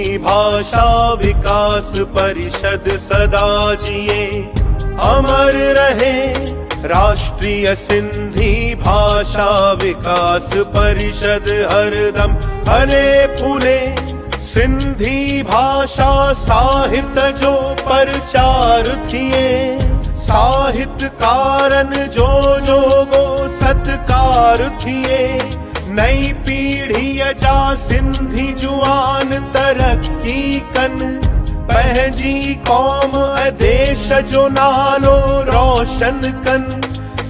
सिंधी भाषा विकास परिषद सदा जिए, अमर रहे राष्ट्रीय सिंधी भाषा विकास परिषद हरदम फले फूले। सिंधी भाषा साहित्य जो प्रचार थिए, साहित्यकारन जो गो सत्कार थिए। नई पीढ़ी जा सिंधी जुआन तरक्की कन, पंहिंजी कौम देश जो नालो रोशन कन।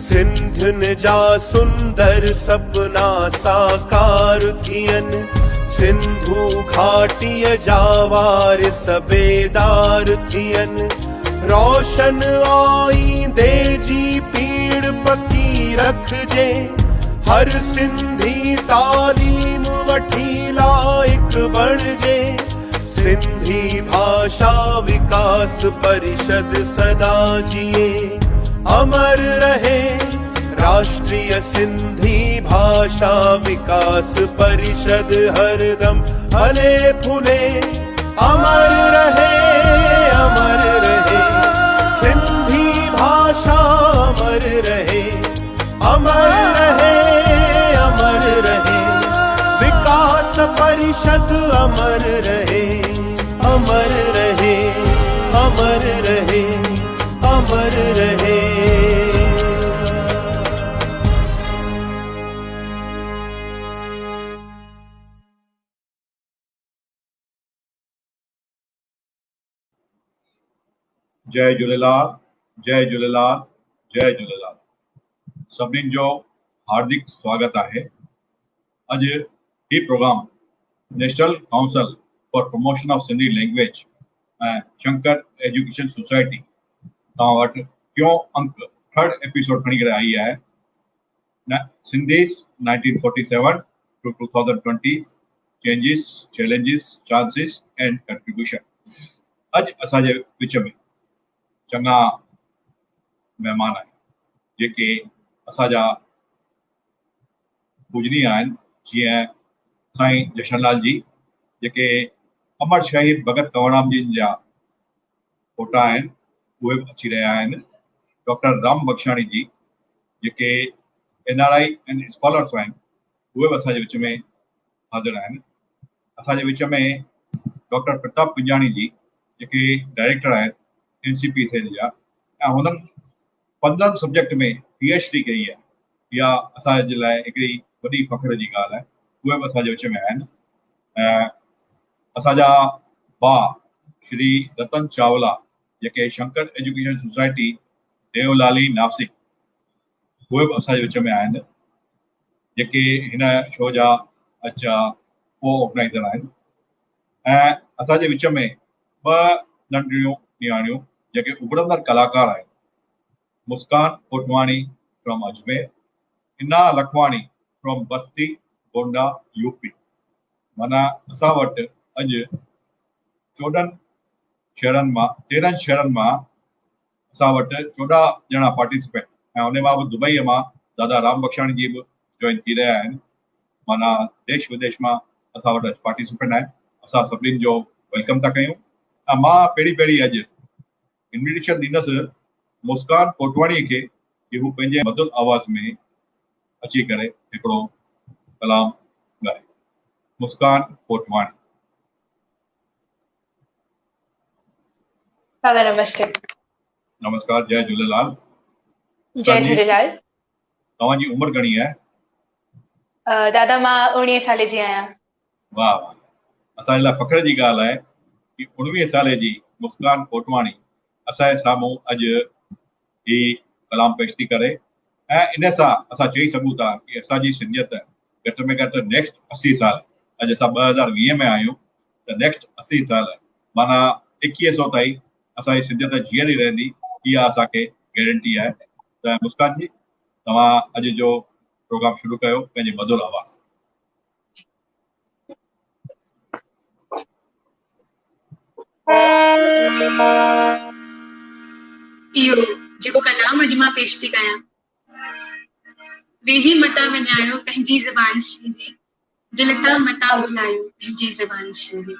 सिंधियुनि जा सुंदर सपना साकार थियन, सिंधु घाटीअ जा वारिस बेदार थियन। रोशन आईंदे जी पीड़ पकी रखजे, हर सिंधी तालीम वठी लाइक बणजे। सिंधी भाषा विकास परिषद सदा जिए, अमर रहे राष्ट्रीय सिंधी भाषा विकास परिषद हरदम फले फूले। अमर रहे सिंधी भाषा, अमर रहे विकास परिषद अमर रहे, अमर रहे, अमर रहे, अमर रहे। जय झूलेलाल, जय झूलेलाल, जय झूलेलाल। सभिनीनि जो हार्दिक स्वागत है। अज ही programme national council for promotion of Sindhi language ऐं शंकर एजुकेशन सोसाइटी तव्हां वटि क्यों अंक थर्ड एपिसोड खणी करे आई है। सिंधीस 1947 to 2020 changes, challenges, chances and contribution. अज असांजे विच में चङा महिमान आहिनि जेके असांजा पूजनीय आहिनि, जीअं साईं जशनलाल जी जेके अमर शहीद भगत कंवरराम जी जा पोटा आहिनि, उहे बि अची रहिया आहिनि। डॉक्टर राम बख्शाणी जी जेके NRI एंड स्कॉलर्स आहिनि, उहे बि असांजे विच में हाज़िर आहिनि। असांजे विच में डॉक्टर प्रताप पिंजाणी जी जेके डायरेक्टर आहिनि NCPSL जा, ऐं हुननि 15 सब्जेक्ट में PhD कई आहे। इहा असांजे लाइ हिकिड़ी वॾी फ़ख्र जी ॻाल्हि आहे। उहे बि असांजे विच में आहिनि। असांजा भाउ श्री रतन चावला जेके शंकर एजुकेशन सोसाइटी देवलाली नासिक, उहे बि असांजे विच में आहिनि, जेके हिन शो जा को ऑर्गेनाइज़र आहिनि। ऐं असांजे विच में 2 नंढियूं नियाणियूं जेके उभरंदड़ कलाकार आहिनि, मुस्कान कोटवाणी फ्रॉम अजमेर, इना लखवाणी फ्रॉम बस्ती गोंडा यूपी। माना असां वटि अॼु 13 शहरनि मां असां वटि 14 ॼणा पार्टिसिपेट, ऐं उन मां बि दुबईअ मां दादा राम बख्शाणी जी बि जॉइन थी रहिया आहिनि। माना देश विदेश मां असां वटि पार्टिसिपेंट आहिनि। असां सभिनीनि जो वेलकम था कयूं। ऐं मां पहिरीं अॼु इन्विटेशन ॾींदुसि मुस्कान कोटवाणी खे कि हू पंहिंजे मधुर आवाज़ में अची करे हिकिड़ो कलाम ॻाए। मुस्कान कोटवाणी। दादा नमस्ते। नमस्कार, जय झूलेलाल। जय झूलेलाल। तव्हांजी उमिरि घणी आहे? दादा मां 19 साल जी आहियां। वाह वाह, असांजे लाइ फ़ख्र जी ॻाल्हि आहे कि 19 साले जी मुस्कान कोटवाणी असांजे साम्हूं अॼु ही कलाम पेश थी करे। ऐं इन सां असां चई सघूं था कि असांजी सिंधियत घटि में घटि नेक्स्ट 80 साल, अॼु असां 2020 में आहियूं, त नेक्स्ट 80 साल माना 2100 ताईं असांजी सिंधियत जीअरी रहंदी, इहा असांखे गारंटी आहे। त मुस्कान जी, तव्हां अॼु जो प्रोग्राम शुरू कयो पंहिंजे मधुर आवाज़। इहो जेको कलाम अॼु मां पेश थी कयां, वेही मता विञायो पंहिंजी ज़बान सिंधी, दिल तां मता भुलायो पंहिंजी ज़बान सिंधी।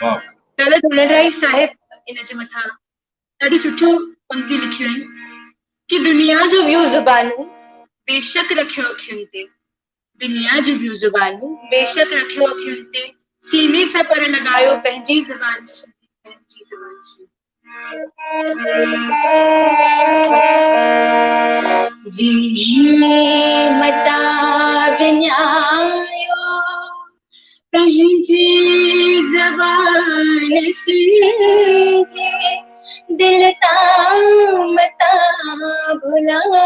वाह दादा धनराज साहिब इन जे मथां ॾाढी सुठियूं पंक्ति लिखियूं आहिनि कि दुनिया जो ॿियूं ज़ुबानूं बेशक रखियो अखियुनि ते, दुनिया जी ॿियूं ज़ुबानूं बेशक रखियो अखियुनि ते, सीने सां पर लॻायो पंहिंजी ज़बान सिंधी, पंहिंजी ज़बान सिंधी। मता विञायो पंहिंजी ज़बान सिंधी, दिल तां मता भुलायो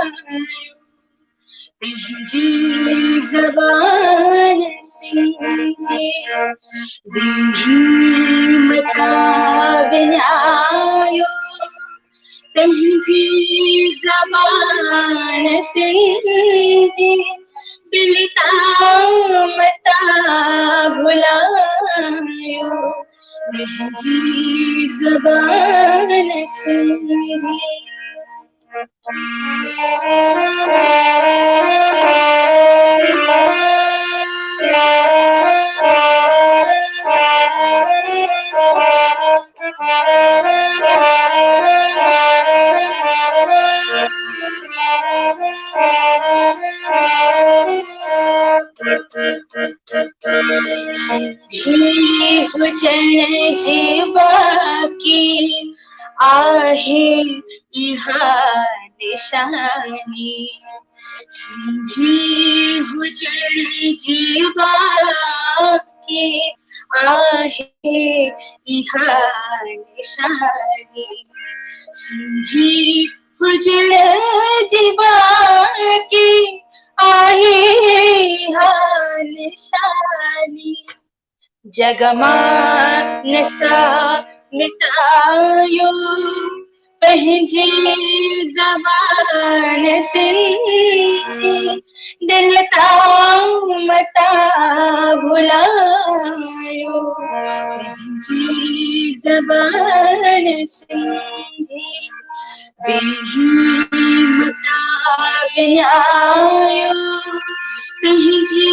पंहिंजी ज़बान सिंधी, दिल मता विञायो पंहिंजी ज़बान सिंधी, दिल तां मता भुलायो पंहिंजी ज़बान सिंधी। हुजण जी बाकी आहे इहा निशानी, सिंधी हुजण जी बाकी आहे इहा निशानी, सिंधी हुजण जी बाकी आहे इहा निशानी, जग मां नसा मिटायो पंहिंजी ज़बान सिंधी, दिल तां मता भुलायो पंहिंजी ज़बान सिंधी, दिल मता विञायो पंहिंजी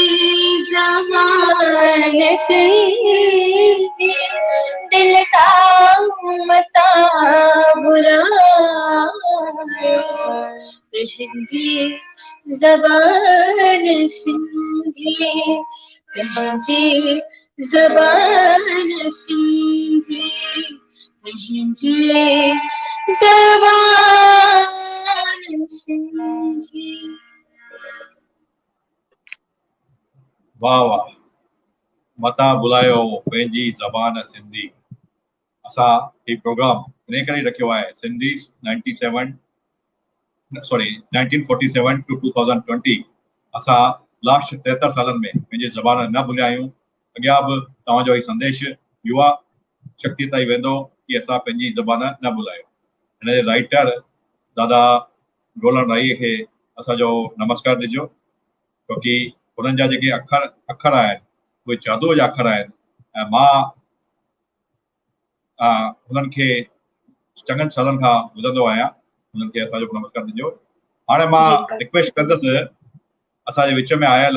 ज़बान सिंधी, दिल तां मता भुलायो पंहिंजी ज़बान सिंधी, पंहिंजी ज़बान सिंधी, पंहिंजी ज़बान सिंधी। वाह वाह, मता बुलायो पंहिंजी ज़बान सिंधी। असां ही प्रोग्राम इन करे रखियो आहे, सिंधीज़ 1947 टू 2020 असां लास्ट 73 सालनि में पंहिंजी ज़बान न भुलियायूं। अॻियां बि तव्हांजो ही संदेश युवा शक्ति ताईं वेंदो कि असां पंहिंजी ज़बान न भुलायूं। हिन जे राइटर दादा गोलन राईअ खे असांजो नमस्कार ॾिजो, छोकी हुननि जा जेके अखर आहिनि उहे जादूअ जा अखर आहिनि ऐं मां हुननि खे चङनि सालनि खां ॿुधंदो आहियां। हुननि खे असांजो नमस्कार ॾिजो। हाणे मां रिक्वेस्ट कंदुसि असांजे विच में आयल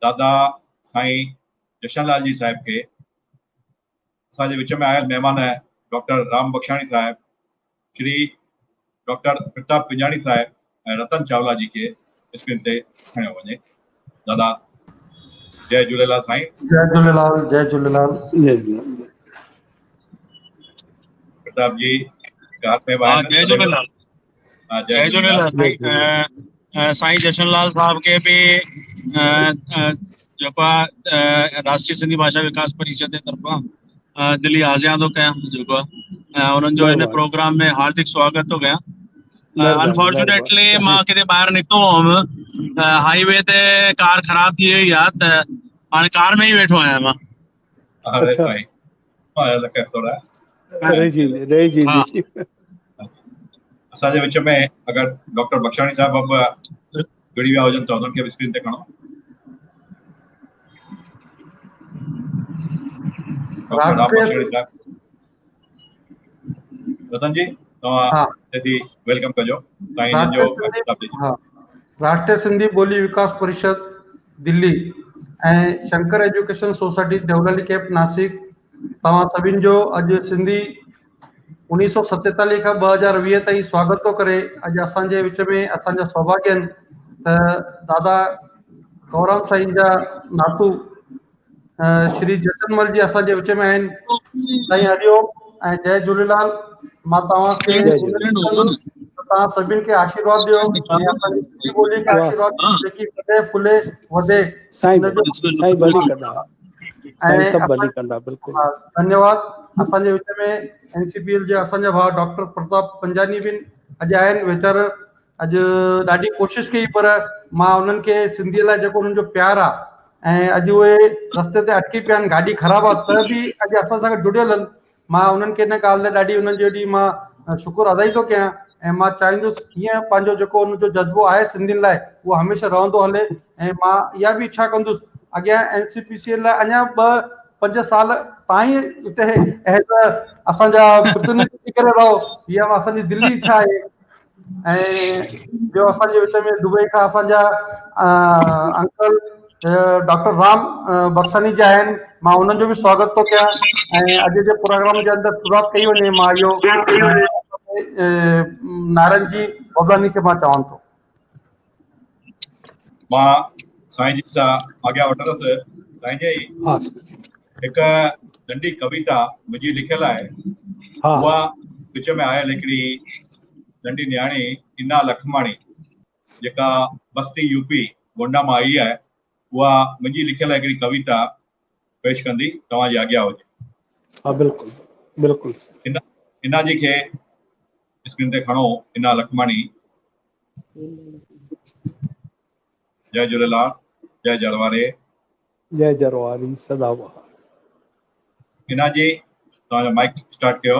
दादा साईं जशनलाल जी साहिब खे, असांजे विच में आयल महिमान डॉक्टर राम बख्शाणी साहिब, श्री डॉक्टर प्रताप पिंजाणी साहिब ऐं रतन चावला जी खे स्क्रीन ते खणियो वञे। दादा जय झूलेलाल साईं। जय झूलेलाल, जय झूलेलाल, जय झूलेलाल। प्रताप जी घर में जय झूलेलाल, जय झूलेलाल साईं जशनलाल साहब के भी जेको आहे राष्ट्रीय सिंधी भाषा विकास परिषद जे तरफ़ां दिल्ली आज़िया थो कयां, जेको उन्हनि जो हिन प्रोग्राम में हार्दिक स्वागत थो कयां। अनफॉर्चुनेटली मां किथे ॿाहिरि निकितो हुअमि, हाईवे ते कार ख़राब थी वई आहे, त हाणे कार में ई वेठो आहियां मां। अरे साईं असांजे विच में अगरि डॉक्टर बख्शाणी साहब जुड़ी विया हुजनि त उन्हनि खे बि स्क्रीन ते खणो। डॉक्टर राम बख्शाणी साहब, रतन जी तव्हां वेलकम कजो। राष्ट्रीय सिंधी ॿोली विकास परिषद दिल्ली ऐं Shankar education society Devlali camp Nashik तव्हां सभिनि जो अॼु सिंधी 1947 खां 2020 ताईं स्वागत थो करे। अॼु असांजे विच में असांजा सौभाग्य आहिनि त दादा गौराम साईं जा नातू श्री जतनमल जी असांजे विच में आहिनि। साईं हरिओम ऐं जय झूलेलाल। मां तव्हांखे तव्हां सभिनि खे आशीर्वाद ॾियो ऐं असांजी सिंधी ॿोली खे आशीर्वाद ॾियो जेकी वधे फुले वधे। धन्यवाद। असांजे विच में NCPL जे असांजा भाउ डॉक्टर प्रताप पंजानी बि अॼु आहिनि। वीचार अॼु ॾाढी कोशिशि कई पर मां उन्हनि खे सिंधीअ लाइ जेको उन्हनि जो प्यार आहे ऐं अॼु उहे रस्ते ते अटकी पिया आहिनि, गाॾी ख़राबु आहे त बि अॼु असां सां गॾु जुड़ियल आहिनि। मां उन्हनि खे इन ॻाल्हि लाइ ॾाढी उन्हनि जो ॾींहुं मां शुकुरु अदाई थो कयां ऐं मां चाहींदुसि हीअं पंहिंजो जेको उनजो जज़्बो आहे सिंधियुनि लाइ उहो हमेशह रहंदो हले। ऐं मां इहा बि इच्छा कंदुसि अॻियां NCPCL लाइ अञा 2-5 साल ताईं हिते असांजा प्रतिनिधि करे रहो, इहा असांजी दिली इच्छा आहे। ऐं ॿियो असांजे विच में दुबई खां असांजा अंकल डॉक्टर राम बक्सानी जी आहिनि। मां उन्हनि जो बि स्वागत थो कयां ऐं अॼु जे प्रोग्राम जे अंदरि शुरूआत कई वञे। मां इहो नारायण जी भगवानी खे मां चवां थो। मां साईं जी सां अॻियां वठंदुसि। साईं जी हिकु नंढी कविता मुंहिंजी लिखियल आहे, उहा विच में आयल हिकिड़ी नंढी न्याणी इना लखमाणी जेका बस्ती यूपी गोंडा मां आई आहे, उहा मुंहिंजी लिखियल हिकिड़ी कविता पेश कंदी, तव्हांजी आज्ञा हुजे। हाँ बिल्कुल बिल्कुल। इना जी खे स्क्रीन ते खणो। इना लखमाणी। जय झूलेलाल। जय जरवारे। जय जरवारी सदाबहार। इना जी तव्हांजो माइक स्टार्ट कयो।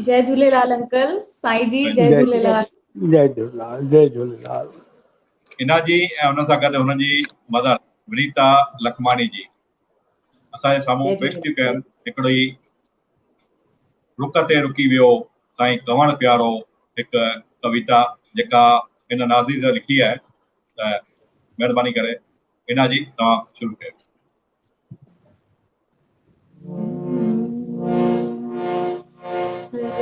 जय झूलेलाल अंकल। साईं जी जय झूलेलाल। जय झूलेलाल। जय झूलेलाल। इना जी ऐं हुन सां गॾु हुनजी मदर विनीता लखमाणी जी असांजे साम्हूं पेश थियूं कनि हिकिड़ी रुक ते रुकी वियो साईं कंवण प्यारो, हिकु कविता जेका इन नाज़ीज़ लिखी आहे। त महिरबानी करे इना जी तव्हां शुरू कयो।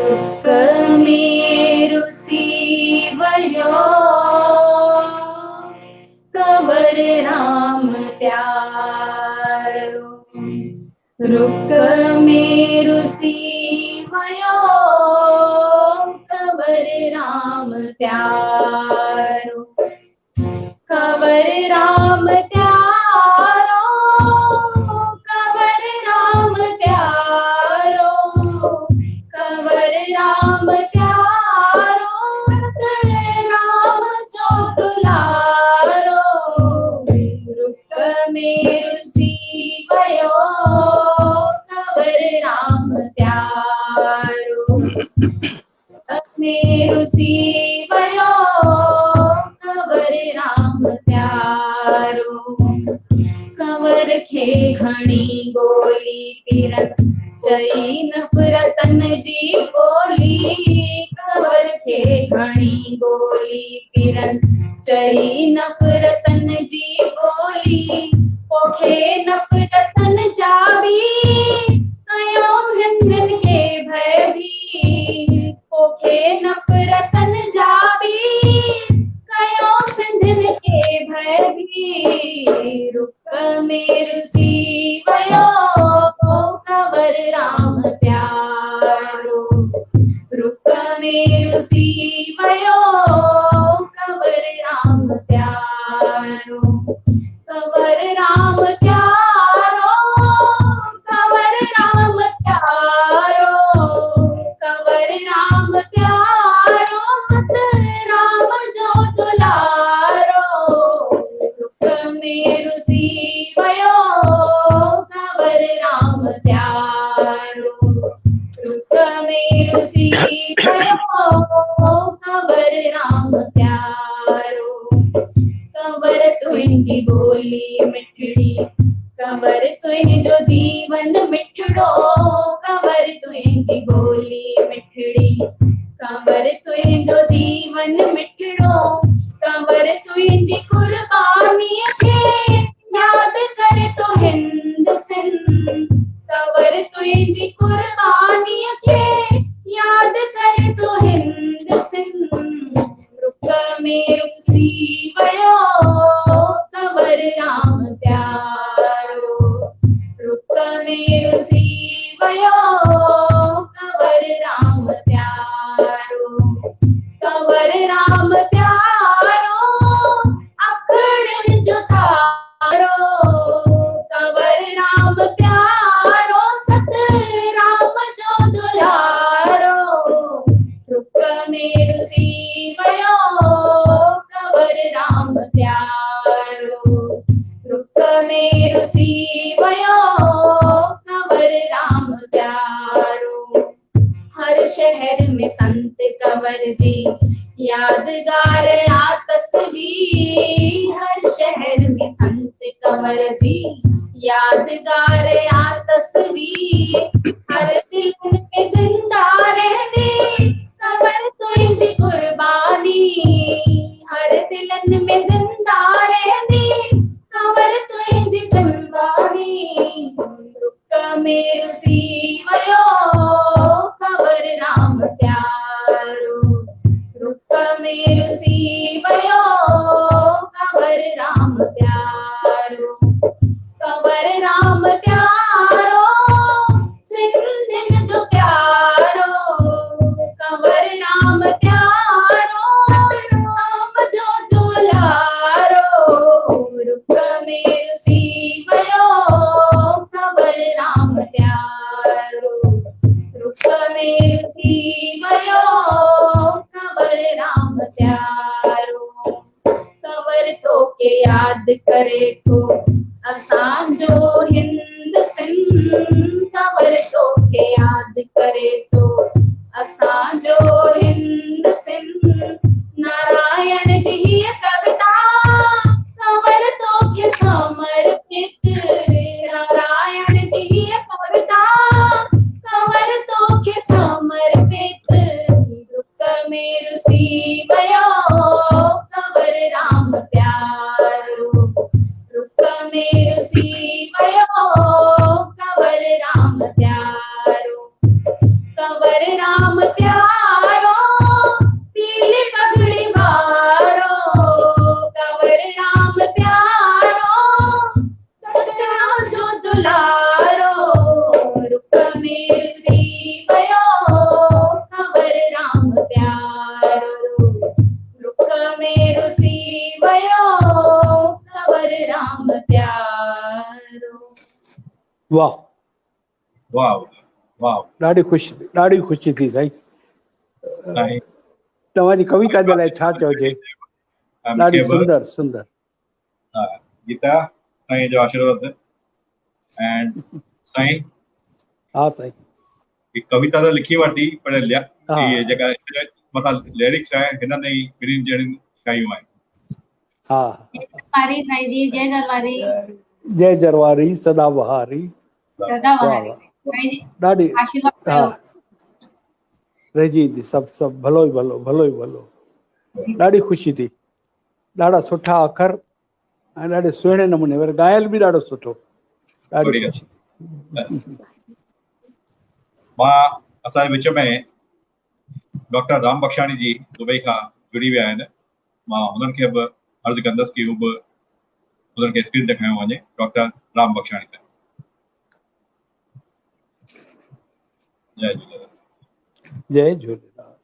रुक में रुसी वयो कंवर राम प्यारो, रुक में रुसी वयो कंवर राम प्यारो, कंवर राम प्यारो, कंवर राम प्यारो, कंवर राम प्यारो, सत राम जो दुलारो, रुक में रुसी वयो कंवर राम प्यारो, रुक में रुसी वयो कंवर राम प्यारो, कंवर खे घणी गोली पिरन चई नफ़रतन जी बोली, कंवर खे घणी गोली पिरन चई नफ़रतन जी बोली, पोखे नफ़रतन जा बि कयो सिंधियुनि खे भयभीत, पोखे नफ़रतन जा बि कयो सिंधियुनि खे भयभीत, रुक में रुसी वयो कंवर राम प्यारो, रुक में रुसी वयो कंवर राम प्यारो, कंवर राम प्यारो, कंवर राम प्यारो, कंवर राम प्यारो, सत राम जो दुलारो, रुक में रुसी वयो कंवर राम प्यारो, रुक में रुसी वयो कंवर राम प्यारो, कंवर तुंहिंजी बोली मिठड़ी, कंवर तुंहिंजो जीवन मिठड़ो, कंवर तुंहिंजी बोली मिठड़ी, कंवर तुंहिंजो जीवन मिठड़ो, कंवर तुंहिंजी कुर्बानीअ खे यादि करे तो हिंद सिंध। कंवर तुंहिंजी कुर्बानीअ खे यादि करे तो हिंद सिंध। रुक में रुसी वयो कंवर राम प्यारो। रुक में रुसी वयो कंवर राम प्यारो। कंवर राम प्यारो अखड़न जो तारो। कंवर राम प्यारो सत राम जो दुलारो। रुक में रुसी वयो कंवर राम प्यारो। रुक में रुसी वयो कंवर राम प्यारो। हर शहर में संत कंवर जी यादगार आ तस्वीर। हर शहर में संत कंवर जी यादगार आ तस्वीर। हर दिल में जिंदा रहंदी कंवर तुंहिंजी कुर्बानी। हर दिलन में जिंदा रहंदी कंवर तुंहिंजी कुर्बानी। रुक में रुसी वयो कंवर राम प्यारो। रुक में रुसी वयो कंवर राम प्यारो। कंवर राम प्यारो सिंधिन जो प्यारो। कंवर राम प्यारो राम जो दुलारो। रुक में रुसी वयो कंवर राम प्यारो। रुक में रुसी वयो कंवर राम प्यारो। कंवर तो के याद करे तो असांजो हिंद सिंध। कंवर तो के याद करे तो असांजो हिंद सिंध। नारायण जी हीअ कविता कंवर तो के समर्पित। नारायण जी हीअ कविता कंवर तो के समर्पित। रुक में रुसी वयो कंवर राम प्यारो। रुक में रुसी वयो कंवर राम प्यारो। कंवर राम प्यारो पीली पगड़ी वारो। कंवर राम प्यारो सतराम जो दुलारो। रुक में रुसी वयो कंवर राम प्यारो। रुक में रुसी वयो कंवर राम प्यारो। वाह वाह वाह ॾाढी ख़ुशी थी साईं। साईं तव्हांजी कविता जे लाइ छा चइजे। ॾाढी सुंदर सुंदर। गीता साईं जो आशीर्वाद। एंड साईं हा साईं। ही कविता तो लिखी वरती पर हा। ये जेका मतलब लिरिक्स है हिननि ई ॿिन्हिनि ॼणनि ठाहियूं आहिनि। हा जय साईं जी। जय दरबारी। जय जरवारी सदा बहारी। सदा वाह बहारी वाह साईं जी ॾाढी। आशीर्वाद हा कयो। रहिजी सभु भलो ई भलो भलो ई भलो। ॾाढी ख़ुशी थी। ॾाढा सुठा अखर ऐं ॾाढे सुहिणे नमूने वरी ॻायल बि ॾाढो सुठो। ॾाढी बढ़िया। ख़ुशी थी। मां असांजे विच में डॉक्टर राम बख्शाणी जी दुबई खां जुड़ी विया आहिनि। मां हुननि खे बि अर्ज़ु कंदुसि कि हू बि हुननि खे स्क्रीन ॾेखारियो वञे। डॉक्टर राम बख्शाणी साहिब। जय झूलेलाल। जय झूलेलाल।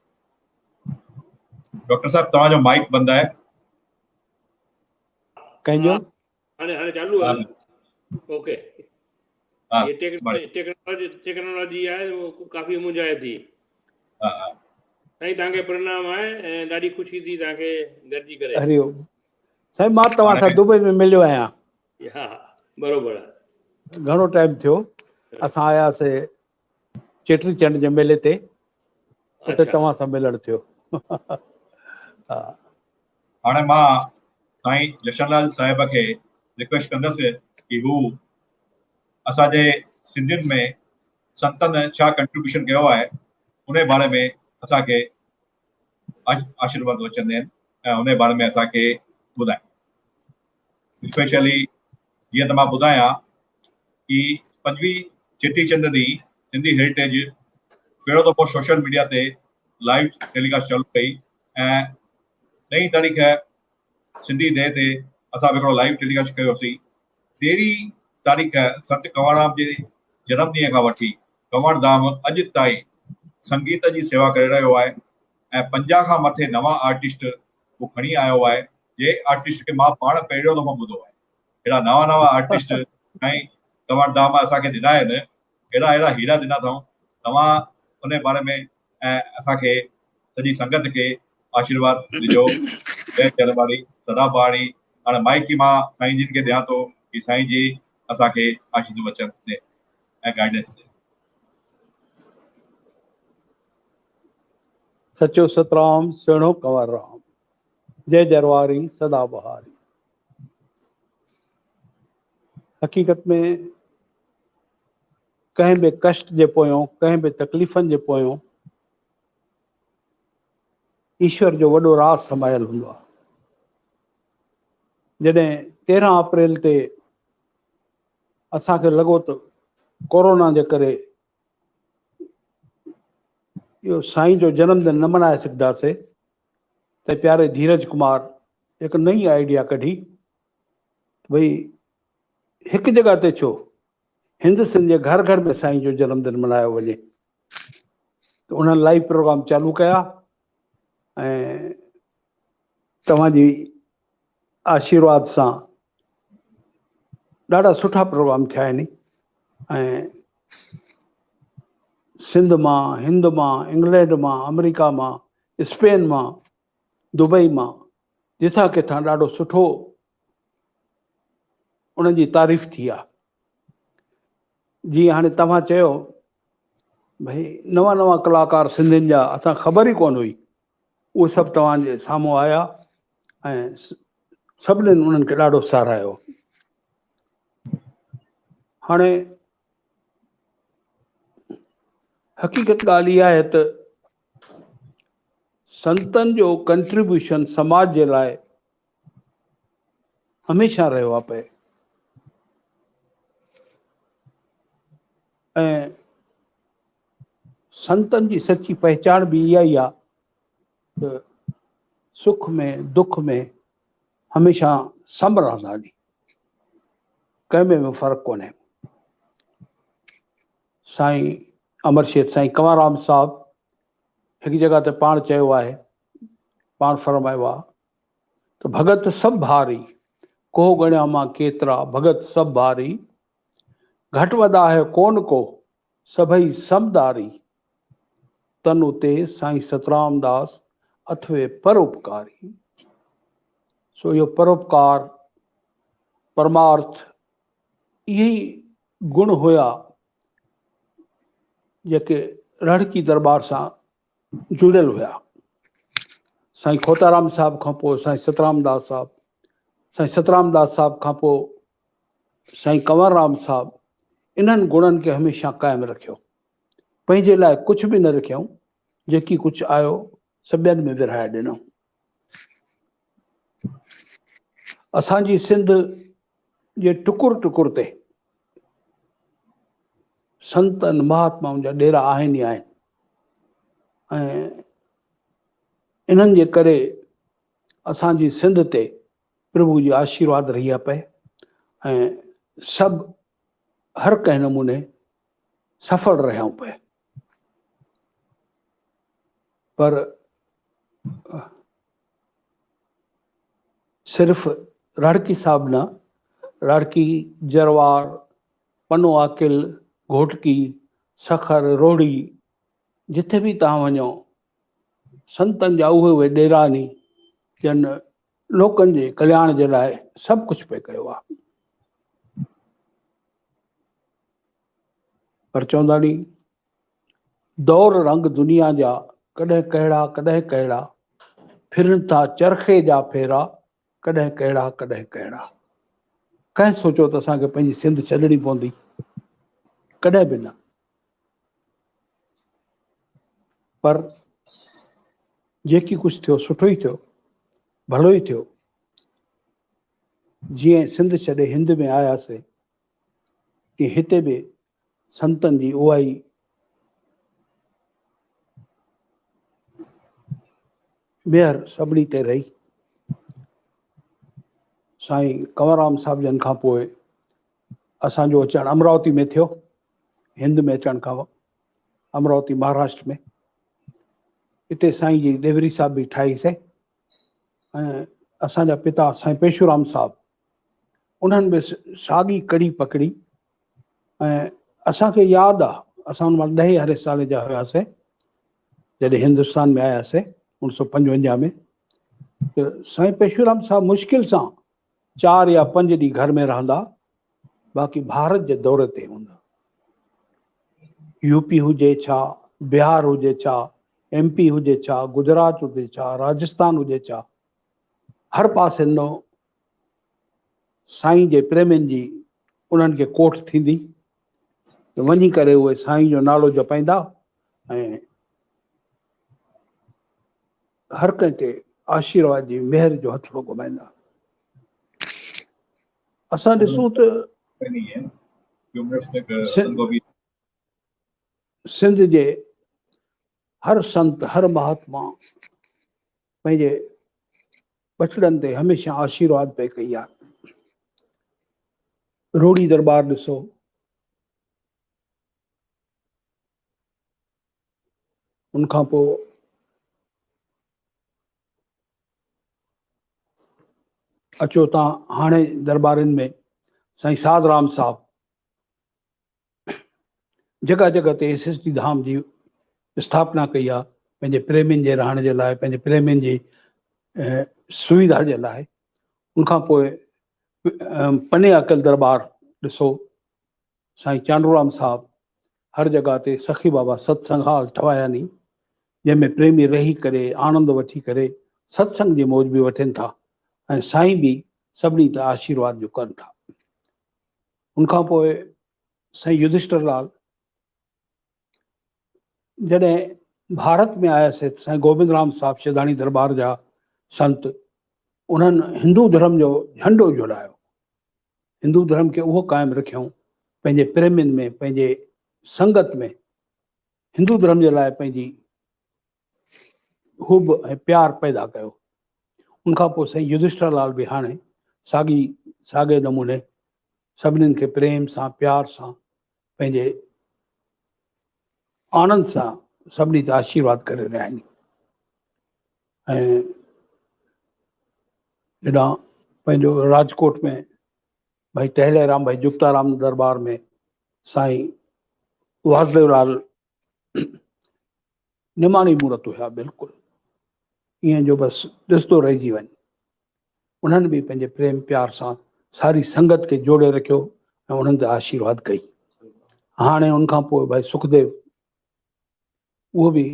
डॉक्टर साहब तव्हांजो माइक बंदि आहे। कंहिंजो हाणे चालू आहे। ओके। हा ये टेक्नोलॉजी आहे वो काफ़ी मुंझाए थी। हा साईं तव्हांखे प्रणाम आहे ऐं ॾाढी ख़ुशी थी तव्हांखे गॾिजी करे। हरिओम साईं। मां तव्हां सां दुबई में मिलियो आहियां। हा बराबरि आहे। घणो टाइम थियो। असां आयासीं चेटी चंड जे मेले ते। उते तव्हां सां मिलण थियो। हा हाणे मां साईं जशनलाल साहिब खे रिक्वेस्ट कंदुसि कि हू असांजे सिंधियुनि में संतनि छा कंट्रीब्यूशन कयो आहे उन बारे में असांखे आशीर्वाद वचन ॾियनि ऐं उन बारे में असांखे ॿुधाए। स्पेशली जीअं त मां ॿुधायां कि 25 चेटीचंड ॾींहुं सिंधी हेरिटेज पहिरियों दफ़ो सोशल मीडिया ते लाइव टेलीकास्ट चालू कई ऐं 9 तारीख़ सिंधी डे ते असां हिकिड़ो लाइव टेलीकास्ट कयोसीं। 13 तारीख़ संत कंवरराम जे जनम ॾींहं खां वठी कंवरधाम अॼु ताईं संगीत जी सेवा करे रहियो आहे ऐं 50 खां मथे नवां आर्टिस्ट उहो खणी आयो आहे। जे आर्टिस्ट खे मां पाण पहिरियों दफ़ो ॿुधो आहे। अहिड़ा नवां आर्टिस्ट साईं कंवरधाम असांखे ॾिना आहिनि, अहिड़ा हीरा ॾिना अथऊं। तव्हां उन बारे में ऐं असांखे सॼी संगत खे आशीर्वाद ॾिजो। जय जलवाड़ी सदा बहारी। हाणे माइक मां साईं जिन खे ॾियां थो कि साईं जी असांखे आशीर्वचन ॾे ऐं गाइडेंस ॾे। सचो सतराम सुहिणो कंवरराम, जय जरवारी सदा बहारी। हक़ीक़त में कंहिं बि कष्ट जे पोयों, कंहिं बि तकलीफ़नि जे पोयों ईश्वर जो वॾो राज समायल हूंदो आहे। जॾहिं 13 अप्रैल ते असांखे लॻो त कोरोना जे करे इहो साईं जो जन्मदिन न मल्हाए सघंदासीं, त प्यारे धीरज कुमार हिकु नई आइडिया कढी, भई हिकु जॻह ते छो हिंद सिंध जे घर घर में साईं जो जन्मदिन मल्हायो वञे। त उन्हनि लाइव प्रोग्राम चालू कया ऐं तव्हांजी आशीर्वाद सां ॾाढा सुठा प्रोग्राम थिया आहिनि ऐं सिंध मां, हिंद मां, इंग्लैंड मां, अमेरिका मां, स्पेन मां, दुबई मां, जिथां किथां ॾाढो सुठो उन्हनि जी तारीफ़ थी आहे। जीअं हाणे तव्हां चयो भई नवां कलाकार सिंधियुनि जा असां ख़बर ई कोन हुई, उहे सभु तव्हांजे साम्हूं आया ऐं सभिनीनि उन्हनि खे ॾाढो साराहियो। हाणे हक़ीक़त ॻाल्हि इहा आहे त संतनि जो कंट्रीब्यूशन समाज जे लाइ हमेशह रहियो आहे पए ऐं संतनि जी सची पहचान बि इहा ई आहे त सुख में दुख में हमेशह सम रहंदा नी, कंहिं में फ़र्क़ु कोन्हे। साईं अमरशेठ साईं कंवरराम साहब हिकु जॻह ते पाण चयो आहे, पाण फरमायो आहे त भगत सभु भारी को गणिया मां केतिरा, भगत सभु भारी घटि वॾा है कोन को सभई समदारी, तनु ते साईं सतराम दास अथवे परोपकारी। सो इहो परोपकार परमार्थ इहे ई गुण हुया जेके रड़की दरबार सां जुड़ियल हुया। साईं खोताराम साहब खां पोइ साईं सतराम दास साहब, साईं सतराम दास साहब खां पोइ साईं कंवरराम साहब, इन्हनि गुणनि खे हमेशह क़ाइमु रखियो, पंहिंजे लाइ कुझु बि न रखियऊं, जेकी कुझु आयो सभु ॿियनि में विरहाए ॾिनो। असांजी सिंध जे टुकुर टुकुर ते संतनि महात्माउनि जा डेरा आहिनि ई आहिनि ऐं इन्हनि जे करे असांजी सिंध ते प्रभु जी आशीर्वाद रही आहे पए ऐं सभु हर कंहिं नमूने सफल रहियूं पए। पर सिर्फ़ राड़की साहब न, राड़की, जरवार, पनो आकिल, घोटकी, सखर, रोड़ी, जिथे बि तव्हां वञो संतनि जा उहे डेरा नी जन लोकनि जे कल्याण जे लाइ सभु कुझु पे कयो आहे। पर चवंदा नी दौर रंग दुनिया जा कॾहिं कहिड़ा फिरनि था चरखे जा फेरा, कॾहिं कहिड़ा कंहिं सोचियो त असांखे पंहिंजी सिंध छॾणी पवंदी, कॾहिं बि न। पर जेकी कुझु थियो सुठो ई थियो भलो ई थियो जीअं सिंध छॾे हिंद में आयासीं कि हिते बि संतनि जी उहा ई मेहर सभिनी ते रही। साईं कंवरराम साहिब जन खां पोइ असांजो अचणु अमरावती में थियो, हिंद में अचण खां अमरावती महाराष्ट्र में। हिते साईं जी डेवरी साहिब बि ठाहीसीं ऐं असांजा पिता साईं पेशूराम साहिब उन्हनि बि साॻी कड़ी पकड़ी। ऐं असांखे यादि आहे असां उन महिल 10 हरे साल जा हुआसीं जॾहिं हिंदुस्तान में आयासीं 1955 में। त साईं पेशूराम साहिब मुश्किल सां 4 या 5 ॾींहं घर में रहंदा, बाक़ी भारत जे दौरे ते हूंदा। यूपी हुजे छा, बिहार हुजे छा, MP हुजे छा, गुजरात हुजे छा, राजस्थान हुजे छा, हर पासे नो साईं जे प्रेमियुनि जी उन्हनि खे कोठ थींदी, वञी करे उहे साईं जो नालो जपाईंदा ऐं हर कंहिं ते आशीर्वाद जी मेहर जो हथड़ो घुमाईंदा। असां ॾिसूं त नहीं है कि उम्र तक संगो भी सिंध जे हर संत हर महात्मा पंहिंजे बचड़नि ते हमेशह आशीर्वाद पे कई आहे। रोड़ी दरबार ॾिसो, उनखां पोइ अचो तव्हां हाणे दरबारनि में साईं साधराम साहिब जगह जगह ते SSD धाम जी स्थापना कई आहे पंहिंजे प्रेमियुनि जे रहण जे लाइ, पंहिंजे प्रेमियुनि जी सुविधा जे लाइ। उनखां पोइ पने अकल दरबार ॾिसो, साईं चांडूराम साहिब हर जगह ते सखी बाबा सत्संग हाल ठवाया नी, जंहिंमें प्रेमी रही करे आनंद वठी करे सत्संग जी मौज बि वठनि था ऐं साईं बि सभिनी ते आशीर्वाद जो कनि था। उनखां पोइ साईं युधिष्ठिर लाल जॾहिं भारत में आयासीं साईं गोविंद राम साहिब शिधाणी दरबार जा संत उन्हनि हिंदू धर्म जो झंडो झुलायो, हिंदू धर्म खे उहो क़ाइमु रखियऊं, पंहिंजे प्रेमियुनि में पंहिंजे संगत में हिंदू धर्म जे लाइ पंहिंजी हुब ऐं प्यार पैदा कयो। उनखां पोइ साईं युधिष्ठिर लाल बि हाणे साॻे नमूने सभिनीनि खे प्रेम सां प्यार सां पंहिंजे आनंद सां सभिनी ते आशीर्वाद करे रहिया आहिनि। ऐं हेॾां पंहिंजो राजकोट में भाई टहलेराम भाई जुक्ताराम दरबार में साईं वासुदेवलाल निमाणी मूर्त हुया, बिल्कुलु ईअं जो बसि ॾिसंदो रहिजी वञे। उन्हनि बि पंहिंजे प्रेम प्यार सां सारी संगत खे जोड़े रखियो ऐं उन्हनि ते आशीर्वाद कई। हाणे उनखां पोइ भाई सुखदेव उहो बि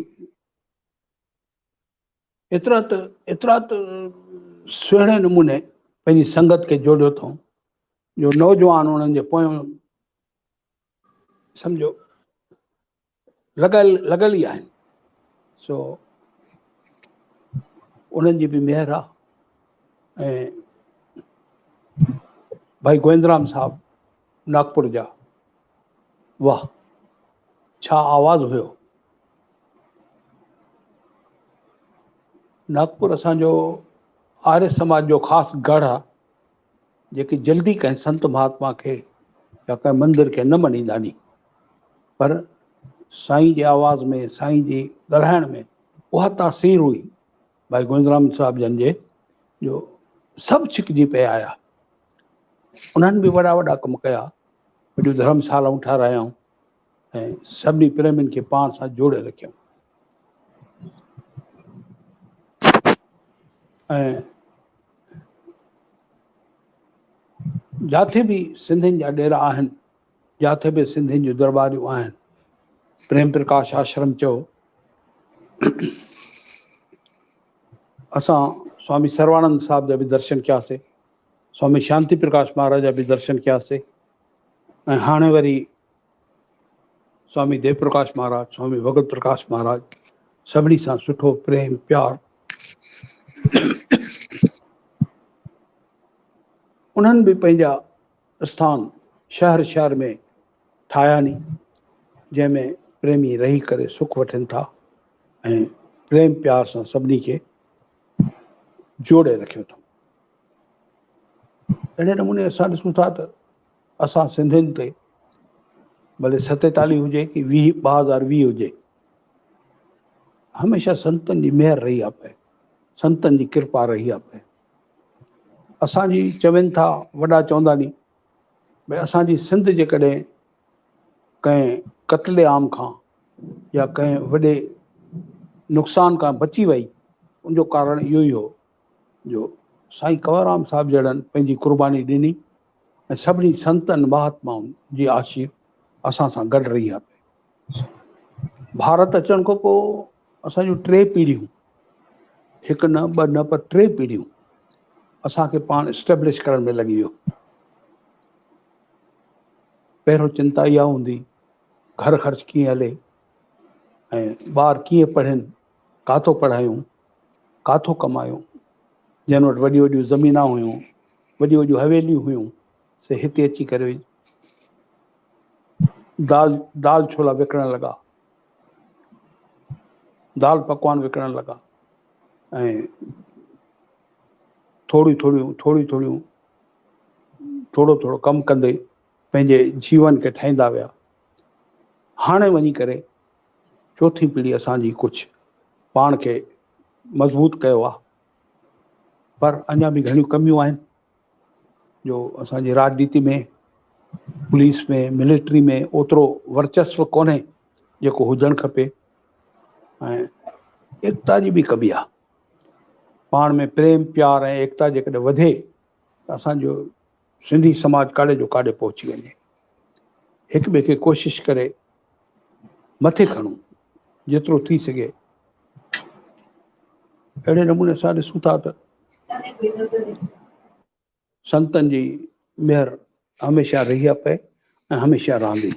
एतिरा त सुहिणे नमूने पंहिंजी संगत खे जोड़ियो अथऊं जो नौजवान उन्हनि जे पोयों सम्झो लॻल ई आहिनि। सो उन्हनि जी बि मेहर आहे। ऐं भाई गोविंदराम साहिब नागपुर जा, वाह छा आवाज़ हुयो। नागपुर असांजो आर्य समाज जो ख़ासि गढ़ आहे, जेकी जल्दी कंहिं संत महात्मा खे या कंहिं मंदिर खे न मञींदा नी, पर साईं जी आवाज़ में साईं जी ॻाल्हाइण में उहा तासीर हुई भाई गोविंदराम साहिब जन जे जो सभु छिकिजी पिया आया। उन्हनि बि वॾा वॾा कम कया, वॾियूं धर्मशालाऊं ठारायूं ऐं सभिनी प्रेमियुनि खे पाण सां जोड़े रखियऊं। ऐं जिथे बि सिंधियुनि जा डेरा आहिनि, जिथे बि सिंधियुनि जूं दरबारियूं आहिनि, प्रेम प्रकाश आश्रम चओ, असां स्वामी सर्वानंद साहिब जा बि दर्शन कयासीं, स्वामी शांति प्रकाश महाराज जा बि दर्शन कयासीं ऐं हाणे वरी स्वामी देव प्रकाश महाराज, स्वामी भगत प्रकाश महाराज, सभिनी सां सुठो प्रेम प्यार उन्हनि बि पंहिंजा स्थान शहर शहर में ठाहिया नी, जंहिंमें प्रेमी रही करे सुख वठनि था ऐं प्रेम प्यार सां सभिनी खे जोड़े रखियो अथऊं। अहिड़े नमूने असां ॾिसूं था त असां सिंधियुनि ते भले 47 हुजे कि 2020 हुजे, हमेशह संतनि जी मेहर रही आहे पए, संतनि जी कृपा रही आहे पए। असांजी चवनि था वॾा चवंदा नी भई असांजी सिंध जेकॾहिं कंहिं क़त्ले आम खां या कंहिं वॾे नुक़सान खां बची वई, उनजो कारण इहो ई हो जो साईं कंवरराम साहिब जहिड़नि पंहिंजी कुर्बानी ॾिनी ऐं सभिनी संतनि महात्माउनि जी आशीर् असां सां गॾु रही आहे पई। भारत अचण खां पोइ असांजूं 3 पीढ़ियूं, 1 न 2 न पर 3 पीढ़ियूं असांखे पाण इस्टेब्लिश करण में लॻी वियो। पहिरियों चिंता इहा हूंदी घर ख़र्च कीअं हले ऐं ॿार कीअं पढ़नि, काथो पढ़ायूं, काथो कमायूं। जंहिं वटि वॾियूं वॾियूं ज़मीना हुयूं, वॾियूं वॾियूं हवेलियूं हुयूं, से हिते अची करे दाल छोला विकिणण लॻा, दाल पकवान विकिणण लॻा ऐं थोरो कमु कंदे पंहिंजे जीवन खे ठाहींदा विया। हाणे वञी करे 4थी पीढ़ी असांजी कुझु पाण खे मज़बूत कयो आहे, पर अञा बि घणियूं कमियूं आहिनि जो असांजी राजनीति में, पुलिस में, मिलिट्री में ओतिरो वर्चस्व कोन्हे जेको हुजणु खपे ऐं एकता जी बि कमी आहे। पाण में प्रेम प्यार ऐं एकता जेकॾहिं वधे त असांजो सिंधी समाज काॾे जो काॾे पहुची वञे। हिक ॿिए खे कोशिश करे मथे खणूं जेतिरो थी सघे। अहिड़े नमूने असां ॾिसूं था त संतनि जी मेहर हमेशह रही आहे पए ऐं हमेशह रहंदी।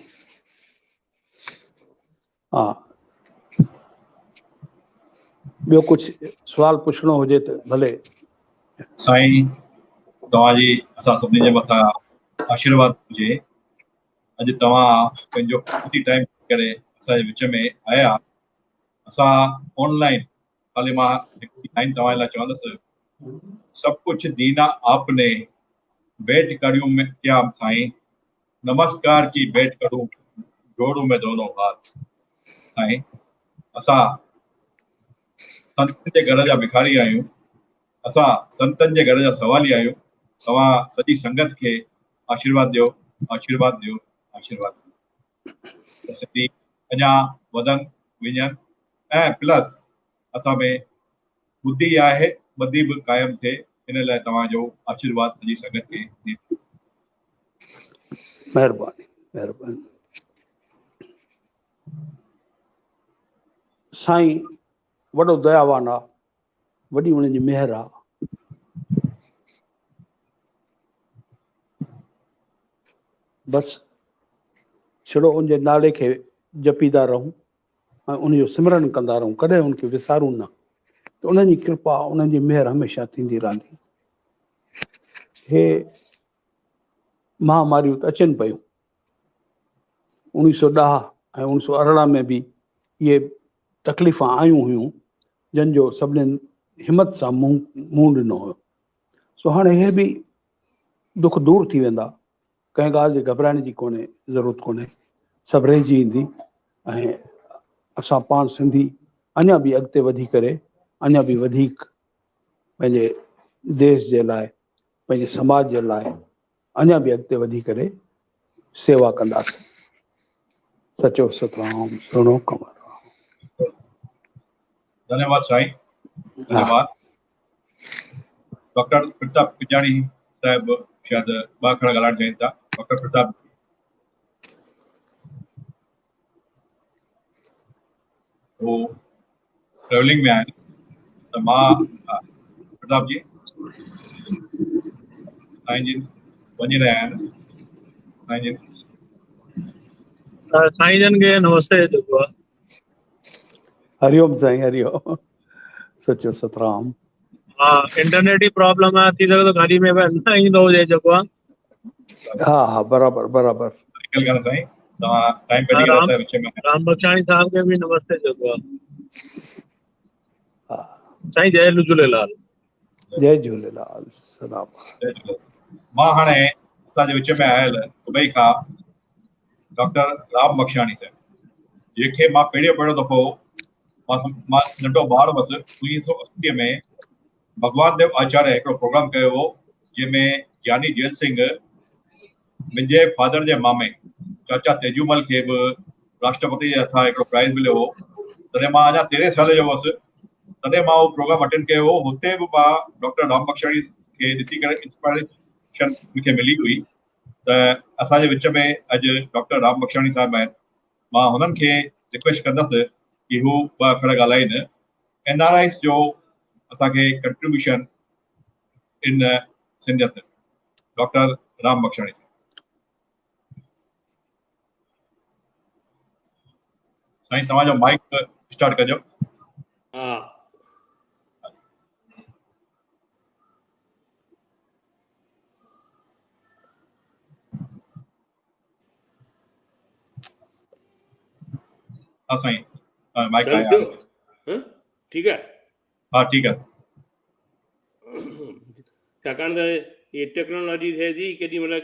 हा, ॿियो कुझु सुवाल पुछणो हुजे त भले। साईं तव्हांजी असां सभिनी जे मथां आशीर्वाद हुजे। अॼु तव्हां पंहिंजो कीमती टाइम करे असांजे विच में आया। असां ऑनलाइन खाली मां हिकु लाइन तव्हां लाइ चवंदुसि, सभु कुझु दीना आपने भेंट करियूं में क्या साईं, नमस्कार की भेंट करूं जोड़ू में दोनों हाथ। साईं असां संतनि जे घर जा भिखारी आहियूं, असां संतनि जे घर जा सवाली आहियूं। तव्हां सॼी संगत खे आशीर्वाद ॾियो, आशीर्वाद ॾियो, आशीर्वाद ॾियो। सिंधी अञा वधनि विञनि ऐं प्लस असां में बुद्धि आहे, ॿधी बि क़ाइमु थिए। इन लाइ तव्हांजो आशीर्वाद सॼी संगत खे ॾियो। महिरबानी महिरबानी। साईं वॾो दयावान आहे, वॾी हुननि जी मेहर आहे। बसि छड़ो उनजे नाले खे जपीदा रहूं ऐं उनजो सिमरन कंदा रहूं, कॾहिं उनखे विसारूं न, त उन्हनि जी कृपा, उन्हनि जी मेहर हमेशह थींदी रहंदी। हे महामारियूं त अचनि पयूं, 1910 ऐं 1918 में बि इहे तकलीफ़ूं आयूं हुयूं, जंहिंजो सभिनीनि हिमत सां मुंहुं ॾिनो हुयो। सो हाणे इहे बि दुख दूर थी वेंदा, कंहिं ॻाल्हि जे घबराइण जी कोन्हे ज़रूरत कोन्हे, सभु रहिजी ईंदी ऐं असां पाण सिंधी अञा बि अॻिते वधी करे अञा बि वधीक पंहिंजे देश जे लाइ, पंहिंजे समाज जे लाइ अञा बि अॻिते वधी करे सेवा कंदासीं। सचो सतराम सुहिणो कंवर। धन्यवाद साईं, धन्यवाद। डॉक्टर प्रताप पिजाणी साहब शायदि 2 अखर ॻाल्हाइण चाहिनि था। डॉक्टर प्रताप वो ट्रेवलिंग में आहिनि त मां प्रताप जी साईं जिन वञी रहिया आहिनि। साईं जिन साईं जन खे नमस्ते चइबो आहे। हरिओम साईं, हरिओम। सचो सतराम। हाँ इंटरनेट ही प्रॉब्लम आहे, थी सघे थो गाॾी में न ईंदो हुजे जेको आहे। हा बराबरि बराबरि। निकल गया साईं, तव्हां टाइम कढी करे असांजे विच में राम बख्शाणी साहब खे बि नमस्ते जेको आहे। हा साईं जय झूलेलाल। जय झूलेलाल सलाम। जय झूलेलाल। मां हाणे असांजे विच में आयल दुबई खां डॉक्टर राम बख्शाणी साहिब, जंहिंखे मां पहिरियों दफ़ो मां नंढो ॿार हुअसि 1980 में भगवान देव आचार्य हिकिड़ो प्रोग्राम कयो हो, जंहिंमें ज्ञानी जैल सिंह मुंहिंजे फादर जे मामे चाचा तेजूमल खे बि राष्ट्रपति जे हथां हिकिड़ो प्राइज़ मिलियो हो। तॾहिं मां अञा 13 साल जो हुअसि, तॾहिं मां उहो प्रोग्राम अटेंड कयो हो। हुते बि मां डॉक्टर राम बख्शाणी खे ॾिसी करे इंस्पायरेशन मूंखे मिली हुई त असांजे विच में अॼु डॉक्टर राम बख्शाणी साहिबु आहिनि। मां हुननि खे रिक्वेस्ट कंदसि कि हू 2 अखर ॻाल्हाइनि। NRIs जो असांखे कंट्रीब्यूशन इन सिंधियत। डॉक्टर राम बख्शाणी साहिब। साईं तव्हांजो माइक स्टार्ट कजो। हा हाँ साईं, माइक चालू आहे। थियो? हं? ठीकु आहे। हाँ ठीकु आहे। छाकाणि त ये टेक्नोलॉजी थिए थी केॾी महिल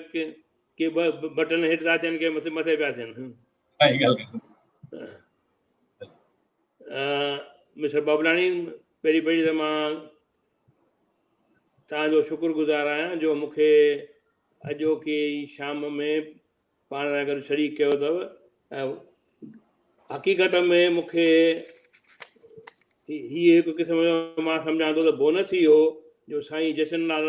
के बटन हेठि था थियनि, के मथे पिया थियनि। काई ॻाल्हि कोन्हे। मिस्टर बाबलाणी, पहिरीं त मां तव्हांजो शुक्रगुज़ार आहियां जो मूंखे अॼोकी शाम में पाण सां गॾु शरीक कयो अथव। हक़ीक़त में मूंखे हीअ हिकु क़िस्म जो मां सम्झां थो त बोनस ई हो जो साईं जशनलाल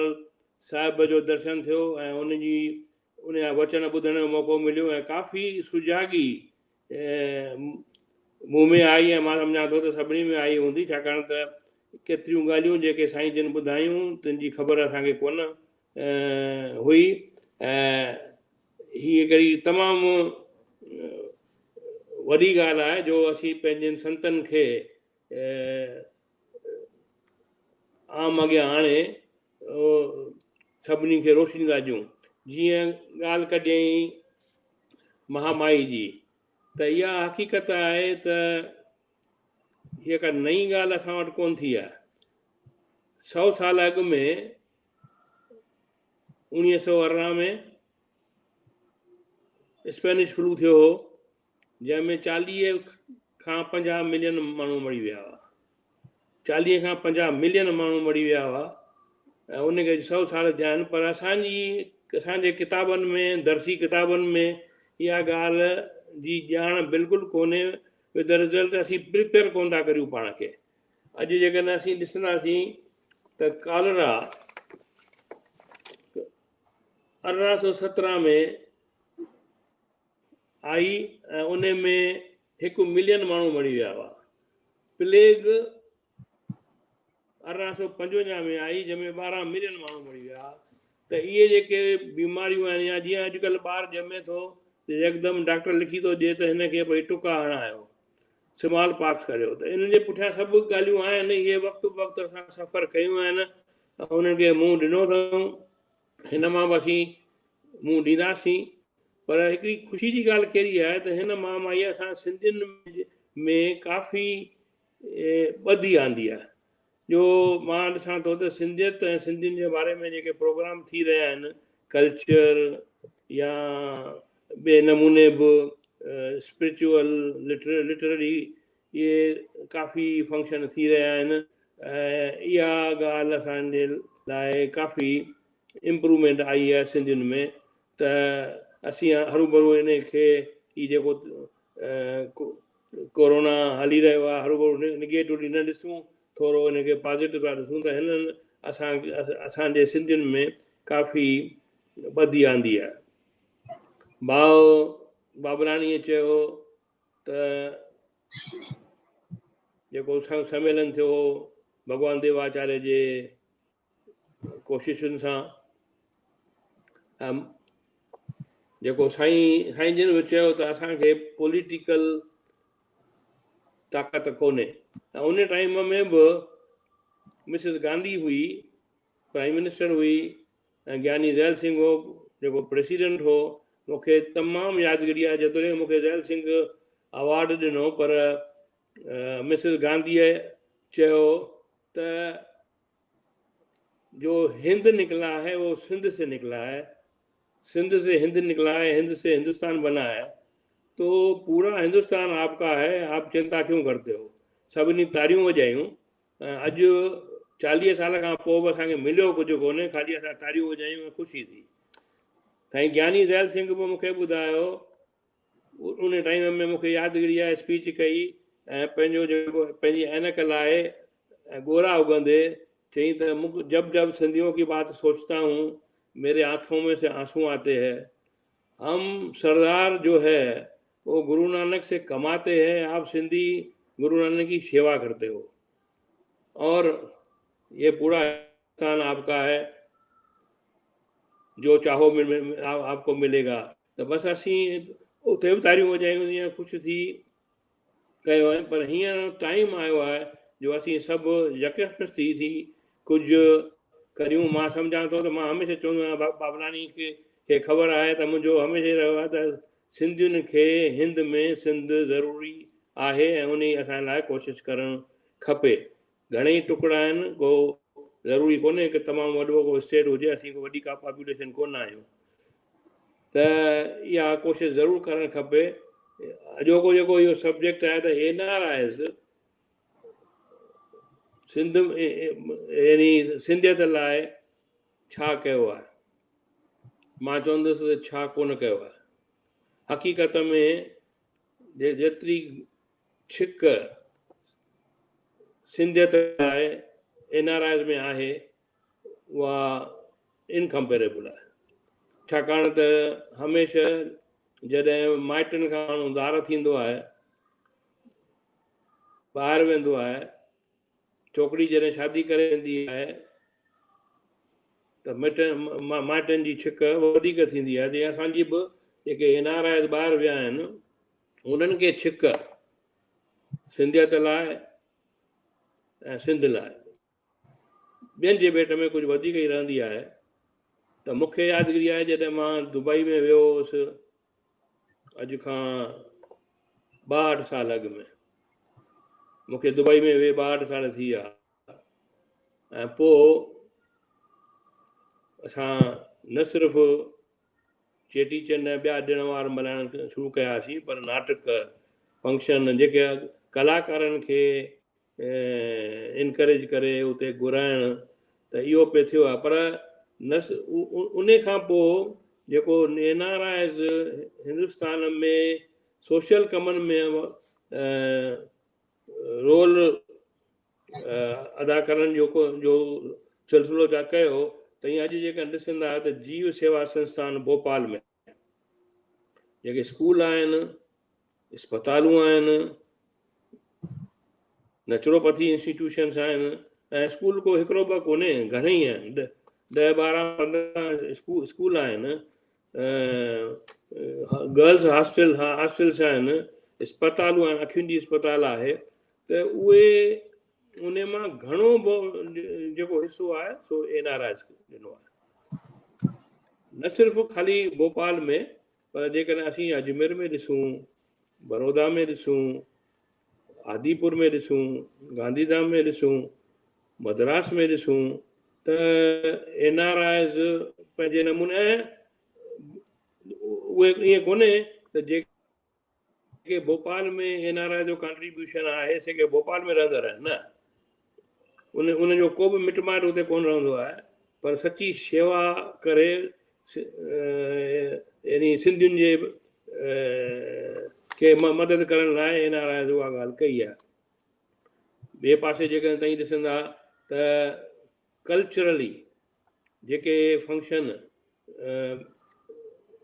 साहिब जो दर्शन थियो ऐं उन जा वचन ॿुधण जो मौक़ो मिलियो ऐं काफ़ी सुजाॻी मूं में आई ऐं मां सम्झां थो त सभिनी में आई हूंदी, छाकाणि त केतिरियूं ॻाल्हियूं जेके साईं जिन ॿुधायूं तिन जी ख़बर असांखे कोन हुई। ऐं हीअ हिकिड़ी तमामु वॾी ॻाल्हि आहे जो असीं पंहिंजनि संतनि खे आम अॻियां आणे सभिनी खे रोशनी था ॾियूं। जीअं ॻाल्हि कॾहिं महामाई जी, त इहा हक़ीक़त आहे त हीअ का नई ॻाल्हि असां वटि कोन थी आहे। 100 साल अॻु में 1918 में स्पेनिश फ्लू थियो हो, जंहिंमें 40 खां 50 मिलियन माण्हू मरी विया हुआ। 40 खां 50 मिलियन माण्हू मरी विया हुआ ऐं उनखे 100 साल थिया आहिनि। पर असांजे किताबनि में, दर्सी किताबनि में इहा ॻाल्हि जी ॼाण बिल्कुलु कोन्हे। विद रिज़ल्ट असीं प्रिपेयर कोन था करियूं पाण खे। अॼु जेकॾहिं असीं ॾिसंदासीं त कॉलरा 1817 में आई ऐं उन में 1 मिलियन माण्हू मरी विया हुआ। प्लेग 1855 में आई जंहिंमें 12 मिलियन माण्हू मरी विया। त इहे जेके बीमारियूं आहिनि, या जीअं अॼुकल्ह ॿार ॼमे थो त यकदमि डॉक्टर लिखी थो ॾिए त हिनखे भई टुका हणायो, स्मॉल पॉक्स करियो। त इन जे पुठियां सभु ॻाल्हियूं आहिनि। इहे वक़्तु असां सफ़र कयूं आहिनि, उन्हनि खे मुंहुं ॾिनो अथऊं, हिन मां बि असीं मुंहुं ॾींदासीं। पर हिकिड़ी ख़ुशी जी ॻाल्हि कहिड़ी आहे त हिन महामारीअ असां सिंधियुनि में काफ़ी ॿधी आंदी आहे। जो मां ॾिसां थो त सिंधियत ऐं सिंधियुनि जे बारे में जेके प्रोग्राम थी रहिया आहिनि, कल्चर या ॿिए नमूने बि स्पिरिचुअल लिटररी, इहे काफ़ी फंक्शन थी रहिया आहिनि। इहा ॻाल्हि असांजे लाइ काफ़ी इम्प्रूवमेंट आई आहे सिंधियुनि में। त असीं हरू भरू इन खे ही जेको कोरोना हली रहियो आहे, हरू भरू निगेटिवली न ॾिसूं, थोरो इनखे पॉज़िटिव था ॾिसूं। त हिननि असांजे सिंधियुनि में काफ़ी ॿधी आंदी आहे। बाबलाणीअ चयो त जेको सम्मेलन थियो भगवान देव आचार्य जे कोशिशुनि सां, जेको साईं जिन बि चयो त असांखे पॉलिटिकल ताक़त कोन्हे। ऐं उन टाइम में बि मिसिस गांधी हुई, प्राइम मिनिस्टर हुई, ऐं ज्ञानी ज़ैल सिंह हो जेको प्रेसिडेंट हो। मूंखे तमामु यादगिरी आहे जेतोणीकि मूंखे ज़ैल सिंह अवार्ड ॾिनो, पर मिसिस गांधीअ चयो त जो हिंद निकला है वो सिंध से निकला है, सिंध से हिंद निकला है, हिंद से हिंदुस्तान बना है, तो पूरा हिंदुस्तान आपका है, आप चिंता क्यों करते हो। सभिनी तारियूं वॼायूं। अॼु 40 साल खां पोइ बि असांखे मिलियो कुझु कोन्हे, ख़ाली असां तारियूं वॼायूं ऐं ख़ुशी थी। साईं ज्ञानी ज़ैल सिंह बि मूंखे ॿुधायो, उन टाइम में मूंखे यादगिरी आहे, स्पीच कई ऐं पंहिंजो जेको पंहिंजी ऐनक लाइ ॻोरा उगंदे चई त जब जब सिंधियों की बात सोचता हूँ मेरे आंखों में से आंसू आते हैं। हम सरदार जो है वो गुरु नानक से कमाते हैं, आप सिंधी गुरु नानक की सेवा करते हो और ये पूरा हिंदुस्तान आपका है, जो चाहो आपको मिलेगा। तो बस असीं उते बि तारियूं वॼायूं, ईअं ख़ुशि थी कयो आहे। पर हींअर टाइम आयो आहे जो असीं सभु यकजहित थी कुझु करियूं। मां सम्झां थो त मां हमेशह चवंदो आहियां बाबलानी खे ख़बर आहे त मुंहिंजो हमेशह रहियो आहे त सिंधियुनि खे हिंद में सिंध ज़रूरी आहे ऐं उन असां लाइ कोशिशि करणु खपे। घणेई टुकड़ा आहिनि, को ज़रूरी कोन्हे कि तमामु वॾो को स्टेट हुजे, असीं को वॾी का पॉपुलेशन कोन आहियूं, त इहा कोशिशि ज़रूरु करणु खपे। अॼोको जेको इहो सब्जेक्ट आहे त NRIs सिंध यानी सिंधियत लाइ छा कयो आहे, मां चवंदुसि त छा कोन कयो आहे। हक़ीक़त में जेतिरी छिक सिंधियत लाइ NRIs में आहे उहा इनकम्पेरेबल आहे। छाकाणि त हमेशह जॾहिं माइटनि खां माण्हू धार थींदो आहे, ॿाहिरि वेंदो आहे, छोकिरी जॾहिं शादी करे वेंदी आहे त माइटनि जी छिक वधीक थींदी आहे। जीअं असांजी बि जेके NRIs ॿाहिरि विया आहिनि उन्हनि खे छिक सिंधियत लाइ ऐं सिंध लाइ ॿियनि जे भेट में कुझु वधीक ई रहंदी आहे। त मूंखे यादगिरी आहे जॾहिं मां दुबई में वियो हुउसि अॼु खां 62 साल अॻु में, मूंखे दुबई में विए 62 साल थी विया। ऐं पोइ असां न सिर्फ़ु चेटीचंड ऐं ॿिया ॾिण वार मल्हाइण शुरू कयासीं, पर नाटक फंक्शन जेके कलाकारनि खे इनकरेज करे उते घुराइण, त इहो पियो थियो आहे। पर न उन खां पोइ जेको NRIs हिंदुस्तान में सोशल कमनि में रोल अदा करण जो सिलसिलो जा कयो, त ईअं अॼु जेका ॾिसंदा त जीव सेवा संस्थान भोपाल में जेके स्कूल आहिनि, अस्पतालूं आहिनि, नेचुरोपैथी इंस्टीट्यूशन्स आहिनि, ऐं स्कूल को हिकिड़ो ॿ कोन्हे, घणेई आहिनि, 10, 12, 15 स्कूल आहिनि, गर्ल्स हॉस्टल्स आहिनि, अस्पतालूं आहिनि, अखियुनि जी अस्पताल आहे। त उहे उन मां घणो जेको हिसो आहे सो NRIs ॾिनो आहे। न सिर्फ़ु ख़ाली भोपाल में, पर जेकॾहिं असीं अजमेर में ॾिसूं, बड़ौदा में ॾिसूं, आदिपुर में ॾिसूं, गांधीधाम में ॾिसूं, मद्रास में ॾिसूं, त NRIs पंहिंजे नमूने उहे ईअं कोन्हे त जेके भोपाल में NRI जो कंट्रीब्यूशन आहे जेके भोपाल में रहंदड़ आहिनि, न उनजो को बि मिट माइट उते कोन रहंदो आहे, पर सची शेवा करे यानी सिंधियुनि जे खे मदद करण लाइ NRIs उहा ॻाल्हि कई आहे। ॿिए पासे जेकॾहिं तव्हां ॾिसंदा त कल्चरली जेके फंक्शन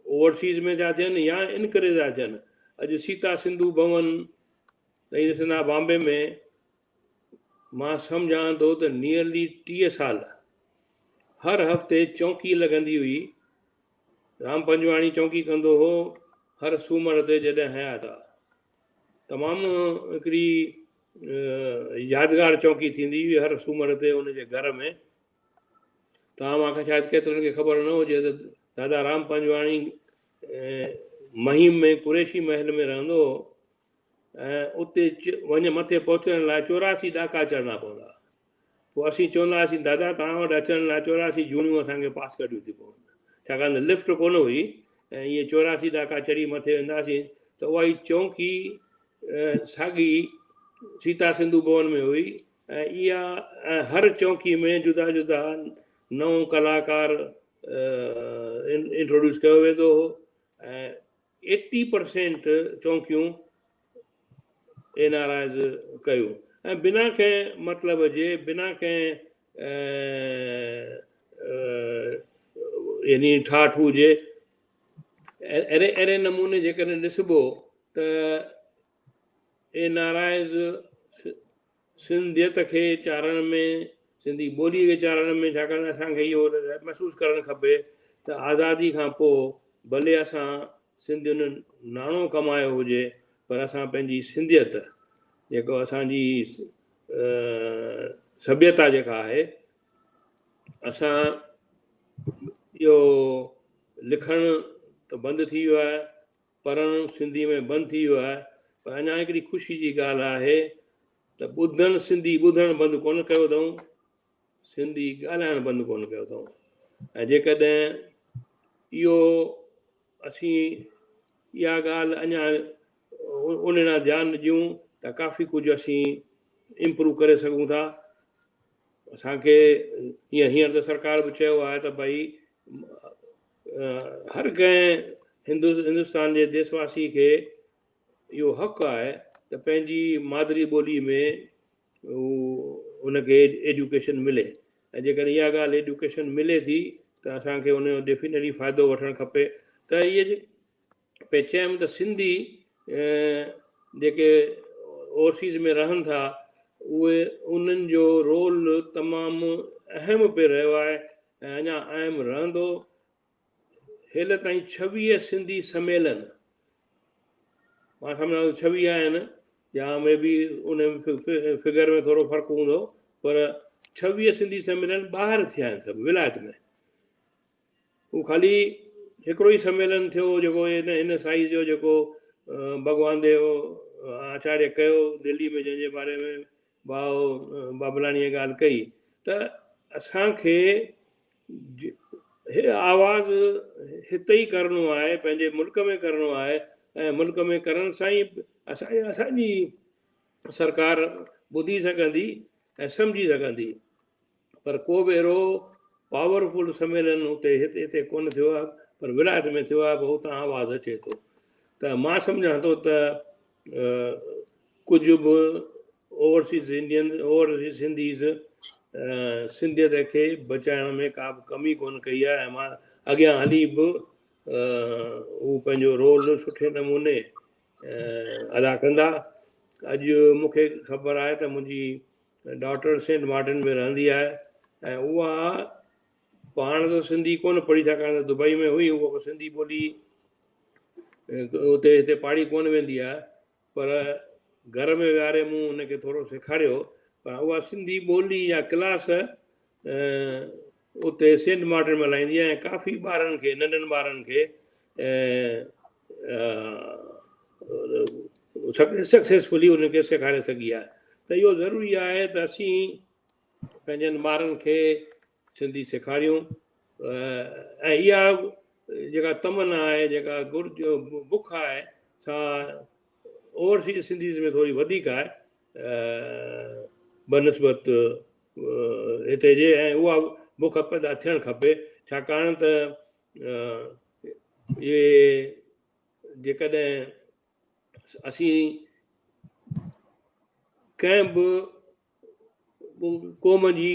ओवरसीज़ में था थियनि या इनकरेज था थियनि, अॼु सीता सिंधु भवन तव्हां ॾिसंदा बॉम्बे में, मां सम्झां थो त नियरली 30 साल हर हफ़्ते चौकी लॻंदी हुई। राम पंजवाणी चौकी कंदो हो हर सूमर ते जॾहिं हयात आहे। तमामु हिकिड़ी यादगार चौकी थींदी हुई हर सूमर ते उनजे घर में। तव्हां मूंखे शायदि केतिरनि खे ख़बर न हुजे त दादा राम पंजवाणी महिम में कुरेशी महल में रहंदो हो ऐं उते वञ मथे पहुचण लाइ 84 ॾाका चढ़ना पवंदा। पोइ असीं चवंदा हुआसीं दादा तव्हां वटि अचण लाइ 84 जूणियूं असांखे पास कढियूं थी पवनि, छाकाणि त लिफ्ट कोन हुई ऐं इहे 84 ॾाका चढ़ी मथे वेंदासीं त उहा ई चौकी साॻी सीता सिंधु भवन में हुई ऐं इहा हर चौकी में जुदा जुदा नओं कलाकार इंट्रोड्यूस कयो वेंदो हो ऐं 80% चौकियूं NRIs कयूं ऐं बिना कंहिं मतिलब जे बिना कंहिं यानी ठाठ हुजे अहिड़े नमूने जेकॾहिं ॾिसबो त NRIs सिंधियत खे चाढ़ण में सिंधी ॿोलीअ खे चाढ़ण में, छाकाणि असांखे इहो महसूसु करणु खपे त आज़ादी खां पोइ भले असां सिंधियुनि नाणो कमायो हुजे पर असां पंहिंजी सिंधियत जेको असांजी सभ्यता जेका आहे असां इहो लिखणु त बंदि थी वियो आहे, पढ़णु सिंधी में बंदि थी वियो आहे, पर अञा हिकिड़ी ख़ुशी जी ॻाल्हि आहे त ॿुधणु सिंधी ॿुधणु बंदि कोन कयो अथऊं, सिंधी ॻाल्हाइणु बंदि कोन कयो अथऊं। ऐं जेकॾहिं इहो असीं इहा ॻाल्हि अञा उन ॾांहुं ध्यानु ॾियूं त काफ़ी कुझु असीं इम्प्रूव करे सघूं था। असांखे हींअर त सरकार बि चयो आहे त भई हर कंहिं हिंदुस्तान जे देशवासी खे इहो हक़ु आहे त पंहिंजी मादरी ॿोली में उनखे एजुकेशन मिले ऐं जेकॾहिं इहा ॻाल्हि एजुकेशन मिले थी त असांखे उनजो डेफिनेटली फ़ाइदो वठणु खपे। त इहे पे चयमि त सिंधी जेके ओवरसीज़ में रहनि था उहे उन्हनि जो रोल तमामु अहम पे रहियो आहे ऐं अञा अहम रहंदो। हेल ताईं 26 सिंधी सम्मेलन मां सम्झां थो 26 आहिनि या मे बि उन फिगर में थोरो फ़र्क़ु हूंदो पर 26 सिंधी सम्मेलन ॿाहिरि थिया आहिनि सभु विलायत में। उहो ख़ाली हिकिड़ो ई सम्मेलन थियो जेको इन साइज़ जो जेको भगवान देव आचार्य कयो दिल्ली में, जंहिंजे बारे में भाउ बाबलाणीअ ॻाल्हि कई त असांखे आवाज़ हिते ई करिणो आहे, पंहिंजे मुल्क में करिणो आहे ऐं मुल्क में करण सां ई असांजी सरकार ॿुधी सघंदी ऐं सम्झी सघंदी। पर को बि अहिड़ो पावरफुल सम्मेलन हिते कोन थियो आहे पर विलायत में थियो आहे, पोइ हुतां आवाज़ु अचे थो। त मां सम्झां थो त कुझु बि ओवरसीज़ सिंधीज़ सिंधियत खे बचाइण में का बि कमी कोन कई आहे ऐं मां अॻियां हली बि हू पंहिंजो रोल सुठे नमूने अदा कंदा। अॼु मूंखे ख़बर आहे त मुंहिंजी डॉटर सेंट मार्टिन में रहंदी आहे ऐं उहा पाण त सिंधी कोन पढ़ी, छाकाणि त दुबई में हुई, उहा सिंधी ॿोली उते हिते पाढ़ी कोन वेंदी आहे, पर घर में विहारे मूं हुनखे थोरो सेखारियो। पर उहा सिंधी ॿोली या क्लास उते सेंट मार्टिन में हलाईंदी आहे ऐं काफ़ी ॿारनि खे, नंढनि ॿारनि खे सक्सेसफुली उनखे सेखारे सघी आहे। त इहो ज़रूरी आहे त असीं पंहिंजनि ॿारनि खे सिंधी सेखारियूं ऐं इहा जेका तमन्ना आहे, जेका बुख आहे, सा ओवरसीज़ सिंधीज़ में थोरी वधीक आहे बनस्बत हिते जे, ऐं उहा बुख पैदा थियणु खपे। छाकाणि त इहे जेकॾहिं असीं कंहिं बि क़ौम जी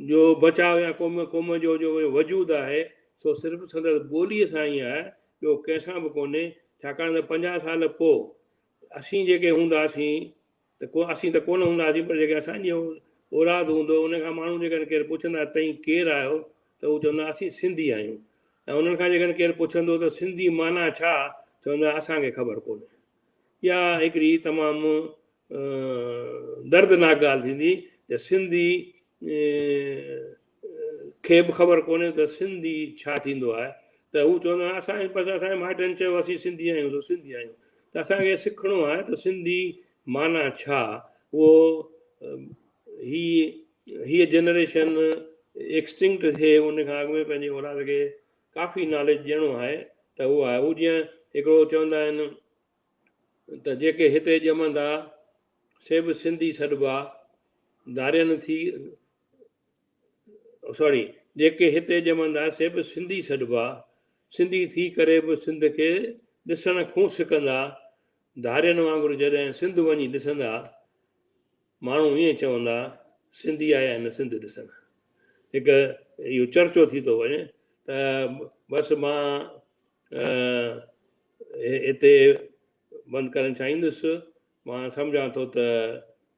जो बचाव या क़ौम जो वजूद आहे सो सिर्फ़ु संदसि ॿोलीअ सां ई आहे, ॿियो कंहिंसां बि कोन्हे। छाकाणि त 50 साल पोइ असीं जेके हूंदासीं त असीं त कोन हूंदासीं, पर जेके असांजो औलाद हूंदो उनखां माण्हू जेकॾहिं केरु पुछंदा तव्हीं केरु आहियो त उहो चवंदा असीं सिंधी आहियूं ऐं उन्हनि खां जेकॾहिं केरु पुछंदो त सिंधी माना छा, चवंदा असांखे ख़बर कोन्हे। या हिकिड़ी तमामु दर्दनाक ॻाल्हि थींदी त सिंधी खे बि ख़बर कोन्हे त सिंधी छा थींदो आहे। त हू चवंदो आहे असांजे पासे असांजे माइटनि चयो असीं सिंधी आहियूं त सिंधी आहियूं। त असांखे सिखणो आहे त सिंधी माना छा। उहो हीअ जनरेशन एक्सटिंक्ट थिए उन खां अॻु में पंहिंजी औलाद खे काफ़ी नॉलेज ॾियणो आहे त उहो आहे। हू जीअं हिकिड़ो चवंदा आहिनि त जेके हिते ॼमंदा से बि सिंधी सॾिबा धारियनि थी सॉरी जेके हिते ॼमंदा से बि सिंधी सॾिबा सिंधी थी करे बि सिंध खे ॾिसण खूं सिकंदा धारियनि वांगुरु जॾहिं सिंध वञी ॾिसंदा माण्हू ईअं चवंदा सिंधी आया आहिनि सिंध ॾिसण। हिकु इहो चर्चो थी थो वञे त बसि मां हिते बंदि करणु चाहींदुसि। मां सम्झां थो त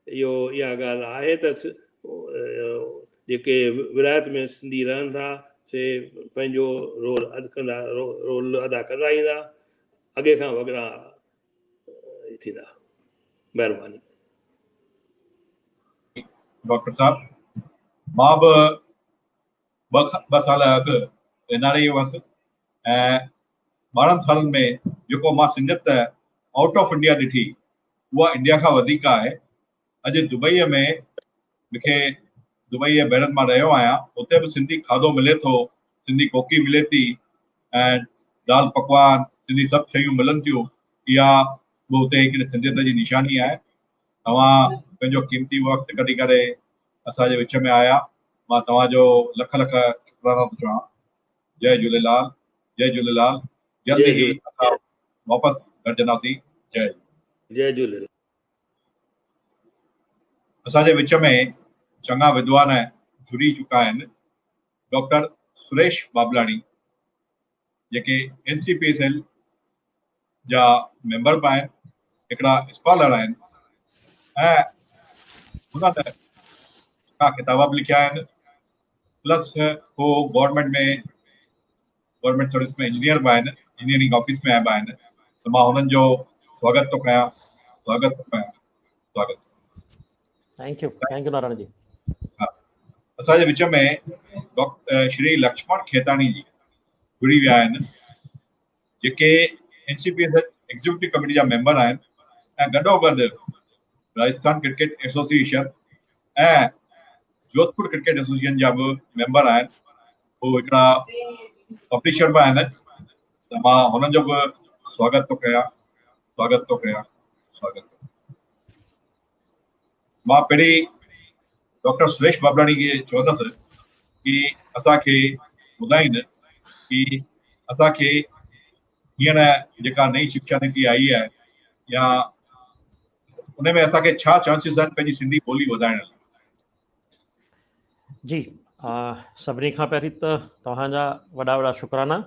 इहा ॻाल्हि आहे त जेके विलायत में सिंधी रहनि था से पंहिंजो रोल अदा कंदा ईंदा अॻे खां वॻड़ा थींदा। महिरबानी। डॉक्टर साहब मां बि ॿ साल अॻु NRI हुअसि ऐं 12 सालनि में जेको मां सिंधियत आउट ऑफ इंडिया ॾिठी उहा इंडिया खां वधीक आहे। अॼु दुबईअ में मूंखे दुबई जे बैरन मां रहियो आहियां उते बि सिंधी खाधो मिले थो सिंधी कोकी मिले थी ऐं दाल पकवान सिंधी सभु शयूं मिलनि थियूं। इहा बि उते हिकिड़ी सिंधियत जी निशानी आहे। तव्हां पंहिंजो क़ीमती वक़्तु कढी करे असांजे विच में आया मां तव्हांजो लख लख शुक्राना थो चवां। जय झूलेलाल जय झूलेलाल। जल्दी ई असां वापसि गॾिजंदासीं। जय झूलेलाल। असांजे विच में चङा विद्वान जुड़ी चुका आहिनि। डॉक्टर सुरेश बाबलाणी जेके NCPSL जा मेंबर बि आहिनि हिकिड़ा स्कॉलर आहिनि ऐं हुननि का किताब बि लिखिया आहिनि प्लस हो गवर्नमेंट सर्विस में इंजीनियर बि आहिनि इंजीनियरिंग ऑफिस में आया आहिनि। त मां हुननि जो स्वागत थो कयां। Thank U Narayan ji. असांजे विच में श्री लक्ष्मण खेतानी जी जुड़ी विया आहिनि जेके NCPSL एग्जीक्यूटिव कमेटी जा मेंबर आहिनि ऐं गॾोगॾु राजस्थान क्रिकेट एसोसिएशन ऐं जोधपुर क्रिकेट एसोसिएशन जा बि मेंबर आहिनि। हू हिकिड़ा पब्लिशर बि आहिनि त मां हुननि जो बि स्वागत थो कयां। मां पहिरीं डॉक्टर सुरेश बाबलाणी खे चवंदुसि कि असांखे ॿुधाईनि कि असांखे हींअर जेका नई शिक्षा नीति आई आहे या उन में असांखे छा चांसिस आहिनि पंहिंजी सिंधी ॿोली वधाइण लाइ। जी सभिनी खां पहिरीं त तव्हांजा वॾा शुक्राना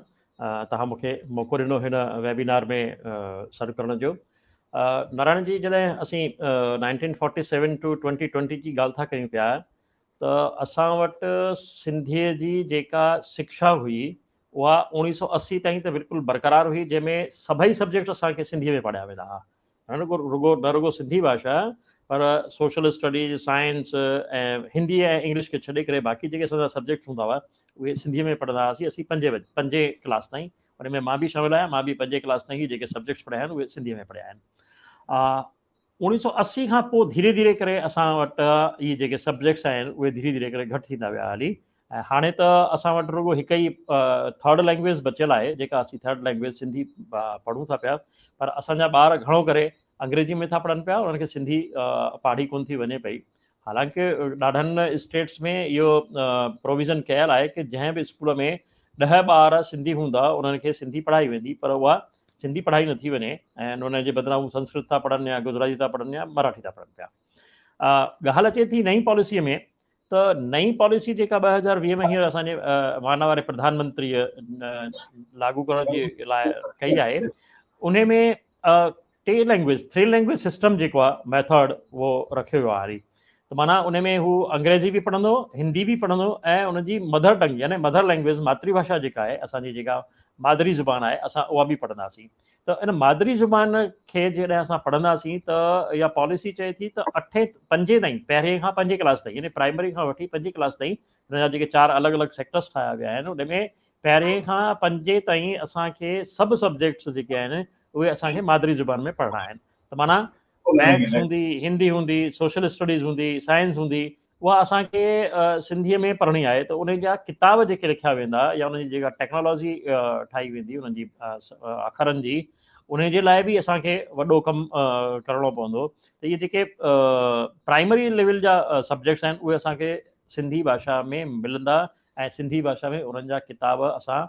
तव्हां मूंखे मौक़ो ॾिनो हिन वेबिनार में सॾु करण जो। नारायण जी जॾहिं असीं 1947 टू 2020 जी ॻाल्हि था कयूं पिया त असां वटि सिंधीअ जी जेका शिक्षा हुई उहा 1980 ताईं त बिल्कुलु बरक़रार हुई जंहिंमें सभई सब्जेक्ट असांखे सिंधीअ में पढ़ाया वेंदा हुआ। न रुगो सिंधी भाषा पर सोशल स्टडीज़ साइंस ऐं हिंदी ऐं इंग्लिश खे छॾे करे बाक़ी जेके असांजा सब्जेक्ट हूंदा हुआ उहे सिंधीअ में पढ़ंदा हुआसीं। असीं पंजे क्लास ताईं उन में मां बि शामिल आहियां। मां बि 5 क्लास ताईं ही जेके सब्जेक्ट्स पढ़िया आहिनि उहे सिंधीअ में पढ़िया आहिनि। 1980 खां पोइ धीरे धीरे करे असां वटि इहे जेके सब्जेक्ट्स आहिनि उहे धीरे धीरे करे घटि थींदा विया हली ऐं हाणे त असां वटि रुगो हिकु ई थर्ड लैंग्वेज बचियल आहे जेका असीं थर्ड लैंग्वेज सिंधी पढ़ूं था पिया। पर असांजा ॿार घणो करे अंग्रेजी में था पढ़नि पिया उन्हनि खे सिंधी पढ़ी कोन थी वञे पई। हालांकि ॾाढनि स्टेट्स में इहो प्रोविज़न कयल आहे कि जंहिं बि स्कूल में 10 ॿार सिंधी हूंदा उन्हनि खे सिंधी पढ़ाई वेंदी पर उहा सिंधी पढ़ाई नथी वञे ऐं उन जे बदिरां हू संस्कृत था पढ़नि या गुजराती था पढ़नि या मराठी था पढ़नि पिया। ॻाल्हि अचे थी नई पॉलिसीअ में त नई पॉलिसी जेका 2020 में हींअर असांजे मानव वारे प्रधानमंत्रीअ लागू करण जे लाइ कई आहे उन में 3 लैंग्वेज सिस्टम जेको आहे मैथड उहो रखियो वियो आहे। त माना उन में हू अंग्रेजी बि पढ़ंदो हिंदी बि पढ़ंदो ऐं उनजी मदर टंग यानी मदर लैंग्वेज मातृभाषा जेका आहे असांजी जेका मादरी ज़ुबान आहे असां उहा बि पढ़ंदासीं। त इन मादरी ज़ुबान खे जॾहिं असां पढ़ंदासीं त इहा पॉलिसी चए थी त 5 ताईं, पहिरें खां 5 क्लास ताईं, यानी प्राइमरी खां वठी 5 क्लास ताईं हिन जा जेके 4 अलॻि अलॻि सेक्टर्स ठाहिया विया आहिनि उन में पहिरें खां 5 ताईं असांखे सभु सब्जेक्ट्स जेके आहिनि उहे असांखे मादरी ज़ुबान में पढ़णा आहिनि। त माना मैथ्स हूंदी, हिंदी हूंदी, सोशल स्टडीज़ हूंदी, साइंस हूंदी, उहा असांखे सिंधीअ में पढ़णी आहे। त उन जा किताब जेके लिखिया वेंदा या उन जी जेका टेक्नोलॉजी ठाही वेंदी उन्हनि जी अखरनि जी, उन जे लाइ बि असांखे वॾो कमु करिणो पवंदो। त इहे जेके प्राइमरी लेवल जा सब्जेक्ट्स आहिनि उहे असांखे सिंधी भाषा में मिलंदा ऐं सिंधी भाषा में उन्हनि जा किताब असां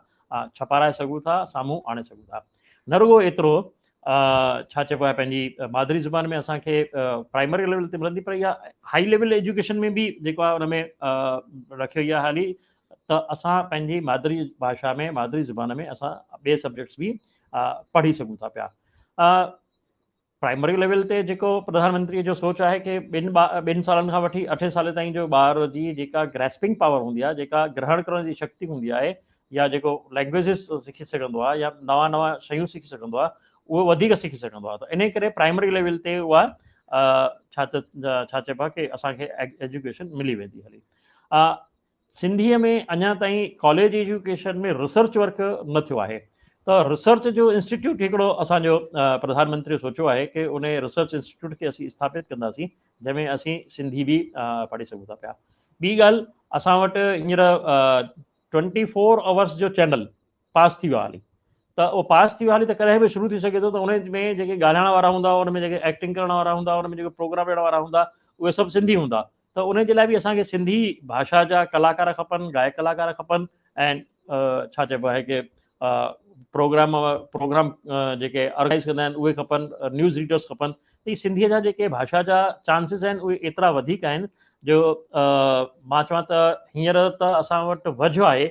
छपाराए सघूं था, साम्हूं आणे सघूं था। न रुगो एतिरो, छा चइबो आहे, पंहिंजी मादरी ज़ुबान में असांखे प्राइमरी लेवल ते मिलंदी, पर इहा हाई लेवल एजुकेशन में बि जेको आहे उन में रखियो इहा हाली त असां पंहिंजी मादरी भाषा में, मादरी ज़ुबान में असां ॿिए सब्जेक्ट्स बि पढ़ी सघूं था पिया। प्राइमरी लेवल ते जेको प्रधानमंत्री जो सोच आहे कि 2 सालनि खां वठी 8 साल ताईं जो ॿार जी जेका ग्रेस्पिंग पावर हूंदी आहे, जेका ग्रहण करण जी शक्ति हूंदी आहे, या जेको लैंग्वेजिस सिखी सघंदो आहे या नवां शयूं सिखी सघंदो आहे, उहो वधीक सिखी सघंदो आहे। त इन करे प्राइमरी लेवल ते उहा छा चइबो आहे कि असांखे एजुकेशन मिली वेंदी हली। सिंधीअ में अञा ताईं कॉलेज एजुकेशन में रिसर्च वर्क न थियो आहे। त रिसर्च जो इंस्टीट्यूट हिकिड़ो असांजो प्रधानमंत्री सोचियो आहे कि उन रिसर्च इंस्टीट्यूट खे असीं स्थापित कंदासीं जंहिंमें असीं सिंधी बि पढ़ी सघूं था पिया। ॿी ॻाल्हि, असां वटि हींअर 24 आवर्स जो चैनल पास थी वियो आहे हली। त उहो पास थी वियो हली त कॾहिं बि शुरू थी सघे थो। त उन में जेके ॻाल्हाइण वारा हूंदा, उन में जेके एक्टिंग करण वारा हूंदा, उन में जेके प्रोग्राम ॾियण वारा हूंदा, उहे सभु सिंधी हूंदा। त उन जे लाइ बि असांखे सिंधी भाषा जा कलाकार खपनि, गायक कलाकार खपनि, ऐं छा चइबो आहे कि प्रोग्राम जेके ऑर्गेनाइज़ कंदा आहिनि उहे खपनि, न्यूज़ रीडर्स खपनि। त इहे सिंधीअ जा जेके भाषा जा चांसिस आहिनि उहे एतिरा वधीक आहिनि जो मां चवां त हींअर त असां वटि वझो आहे।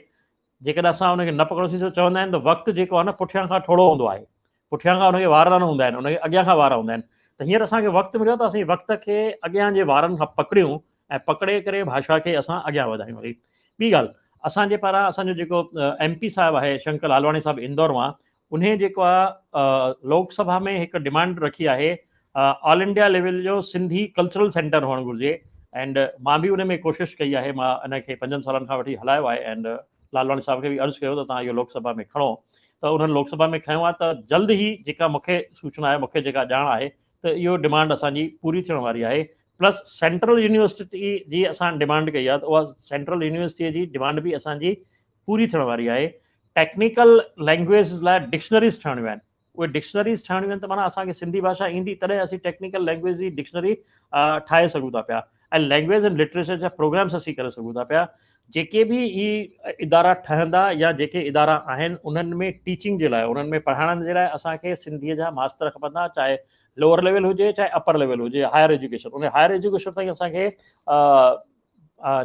जेकॾहिं असां हुनखे न पकड़ोसीं त चवंदा आहिनि त वक़्तु जेको आहे न पुठियां खां थोरो हूंदो आहे, पुठियां खां हुनखे वार न हूंदा आहिनि, हुनखे अॻियां खां वार हूंदा आहिनि। त हींअर असांखे वक़्तु मिलियो त असीं वक़्त खे अॻियां जे वारनि खां पकड़ियूं ऐं पकड़े करे भाषा खे असां अॻियां वधायूं। वरी ॿी ॻाल्हि, असांजे पारां असांजो जेको MP साहिबु आहे शंकर लालवाणी साहिबु इंदौर मां, उन जेको आहे लोकसभा में हिकु डिमांड रखी आहे ऑल इंडिया लेवल जो सिंधी कल्चरल सेंटर हुअणु घुरिजे। एंड मां बि उन में कोशिशि कई आहे, मां इन खे 5 सालनि खां वठी हलायो आहे। एंड लालवाणी साहिब खे बि अर्ज़ु कयो त तव्हां इहो लोकसभा में खणो। त उन्हनि लोकसभा में खयो आहे। त जल्द ई जेका मूंखे सूचना आहे, मूंखे जेका ॼाण आहे, त इहो डिमांड असांजी पूरी थियण वारी आहे। प्लस सेंट्रल यूनिवर्सिटी जी असां डिमांड कई आहे, त उहा सेंट्रल यूनिवर्सिटीअ जी डिमांड बि असांजी पूरी थियण वारी आहे। टेक्निकल लैंग्वेज लाइ डिक्शनरीज़ ठहणियूं आहिनि, उहे डिक्शनरीज़ ठहणियूं आहिनि। त माना असांखे सिंधी भाषा ईंदी तॾहिं असीं टेक्निकल लैंग्वेज जी डिक्शनरी ठाहे सघूं था पिया। ऐं लैंग्वेज एंड लिटरेचर जा प्रोग्राम्स असीं करे सघूं था पिया। जेके बि ई इदारा ठहंदा या जेके इदारा आहिनि उन्हनि में टीचिंग जे लाइ, उन्हनि में पढ़ाइण जे लाइ असांखे सिंधीअ जा मास्तर खपंदा, चाहे लोअर लेवल हुजे चाहे अपर लेवल हुजे, हायर एजुकेशन। उन हायर एजुकेशन ताईं असांखे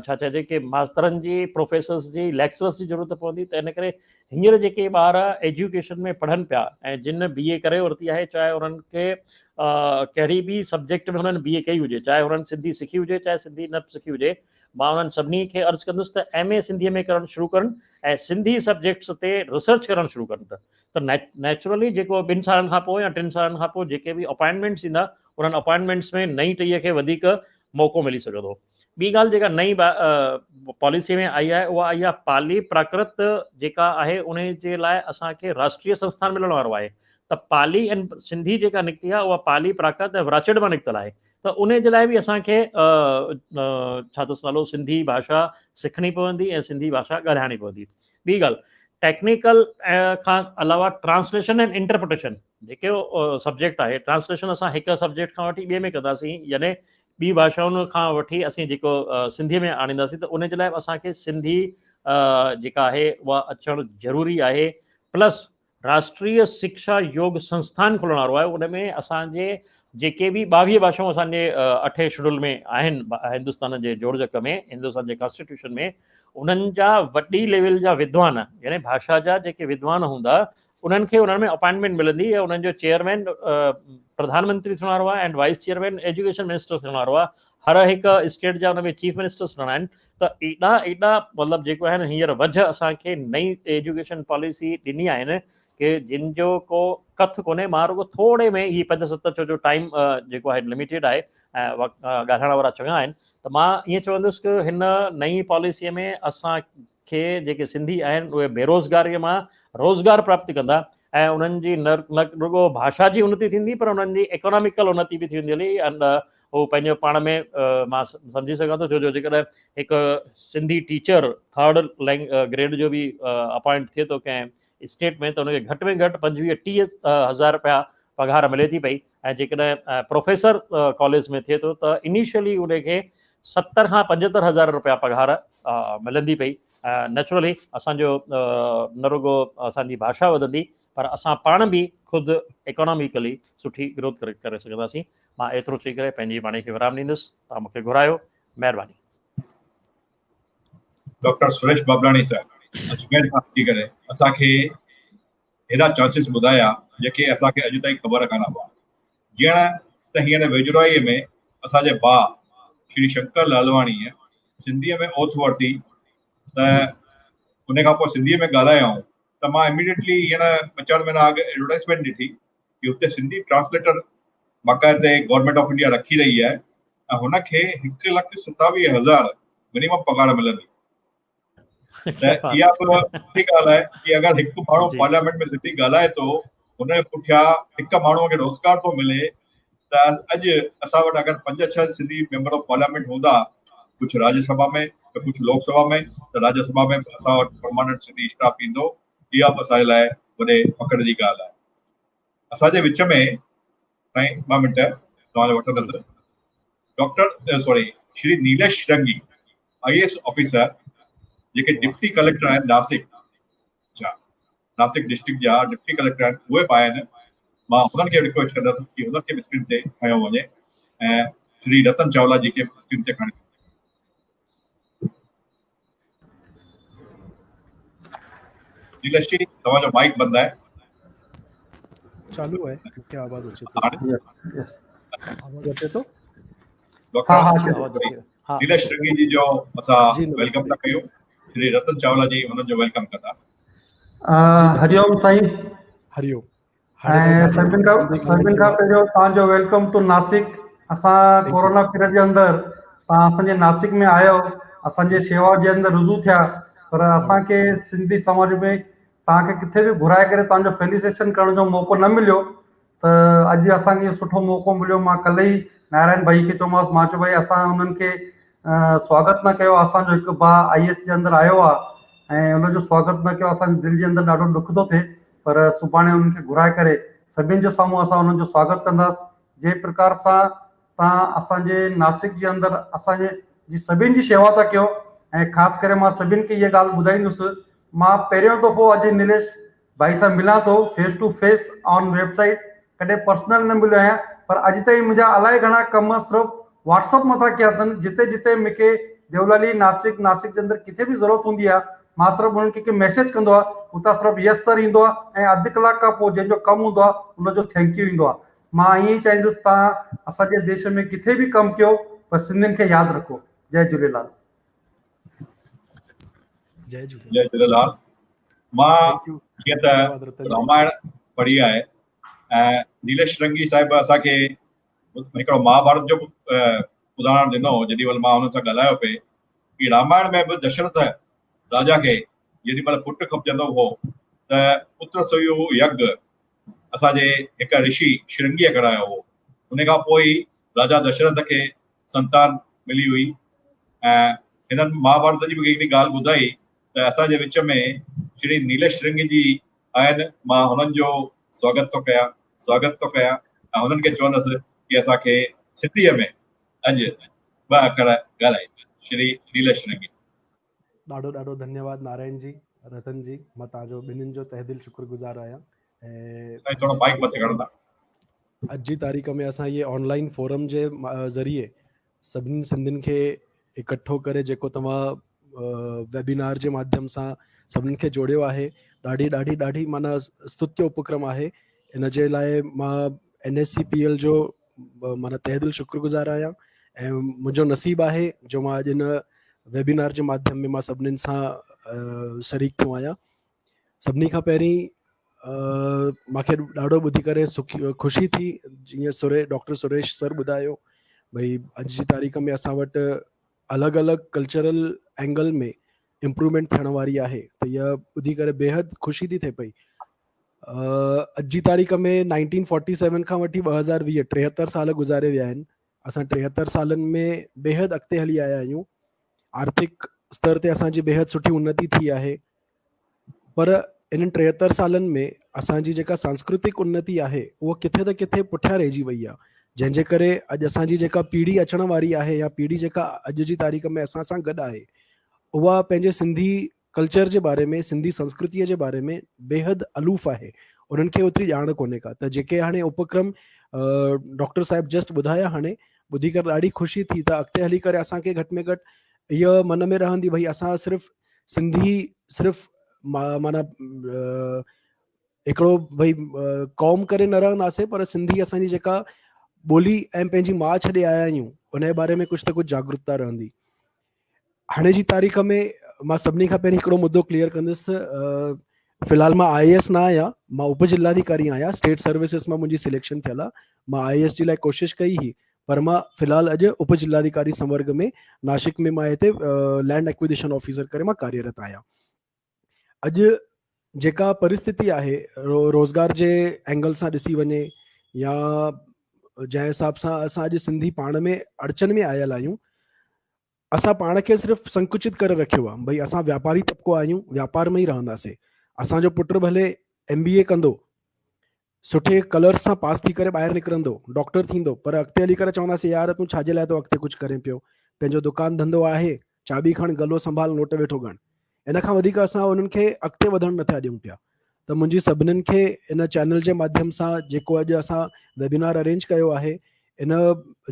छा चइजे कि मास्तरनि जी, प्रोफेसर्स जी, लेक्चरर्स जी ज़रूरत पवंदी। त इन करे हींअर जेके ॿार एजुकेशन में पढ़नि पिया ऐं जिन BA करे वरिती आहे, चाहे उन्हनि खे कहिड़ी बि सब्जेक्ट में हुननि BA कई हुजे, चाहे हुननि सिंधी सिखी हुजे चाहे सिंधी न सिखी हुजे, मां उन्हनि सभिनी खे अर्ज़ु कंदुसि त MA सिंधीअ में करणु शुरू कनि ऐं सिंधी सब्जेक्ट्स ते रिसर्च करणु शुरू कनि। त नेचुरली जेको 2 सालनि खां पोइ या 3 सालनि खां पोइ जेके बि अपॉइंटमेंट्स ईंदा, उन्हनि अपॉइंटमेंट्स में नई टईअ खे वधीक मौक़ो मिली सघंदो। ॿी ॻाल्हि जेका नई पॉलिसी में आई आहे, उहा आई आहे पाली प्राकृत जेका आहे उन जे लाइ असांखे राष्ट्रीय संस्थान मिलण वारो आहे। त पाली ऐं सिंधी जेका निकिती आहे उहा पाली प्राकृत ऐं वराचड़ मां निकितल आहे। त उन जे लाइ बि असांखे छा अथसि नालो, सिंधी भाषा सिखणी पवंदी ऐं सिंधी भाषा ॻाल्हाइणी पवंदी। ॿी ॻाल्हि, टेक्निकल खां अलावा ट्रांसलेशन एंड इंटरप्रिटेशन जेको सब्जेक्ट आहे, ट्रांसलेशन असां हिकु सब्जेक्ट खां वठी ॿिए में कंदासीं, यानी ॿी भाषाउनि खां वठी असीं जेको सिंधीअ में आणींदासीं। त उन जे लाइ असांखे सिंधी जेका आहे उहा अचणु ज़रूरी आहे। प्लस राष्ट्रीय शिक्षा योग संस्थान खुलण वारो आहे। उन में असांजे जेके बि 22 भाषाऊं असांजे 8 शेड्यूल में आहिनि हिंदुस्तान जे जोड़जक में, हिंदुस्तान जे कॉन्स्टिट्यूशन में, उन्हनि जा वॾी लेवल जा विद्वान, यानी भाषा जा जेके विद्वान हूंदा, उन्हनि खे उन्हनि में अपॉइंटमेंट मिलंदी ऐं उन्हनि जो चेयरमैन प्रधानमंत्री थियण वारो आहे and wise chairman education minister थियण वारो आहे। हर हिकु स्टेट जा हुन में चीफ मिनिस्टर्स रहंदा आहिनि, त एॾा एॾा मतिलबु जेको आहे न हींअर वझ असांखे नई एजुकेशन पॉलिसी ॾिनी आहिनि कि जिन जो को कथ कोन्हे। मां रुॻो थोरे में ही 5-7 छो जो टाइम जेको आहे लिमिटेड आहे ऐं ॻाल्हाइण वारा चङा आहिनि, त मां ईअं चवंदुसि कि हिन नई पॉलिसीअ में असांखे जेके सिंधी आहिनि उहे बेरोज़गारीअ मां रोज़गार प्राप्त कंदा ऐं उन्हनि जी न रुॻो भाषा जी उन्नति थींदी पर उन्हनि जी इकोनॉमिकल उन्नति बि थींदी हली। उहो पंहिंजो पाण में मां सम्झी सघां थो, छो जो जेकॾहिं हिकु सिंधी टीचर 3rd ग्रेड जो बि अपॉइंट थिए थो कंहिं स्टेट में, त हुनखे घटि में घटि 25-30 हज़ार रुपया पघार मिले थी पई। ऐं जेकॾहिं प्रोफेसर कॉलेज में थिए थो त इनिशियली उनखे 70 खां 75 हज़ार रुपया पघार मिलंदी पई। नेचुरली असांजो न रुॻो असांजी भाषा वधंदी पर असां पाण बि ख़ुदि इकोनॉमिकली सुठी ग्रोथ करे सघंदासीं। मां एतिरो चई करे पंहिंजी वाणी खे विराम ॾींदुसि। तव्हां मूंखे घुरायो, महिरबानी। डॉक्टर सुरेश बाबलाणी साहब अजमेर खां अची करे असांखे हेॾा चांसिस ॿुधाया जेके असांखे अॼु ताईं ख़बर कान हुआ। जीअं त हींअर वेझराईअ में असांजे भाउ श्री शंकर लालवाणीअ सिंधीअ में ओथ वरिती, त उन खां पोइ सिंधीअ में ॻाल्हायूं त मां इमीडिएटली हींअर 4 महीना अॻु एडवर्टाइज़मेंट ॾिठी कि हुते सिंधी ट्रांसलेटर बाक़ाइदे गवर्नमेंट ऑफ इंडिया रखी रही आहे ऐं हुनखे 1,27,000 मिनिमम पघार मिलंदी। त इहा बि सुठी ॻाल्हि आहे कि अगरि हिकु माण्हू पार्लियामेंट में सिंधी ॻाल्हाए थो, हुनजे पुठियां हिकु माण्हूअ खे रोज़गार थो मिले, त अॼु असां वटि अगरि 5-6 सिंधी मेंबर ऑफ पार्लियामेंट हूंदा, कुझु राज्यसभा में त कुझु लोकसभा में, त राज्यसभा में असां वटि परमानेंट सिंधी स्टाफ ईंदो। इहा बि असांजे लाइ वॾे फ़ख्र जी ॻाल्हि आहे। असांजे विच में साईं 2 मिंट तव्हांजो वठंदुसि। Doctor Shri Nilesh Shringi IAS officer जेके डिप्टी कलेक्टर आहिनि नासिक डिस्ट्रिक्ट जा डिप्टी कलेक्टर आहिनि, उहे बि आहिनि। मां हुननि खे रिक्वेस्ट कंदुसि कि हुननि खे स्क्रीन ते खयो वञे ऐं श्री रतन चावला जी खे स्क्रीन ते खणी। नीलेश जी तव्हांजो माइक बंदि आहे। चालू है, मूंखे आवाज़ अचे थो। आवाज़ अचे थो? डॉक्टर नीलेश श्रृंगी जी जो असां वेलकम था कयूं। श्री रतन चावला जी हुननि जो वेलकम कंदा। हरिओम साईं। हरिओम। सभिनि खां पहिरियों तव्हांजो वेलकम टू नासिक। असां कोरोना पीरियड जे अंदरि तव्हां असांजे नासिक में आयो, असांजे शेवा जे अंदरि रुज़ू थिया, पर असांखे सिंधी समाज में तव्हांखे किथे बि घुराए करे तव्हांजो फेलिसिटेशन करण जो मौक़ो न मिलियो, त अॼु असांखे सुठो मौक़ो मिलियो। मां कल्ह ई नारायण भाई खे चयोमांसि, मां चयो भाई असां उन्हनि खे स्वागत न कयो। असांजो हिकु भाउ IAS जे अंदरि आयो आहे ऐं हुनजो स्वागत न कयो। असांजे दिलि जे अंदरि ॾाढो ॾुख थो थिए, पर सुभाणे उन्हनि खे घुराए करे सभिनि जे साम्हूं असां उन्हनि जो स्वागत कंदासीं। जंहिं प्रकार सां तव्हां असांजे नासिक जे अंदरि असांजे जी सभिनि जी शेवा था कयो ऐं ख़ासि करे मां सभिनि खे इहा ॻाल्हि ॿुधाईंदुसि। मां पहिरियों दफ़ो अॼु नीलेश भाई सां मिलां थो face to face on website, कॾहिं पर्सनल न मिलियो आहियां, पर अॼु ताईं मुंहिंजा अलाए घणा कम सिर्फ़ु व्हाट्सअप मथां कया अथनि। जिते जिते मूंखे देवलाली नासिक जे अंदरि किथे बि ज़रूरत हूंदी आहे, मां सिर्फ़ु उन्हनि खे मैसेज कंदो आहे, उतां सिर्फ़ु यस सर ईंदो आहे ऐं अधु कलाक खां पोइ जंहिंजो कमु हूंदो आहे उनजो थैंक यू ईंदो आहे। मां ईअं ई चाहींदुसि तव्हां असांजे देश में किथे बि कमु कयो पर सिंधियुनि खे यादि रखो। जय झूलेलाल। जय झूलेलाल। मां जीअं त रामायण पढ़ी आहे ऐं नीलेश श्रृंगी साहिब असांखे हिकिड़ो महाभारत जो उदाहरण ॾिनो जेॾी महिल मां हुन सां ॻाल्हायो पिए कि रामायण में बि दशरथ राजा खे जेॾी महिल पुटु खपजंदो हो त पुत्र सुयो यज्ञ असांजे हिकु ऋषि श्रृंगीअ करायो हो। उन खां पोइ ई राजा दशरथ खे संतान मिली हुई। ऐं हिननि महाभारत जी मूंखे हिकिड़ी ॻाल्हि ॿुधाई त असांजे विच में श्री नीलेश श्रृंगी जी आहिनि। मां हुननि जो स्वागत थो कयां ऐं हुननि खे चवंदुसि कि असांखे सिंधीअ में अॼु 2 अखर ॻाल्हाए। श्री नीलेश श्रृंगी। ॾाढो ॾाढो धन्यवाद नारायण जी, रतन जी। मां तव्हांजो ॿिन्हिनि जो तहे दिल शुक्रगुज़ार आहियां। ऐं थोरो माइक मथे खणंदा। अॼु जी तारीख़ में असां इहे ऑनलाइन फोरम जे ज़रिए सभिनी सिंधियुनि खे इकठो करे जेको तव्हां वेबिनार जे माध्यम सां सभिनी खे जोड़ियो आहे, ॾाढी ॾाढी ॾाढी माना स्तुत्य उपक्रम आहे। इन जे लाइ मां NSCPL जो माना तहे दिल शुक्रगुज़ार आहियां ऐं मुंहिंजो नसीबु आहे जो मां अॼु हिन वेबिनार जे माध्यम में मां सभिनीनि सां शरीक थियो आहियां। सभिनी खां पहिरीं मूंखे ॾाढो ॿुधी करे ख़ुशी थी, जीअं डॉक्टर सुरेश सर ॿुधायो भई अॼु जी तारीख़ में असां वटि अलॻि अलॻि कल्चरल एंगल में इम्प्रूवमेंट थियण वारी आहे, त इहा ॿुधी करे बेहद ख़ुशी थी थिए पई। अॼु जी तारीख़ में 1947 खां वठी 2020 73 साल गुज़ारे विया आहिनि। असां 73 सालनि में बेहद अॻिते हली आया आहियूं। आर्थिक स्तर ते असांजी बेहद सुठी उन्नति थी आहे, पर इन्हनि 73 सालनि में असांजी जेका सांस्कृतिक उन्नति आहे उहा किथे त किथे पुठियां रहिजी वई आहे, जंहिंजे करे अॼु असांजी जेका पीढ़ी अचण वारी आहे या पीढ़ी जेका अॼु जी तारीख़ में असां सां गॾु आहे, उहा पंहिंजे सिंधी कल्चर जे बारे में, सिंधी संस्कृतीअ जे बारे में बेहद अलूफ़ आहे, उन्हनि खे ओतिरी ॼाण कोन्हे का। त जेके हाणे उपक्रम डॉक्टर साहिब जस्ट ॿुधाया, हाणे ॿुधी करे ॾाढी ख़ुशी थी। त अॻिते हली करे असांखे घटि में घटि इहा मन में रहंदी भई असां सिर्फ़ु माना हिकिड़ो भई क़ौम करे न रहंदासीं, पर सिंधी असांजी जेका ॿोली ऐं पंहिंजी माउ छॾे आया आहियूं उन जे बारे में कुझु त कुझु जागरूकता रहंदी। हाणे जी तारीख़ में मां सभिनी खां पहिरीं हिकिड़ो मुद्दो क्लियर कंदुसि। फ़िलहाल मां IAS न आहियां, मां उप जिलाधिकारी आहियां। स्टेट सर्विसिस मां मुंहिंजी सिलेक्शन थियल आहे। मां IAS जी लाइ कोशिशि कई हुई, पर मां फ़िलहाल अॼु उप जिलाधिकारी संवर्ग में नासिक में मां हिते लैंड एक्विजिशन ऑफिसर करे मां कार्यरत आहियां। अॼु जेका परिस्थिति आहे रोज़गार जे एंगल सां ॾिसी वञे या जंहिं हिसाब सां असां अॼु सिंधी पाण में अड़चन में आयल आहियूं, असां पाण खे सिर्फ़ु संकुचित करे रखियो आहे भई असां वापारी तबिको आहियूं, व्यापार में ई रहंदासीं। असांजो पुटु भले MBA कंदो, सुठे कलर्स सां पास थी करे ॿाहिरि निकिरंदो, डॉक्टर थींदो, पर अॻिते हली करे चवंदासीं यार तूं छाजे लाइ तो अॻिते कुझु करे पियो, पंहिंजो दुकानु धंधो आहे, चाबी खण, गलो संभाल, नोट वेठो गण। इन खां वधीक असां उन्हनि खे अॻिते वधणु नथा ॾियूं पिया। त मुंहिंजी सभिनीनि खे इन चैनल जे माध्यम सां जेको अॼु असां वेबिनार अरेंज कयो आहे, इन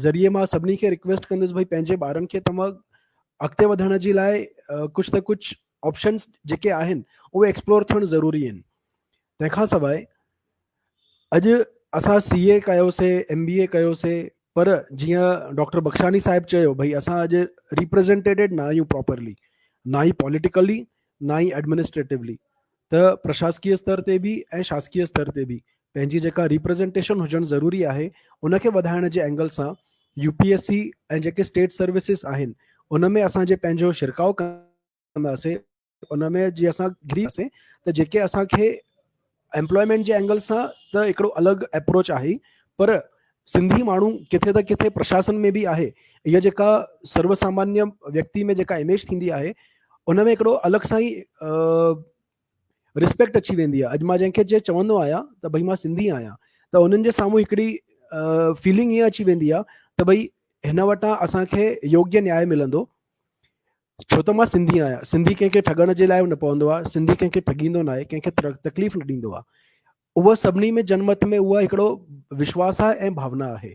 ज़रिए मां सभिनी खे रिक्वेस्ट कंदुसि भई पंहिंजे ॿारनि खे तव्हां अॻिते वधण जे लाइ कुझु त कुझु ऑप्शन्स जेके आहिनि उहे एक्सप्लोर थियणु ज़रूरी आहिनि। तंहिंखां सवाइ अॼु असां CA कयोसीं, MBA कयोसीं, पर जीअं डॉक्टर बख्शानी साहिबु चयो भई असां अॼु रिप्रेज़ेंटेटेड न आहियूं प्रॉपरली, ना ई पॉलिटिकली ना ई एडमिनिस्ट्रेटिवली। त प्रशासकीय स्तर ते बि ऐं शासकीय स्तर ते बि पंहिंजी जेका रिप्रेज़ेंटेशन हुजणु ज़रूरी आहे, उनखे वधाइण जे एंगल सां UPSC ऐं जेके स्टेट सर्विसिस आहिनि उन में असांजे पंहिंजो शिरकाउ कंदासीं, उन में जीअं असां घिरीसीं त जेके असांखे एम्प्लॉयमेंट जे एंगल सां त हिकिड़ो अलॻि अप्रोच आहे, पर सिंधी माण्हू किथे त किथे प्रशासन में बि आहे। इहा जेका सर्वसामान्य व्यक्ति में जेका इमेज थींदी आहे उन में हिकिड़ो अलॻि सां ई रिस्पेक्ट अची वेंदी आहे। अॼु मां जंहिंखे जे चवंदो आहियां त भई मां सिंधी आहियां, त उन्हनि जे साम्हूं हिकिड़ी फीलिंग ईअं अची वेंदी आहे त भई हिन वटां असांखे योग्य न्याय मिलंदो, छो त मां सिंधी आहियां। सिंधी कंहिंखे ठगण जे लाइ न पवंदो आहे, सिंधी कंहिंखे ठगींदो न आहे, कंहिंखे तकलीफ़ न ॾींदो आहे। उहा सभिनी में जनमत में उहा हिकिड़ो विश्वास आहे ऐं भावना आहे।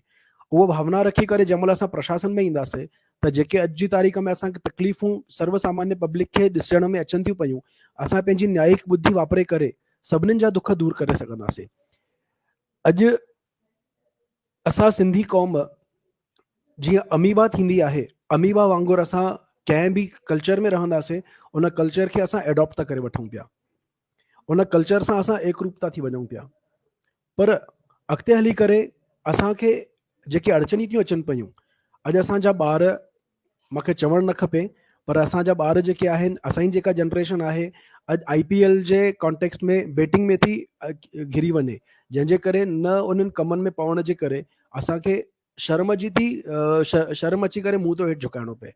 उहा भावना रखी करे जंहिं महिल असां प्रशासन में ईंदासीं त जेके अॼु जी तारीख़ में असांखे तकलीफ़ूं सर्वसामान्य पब्लिक खे ॾिसण में अचनि थियूं पियूं, असां पंहिंजी न्यायिक बुद्धि वापरे करे सभिनीनि जा दुख दूर करे सघंदासीं। अॼु असां सिंधी क़ौम जीअं अमीबा थींदी आहे, अमीबा वांगुरु असां कंहिं बि कल्चर में रहंदासीं, उन कल्चर खे असां एडॉप्ट था करे वठूं पिया, उन कल्चर सां असां एकरूपता थी वञूं पिया। पर अॻिते हली करे असांखे जेके अड़चनी थियूं अचनि पियूं, अॼु असांजा ॿार, मूंखे चवणु न खपे, पर असांजा ॿार जेके आहिनि, असांजी जेका जनरेशन आहे अॼु IPL जे कॉन्टेक्स्ट में बेटिंग में थी घिरी वञे, जंहिंजे करे न उन्हनि कमनि में पवण जे करे असांखे शर्म अची करे मुंहुं तो हेठि झुकाइणो पए।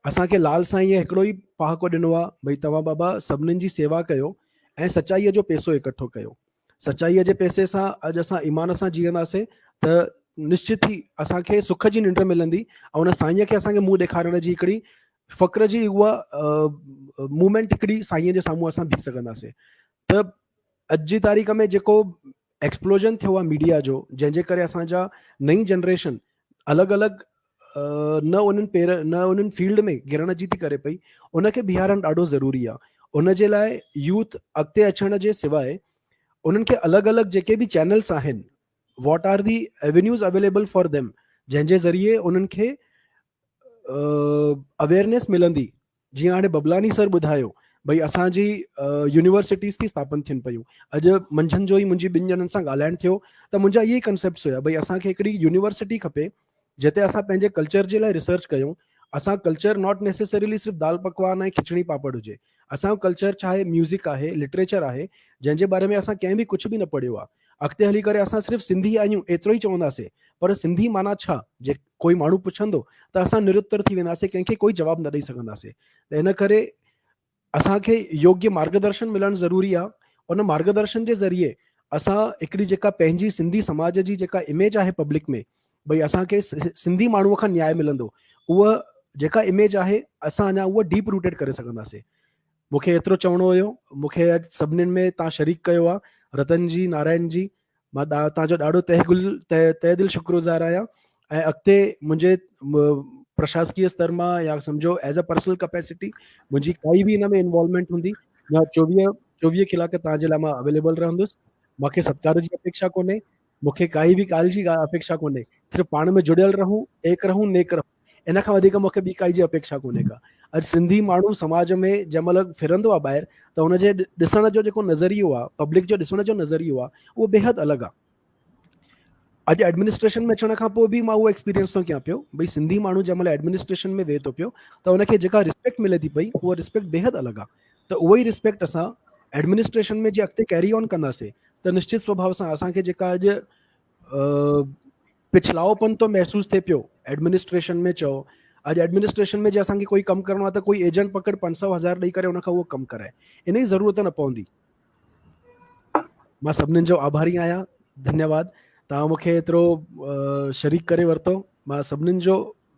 असांखे लाल साईं हिकिड़ो ई पहाको ॾिनो आहे भई तव्हां बाबा सभिनीनि जी सेवा कयो ऐं सचाईअ जो पैसो इकठो कयो। सचाईअ जे पैसे सां अॼु असां ईमान सां जीअंदासीं त निश्चित ई असांखे सुख जी निंड मिलंदी ऐं उन साईंअ खे असांखे मुंहुं ॾेखारण जी हिकिड़ी फ़ख्र जी उहा मूवमेंट हिकिड़ी साईंअ जे साम्हूं असां बीह सघंदासीं। त अॼु जी तारीख़ में जेको एक्सप्लोजन थियो आहे मीडिया जो, जंहिंजे करे असांजा नई जनरेशन अलॻि अलॻि न उन्हनि फील्ड में गिरण जी थी करे पई, उनखे बीहारणु ॾाढो ज़रूरी आहे। उन जे लाइ यूथ अॻिते अचण जे सवाइ उन्हनि खे अलॻि अलॻि जेके बि चैनल्स आहिनि, what are the avenues available for them, जंहिंजे ज़रिए उन्हनि खे अवेयरनेस मिलंदी, जीअं हाणे बबलानी सर ॿुधायो भई असांजी यूनिवर्सिटीज़ थी स्थापन थियनि पियूं। अॼु मंझंदि जो ई मुंहिंजी 2 ॼणनि सां ॻाल्हाइणु थियो त मुंहिंजा इहे ई कंसेप्ट्स हुया भई असांखे हिकिड़ी यूनिवर्सिटी खपे जिते असां पंहिंजे कल्चर जे लाइ रिसर्च कयूं। असां कल्चर नॉट नेसेसरीली सिर्फ़ु दाल पकवान ऐं खिचड़ी पापड़ हुजे, असांजो कल्चर चाहे म्यूज़िक आहे, लिटरेचर आहे, जंहिंजे बारे में असां कंहिं बि कुझु बि न पढ़ियो आहे। अॻिते हली करे असां सिर्फ़ु सिंधी आहियूं एतिरो ई चवंदासीं, पर सिंधी माना छा, जे कोई माण्हू पुछंदो त असां निरुत्तर थी वेंदासीं, कंहिंखे कोई जवाबु न ॾेई सघंदासीं। त इन करे असांखे योग्य मार्गदर्शन मिलणु ज़रूरी आहे। उन मार्गदर्शन जे ज़रिए असां हिकिड़ी जेका पंहिंजी सिंधी समाज जी जेका इमेज आहे पब्लिक में, भई असांखे सिंधी माण्हूअ खां न्याय मिलंदो, उहा जेका इमेज आहे असां अञा उहा डीप रूटेड करे सघंदासीं। मूंखे एतिरो चवणो हुयो, मूंखे अॼु सभिनीनि में तव्हां शरीक कयो आहे, रतन जी, नारायण जी, मां तव्हांजो ॾाढो तहे दिलि शुक्रगुज़ार आहियां। ऐं अॻिते मुंहिंजे प्रशासकीय स्तर मां या सम्झो एज़ अ पर्सनल कैपेसिटी मुंहिंजी काई बि हिन में इन्वॉल्वमेंट हूंदी, मां 24 कलाक तव्हांजे लाइ मां अवेलेबल रहंदुसि। मूंखे सत्कार जी अपेक्षा कोन्हे, मूंखे काई बि ॻाल्हि जी अपेक्षा कोन्हे, सिर्फ़ु पाण में जुड़ियल रहूं, एक रहूं, नेक रहूं, इन खां वधीक मूंखे ॿी काई जी अपेक्षा कोन्हे का। अॼु सिंधी माण्हू समाज में जंहिं महिल फिरंदो आहे ॿाहिरि, त हुनजे ॾिसण जो जेको नज़रियो आहे, पब्लिक जो ॾिसण जो नज़रियो आहे, उहो बेहदि अलॻि आहे। अॼु एडमिनिस्ट्रेशन में अचण खां पोइ बि मां उहो एक्सपीरियंस थो कयां पियो, भई सिंधी माण्हू जंहिं महिल एडमिनिस्ट्रेशन में वेहे थो पियो त हुनखे जेका रिस्पेक्ट मिले थी पई, उहा रिस्पेक्ट बेहदि अलॻि आहे। त उहो ई रिस्पेक्ट असां एडमिनिस्ट्रेशन में जे अॻिते कैरी ऑन कंदासीं त निश्चित स्वभाव सां असांखे जेका अॼु पिछलाओपन तो महसूस थिए पियो एडमिनिस्ट्रेशन में, चओ अॼु एडमिनिस्ट्रेशन में जे असांखे कोई कमु करिणो आहे त कोई एजेंट पकड़ 500,000 ॾेई करे उनखां उहो कमु कराए, इन जी ज़रूरत न पवंदी। मां सभिनीनि जो आभारी आहियां, धन्यवाद। तव्हां मूंखे एतिरो शरीक करे वरितो, मां सभिनीनि जो,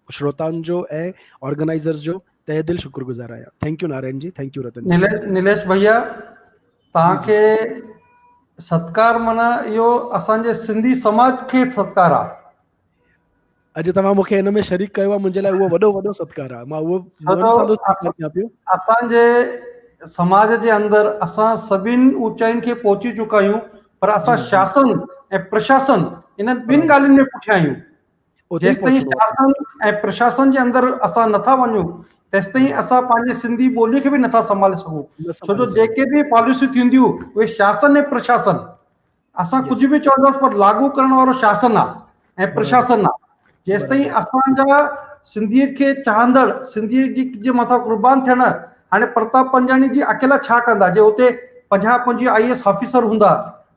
श्रोताउनि जो ऐं ऑर्गेनाइज़र्स जो तहे दिलि शुक्रगुज़ार आहियां। Thank U Narayan ji, thank U रतन जी। नीलेश भैया, तव्हांखे सत्कार माना इहो असांजे सिंधी समाज खे सत्कार आहे। अॼु तव्हां मूंखे हिन में शरीक कयो आहे, मुंहिंजे लाइ उहो वॾो सत्कार आहे। मां उहो मन सां थो कयां पियो। असांजे समाज जे अंदरि असां सभिनि ऊचाइनि खे पहुची चुका आहियूं, पर असां शासन ऐं प्रशासन इन ॿिनि ॻाल्हियुनि में पुठियां आहियूं। जेसिताईं शासन ऐं प्रशासन जे अंदरि असां नथा वञूं, तेसिताईं असां पंहिंजे सिंधी ॿोलीअ खे बि नथा संभाले सघूं। छो जो जेके बि पॉलिसियूं थींदियूं उहे शासन ऐं प्रशासन, असां कुझु बि चवंदासीं पर लागू करण वारो शासन आहे ऐं प्रशासन आहे। जेसिताईं असांजा सिंधीअ खे चाहंदड़, सिंधीअ जे मथां कुर्बान थियण, हाणे प्रताप पंजानी जी अकेला छा कंदा, जे हुते 50-55 IAS ऑफिसर हूंदा,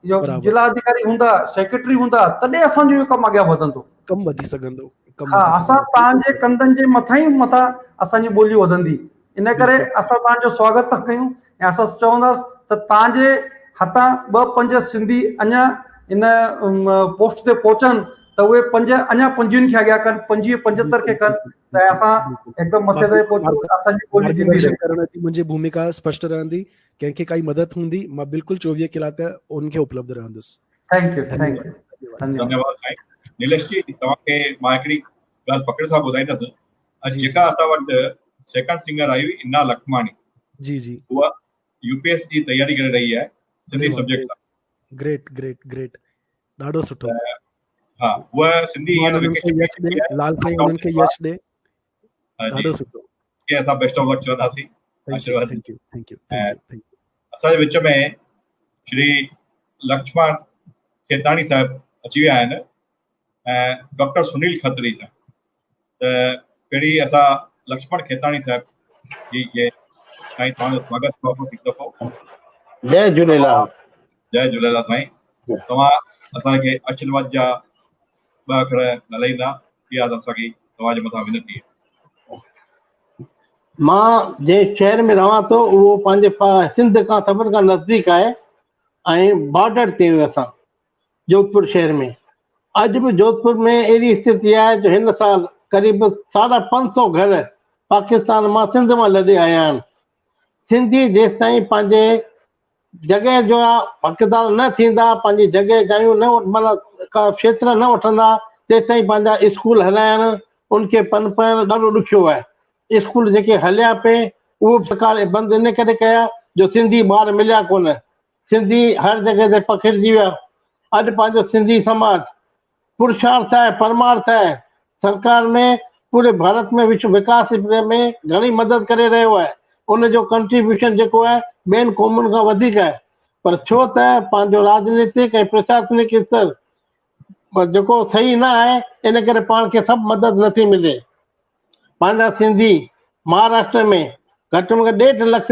जिला अधिकारी हूंदा, सेक्रेटरी हूंदा, तॾहिं असांजो इहो कमु अॻियां वधंदो, कमु वधी सघंदो। हा, असां तव्हांजे कंधनि जे मथां ई मथां असांजी ॿोली वधंदी। इन करे असां तव्हांजो स्वागत था कयूं ऐं असां चवंदासीं त तव्हांजे हथां 2-5 सिंधी अञा इन पोस्ट ते पहुचनि त उहे 5 अञा 50 खे अॻियां कनि, 50-75 खे कनि, त असां हिकदमि मथे ते पहुचूं, असांजी ॿोली जिंदी रहे। करण जी मुंहिंजी भूमिका स्पष्ट रहंदी, कंहिंखे काई मदद हूंदी मां बिल्कुलु 24 कलाक उनखे उपलब्ध रहंदुसि। थैंक यू, थैंक यू, धन्यवाद साईं। नीलेश जी, तव्हांखे मां हिकिड़ी ॻाल्हि फ़ख्र सां ॿुधाईंदुसि। अॼु जेका असां वटि सेकंड सिंगर आई हुई इना लखमाणी, जी, उहा UPS जी तयारी करे रही आहे Sindhi subject. Great great great, ॾाढो सुठो। हा, उहा सिंधी लाल साईं उन्हनि खे यश ॾे, ॾाढो सुठो। के असां बेस्ट ऑफ लक चवंदासीं। आशीर्वाद। थैंक यू, थैंक यू, असांजे विच में श्री लक्ष्मण खेताणी साहिब अची विया आहिनि ऐं डॉक्टर सुनील खत्री साहिब। त पहिरीं असां लक्ष्मण खेताणी साहिब जी साईं तव्हांजो स्वागत कयो हिकु दफ़ो। जय झूलेलाल। जय झूलेलाल साईं। तव्हां असांखे आशीर्वाद जा 2 अखर ॻाल्हाईंदा, इहा असांखे तव्हांजे मथां विनती आहे। मां जंहिं शहर में रहां थो उहो पंहिंजे सिंध खां सभिनि खां नज़दीक आहे ऐं बॉर्डर ते असां जोधपुर शहर में। अॼु बि जोधपुर में अहिड़ी स्थिति आहे जो हिन साल क़रीब 550 घर पाकिस्तान मां सिंध मां लॾे आया आहिनि। सिंधी जेसि ताईं पंहिंजे जॻह जो हक़दार न थींदा, पंहिंजी जॻह जायूं न, माना का क्षेत्र न वठंदा, तेसि ताईं पंहिंजा स्कूल हलाइण, उनखे पनपाइण ॾाढो ॾुखियो आहे। स्कूल जेके हलिया पिए उहे सरकार बंदि इन करे कया जो सिंधी ॿार मिलिया कोन, सिंधी हर जॻह ते पखिड़िजी विया। अॼु पंहिंजो सिंधी समाज पुरुषार्थ आहे, परमार्थ आहे, सरकार में पूरे भारत में विश्व विकास में घणी मदद करे रहियो आहे। उनजो कंट्रीब्यूशन जेको आहे ॿियनि क़ौमुनि खां वधीक आहे, पर छो त पंहिंजो राजनीतिक ऐं प्रशासनिक स्तर जेको सही न आहे, इन करे पाण खे सभु मदद नथी मिले। पंहिंजा सिंधी महाराष्ट्र में घटि में घटि 1.5 लख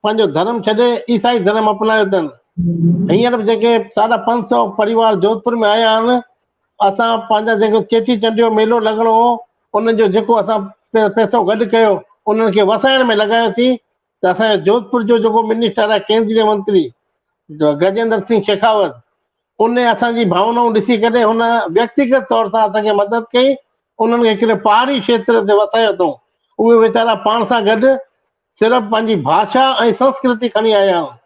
पंहिंजो धर्म छॾे ईसाई धर्म अपनायो अथनि। हींअर बि जेके 550 परिवार जोधपुर में आया आहिनि, असां पंहिंजा जेको चेटी चंड जो मेलो लॻणो हो, उनजो जेको असां पैसो गॾु कयो उन्हनि खे वसाइण में लॻायोसीं। त असांजो जोधपुर जो जेको मिनिस्टर आहे, केंद्रीय मंत्री गजेंद्र सिंह शेखावत, उन असांजी भावनाऊं ॾिसी करे हुन व्यक्तिगत तौर सां असांखे मदद कई। उन्हनि खे हिकिड़े पहाड़ी क्षेत्र ते वसायो अथऊं। उहे वीचारा पाण सां गॾु सिर्फ़ु पंहिंजी भाषा ऐं संस्कृति खणी आया आहिनि।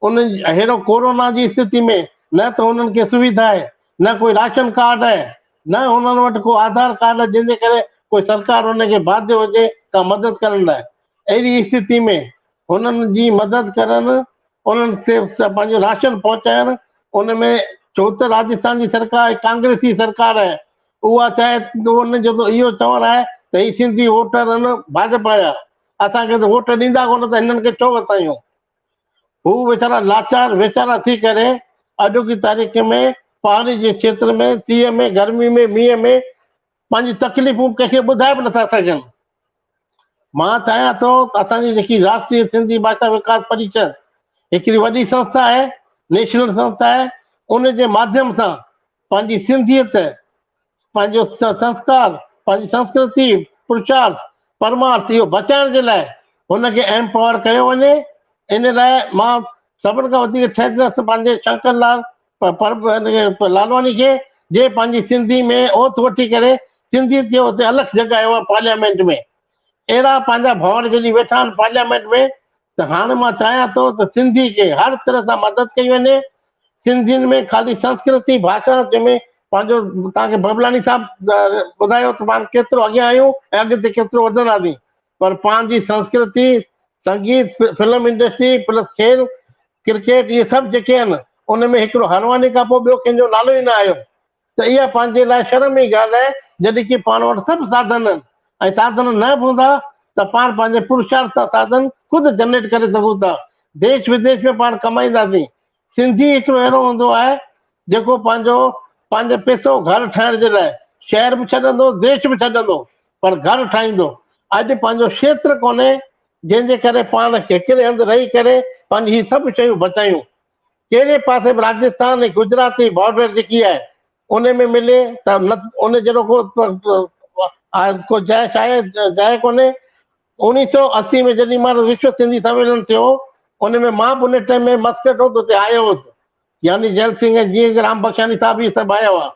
उन अहिड़ो कोरोना जी स्थिति में न त उन्हनि खे सुविधा आहे, न कोई राशन कार्ड आहे, न उन्हनि वटि को आधार कार्ड आहे जंहिंजे करे कोई सरकार उनखे बाध्य हुजे का मदद करण लाइ। अहिड़ी स्थिति में हुननि जी मदद करणु, उन्हनि खे पंहिंजो राशन पहुचाइणु, उन में छो त राजस्थान जी सरकार कांग्रेसी सरकार आहे, उहा चाहे उनजो त इहो चवणु आहे त ही सिंधी वोटर आहिनि भाजपा जा, असांखे त वोट ॾींदा कोन त हिननि खे छो वसायूं। हू वीचारा लाचार वेचारा थी करे अॼु की तारीख़ में पहाड़ी जे क्षेत्र में सीअ में गर्मी में मींहं में पंहिंजी तकलीफ़ूं कंहिंखे ॿुधाए बि नथा सघनि। मां चाहियां थो त असांजी जेकी राष्ट्रीय सिंधी भाषा विकास परिषद हिकिड़ी वॾी संस्था आहे, नेशनल संस्था आहे, उन जे माध्यम सां पंहिंजी सिंधियत, पंहिंजो संस्कार, पंहिंजी संस्कृति, पुरुषार्थ परमार्थ इहो बचाइण जे लाइ हुनखे एम्पावर कयो वञे। इन लाइ मां सभिनि खां वधीक ठहंदसि पंहिंजे शंकरलाल लालवानी खे, जे पंहिंजी सिंधी में ओथ वठी करे सिंधियत जो हुते अलॻि जॻह आयो आहे पार्लियामेंट में। अहिड़ा पंहिंजा भाउर जॾहिं वेठा आहिनि पार्लियामेंट में, त हाणे मां चाहियां थो त सिंधी खे हर तरह सां मदद कई वञे। सिंधियुनि में ख़ाली संस्कृति भाषा, जंहिंमें पंहिंजो तव्हांखे बबलानी साहब ॿुधायो त पाण केतिरो अॻियां आहियूं ऐं अॻिते केतिरो वधंदासीं, पर पंहिंजी संस्कृति, संगीत, फिल्म इंडस्ट्री प्लस खेल क्रिकेट, इहे सभु जेके आहिनि उन में हिकिड़ो हरवानी खां पोइ ॿियो कंहिंजो नालो ई न आयो। त इहा पंहिंजे लाइ शर्म जी ॻाल्हि आहे, जॾहिं की पाण वटि सभु साधन आहिनि ऐं साधन न बि हूंदा त पाण पंहिंजे पुरुषार्थ सां साधन ख़ुदि जनरेट करे सघूं था। देश विदेश में पाण कमाईंदासीं। सिंधी हिकिड़ो अहिड़ो हूंदो आहे जेको पंहिंजो पैसो घर ठाहिण जे लाइ शहर बि छॾंदो, देश बि छॾंदो, पर घर ठाहींदो। अॼु पंहिंजो क्षेत्र कोन्हे जंहिंजे करे पाण हिकिड़े हंधि रही करे पंहिंजी ही सभु शयूं बचायूं। कहिड़े पासे बि राजस्थान ऐं गुजरात जी बॉर्डर जेकी आहे उन में मिले त उन जहिड़ो को जाइ कोन्हे। 1980 में जॾहिं मां विश्व सिंधी सम्मेलन थियो, उन में मां बि उन टाइम में मस्कट हो उते आयो हुउसि, यानी जैल सिंह ऐं जीअं राम बख्शानी साहब इहे सभु आया हुआ।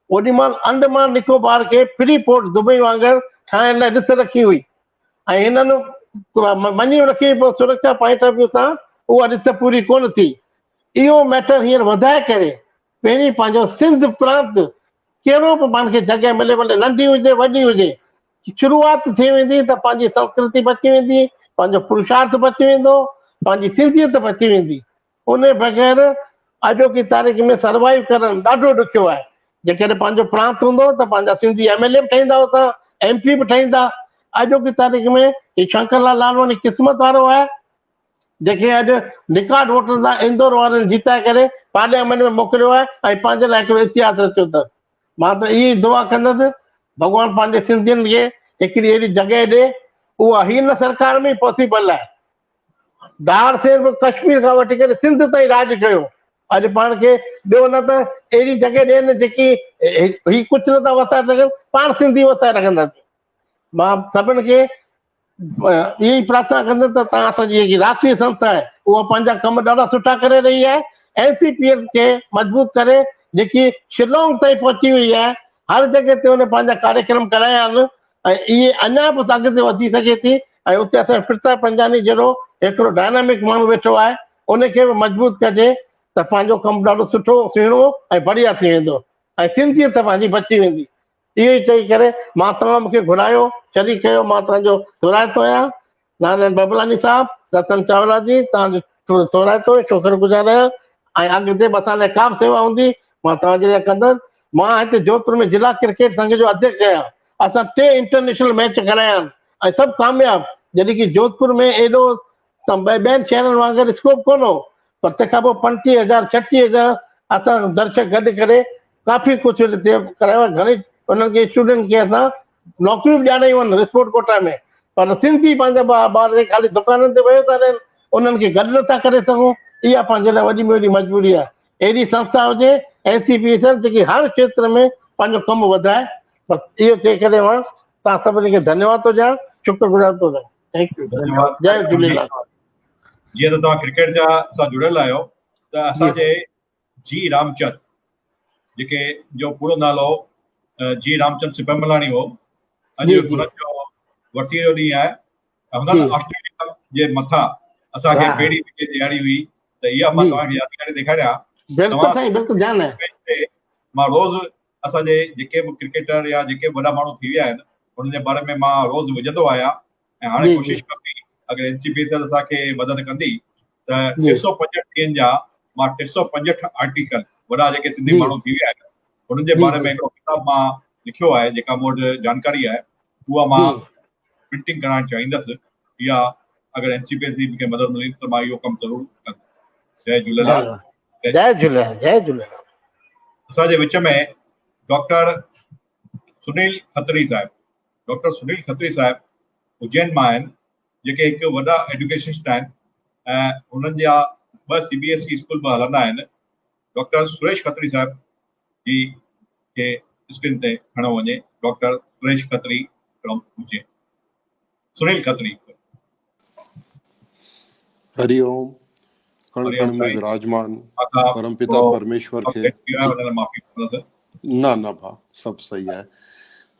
ओॾी महिल अंडमान निकोबार खे फ्री पोर्ट दुबई वांगुरु ठाहिण लाइ ॾिस रखी हुई ऐं हिननि मञी रखी, पोइ सुरक्षा पॉइंट ऑफ व्यू सां उहा ॾिस पूरी कोन थी। इहो मैटर हींअर वधाए करे पहिरीं पंहिंजो सिंध प्रांत कहिड़ो बि पाण खे जॻह मिले, भले नंढी हुजे वॾी हुजे, शुरूआत थी वेंदी त पंहिंजी संस्कृति बची वेंदी, पंहिंजो पुरुषार्थ बची वेंदो, पंहिंजी सिंधियत बची वेंदी। उन बग़ैर अॼोकी तारीख़ में सर्वाइव करणु ॾाढो ॾुखियो आहे। जेकॾहिं पंहिंजो प्रांत हूंदो त पंहिंजा सिंधी MLA बि ठाहींदा हुआ, MP बि ठाहींदा। अॼोकी तारीख़ में ही शंकरलाल लालवानी क़िस्मत वारो आहे जेके अॼु रिकॉर्ड वोटनि सां इंदौर वारनि जीताए करे पार्लियामेंट में मोकिलियो आहे ऐं पंहिंजे लाइ हिकिड़ो इतिहास रचियो अथसि। मां त इहा दुआ कंदुसि भॻवानु पंहिंजे सिंधियुनि खे हिकिड़ी अहिड़ी जॻह ॾे, उहा हिन सरकार में पॉसिबल आहे। दार सिर्फ़ु कश्मीर खां वठी करे सिंध ताईं राज कयो। अॼु पाण खे ॿियो न त अहिड़ी जॻह ॾियनि जेकी ही कुझु नथा वसाए सघनि, पाण सिंधी वसाए रखंदासीं। मां सभिनि खे इहा ई प्रार्थना कंदुसि त तव्हां असांजी जेकी राष्ट्रीय संस्था आहे उहा पंहिंजा कम ॾाढा सुठा करे रही आहे। NCPL खे मज़बूत करे जेकी शिलोंग ताईं पहुची वई आहे, हर जॻह ते हुन पंहिंजा कार्यक्रम कराया आहिनि ऐं इहे अञा बि अॻिते वधी सघे थी। ऐं उते असांजो प्रताप पंजानी जहिड़ो हिकिड़ो डायनामिक माण्हू वेठो आहे, उनखे बि मज़बूत कजे त पंहिंजो कमु ॾाढो सुठो सुहिणो ऐं बढ़िया थी वेंदो ऐं सिंधियत पंहिंजी बची वेंदी। इहो ई चई करे मां तव्हां मूंखे घुरायो, शरीक कयो, मां तव्हांजो थोराइतो आहियां। नारायण बबलानी साहब, रतन चावला जी, तव्हांजो थोराइतो शुक्रगुज़ार आहियां ऐं अॻिते बि असां लाइ का बि सेवा हूंदी मां तव्हांजे लाइ कंदुसि। मां हिते जोधपुर में जिला क्रिकेट संघ जो अध्यक्ष आहियां। असां 3 इंटरनेशनल मैच कराया आहिनि ऐं सभु कामयाब, जॾहिं की जोधपुर में एॾो ॿियनि शहरनि वांगुरु स्कोप कोन हो, पर तंहिंखां पोइ 35,000 36,000 असां दर्शक गॾु करे काफ़ी कुझु हिते करायो आहे। घणेई उन्हनि खे स्टूडेंट खे असां नौकरियूं बि ॾियारायूं आहिनि रिस्पोर्ट कोटा में, पर सिंधी पंहिंजा ॿार ख़ाली दुकाननि ते वियो था रहनि, उन्हनि खे गॾु नथा करे सघूं। इहा पंहिंजे लाइ वॾी में वॾी मजबूरी आहे। अहिड़ी संस्था हुजे NCPSL जेकी हर क्षेत्र में पंहिंजो कमु वधाए। बसि इहो चई करे मां तव्हां सभिनी खे धन्यवाद थो ॾियां, शुक्रगुज़ार थो थियां। थैंक यू, जय झूलेलाल। जीअं त तव्हां क्रिकेट जा सां जुड़ियल आहियो, त असांजे जी रामचंद, जेके जो पूरो नालो जी रामचंद सिपमलाणी हो, अॼु हुननि जो वरसीअ जो ॾींहुं आहे। हुननि ऑस्ट्रेलिया जे मथां असांखे ॿेड़ी विकेट ॾियारी हुई, त इहा मां तव्हांखे यादि करे ॾेखारियां। मां रोज़ असांजे जेके बि क्रिकेटर या जेके वॾा माण्हू थी विया आहिनि उन्हनि जे बारे में मां रोज़ विझंदो आहियां, ऐं हाणे कोशिशि कंदी अगरि NCPSL असांखे मदद कंदी त 365 ॾींहंनि जा मां 365 आर्टिकल वॾा जेके सिंधी माण्हू थी विया आहिनि उन्हनि जे बारे में हिकिड़ो किताबु मां लिखियो आहे, जेका मूं वटि जानकारी आहे उहा मां प्रिंटिंग कराइणु चाहींदुसि। इहा अगरि NCPSL मूंखे मदद मिली त मां इहो कमु ज़रूरु कंदुसि। जय झूलेलाल। जय झूलेलाल। जय झूलेलाल। असांजे विच में डॉक्टर सुनील खत्री साहिब, डॉक्टर सुनील खत्री साहिब उज्जैन मां आहिनि, जेके हिकु वॾा एजुकेशनिस्ट आहिनि ऐं हुननि जा 2 CBSE स्कूल बि हलंदा आहिनि। डॉक्टर सुरेश खत्री साहिब जी खे स्क्रीन ते खणो वञे। Doctor Suresh Khatri from Ujjain. सुनील खत्री। हरिओम। कण कण में विराजमान परमपिता परमेश्वर खे न भा सभु सही आहे।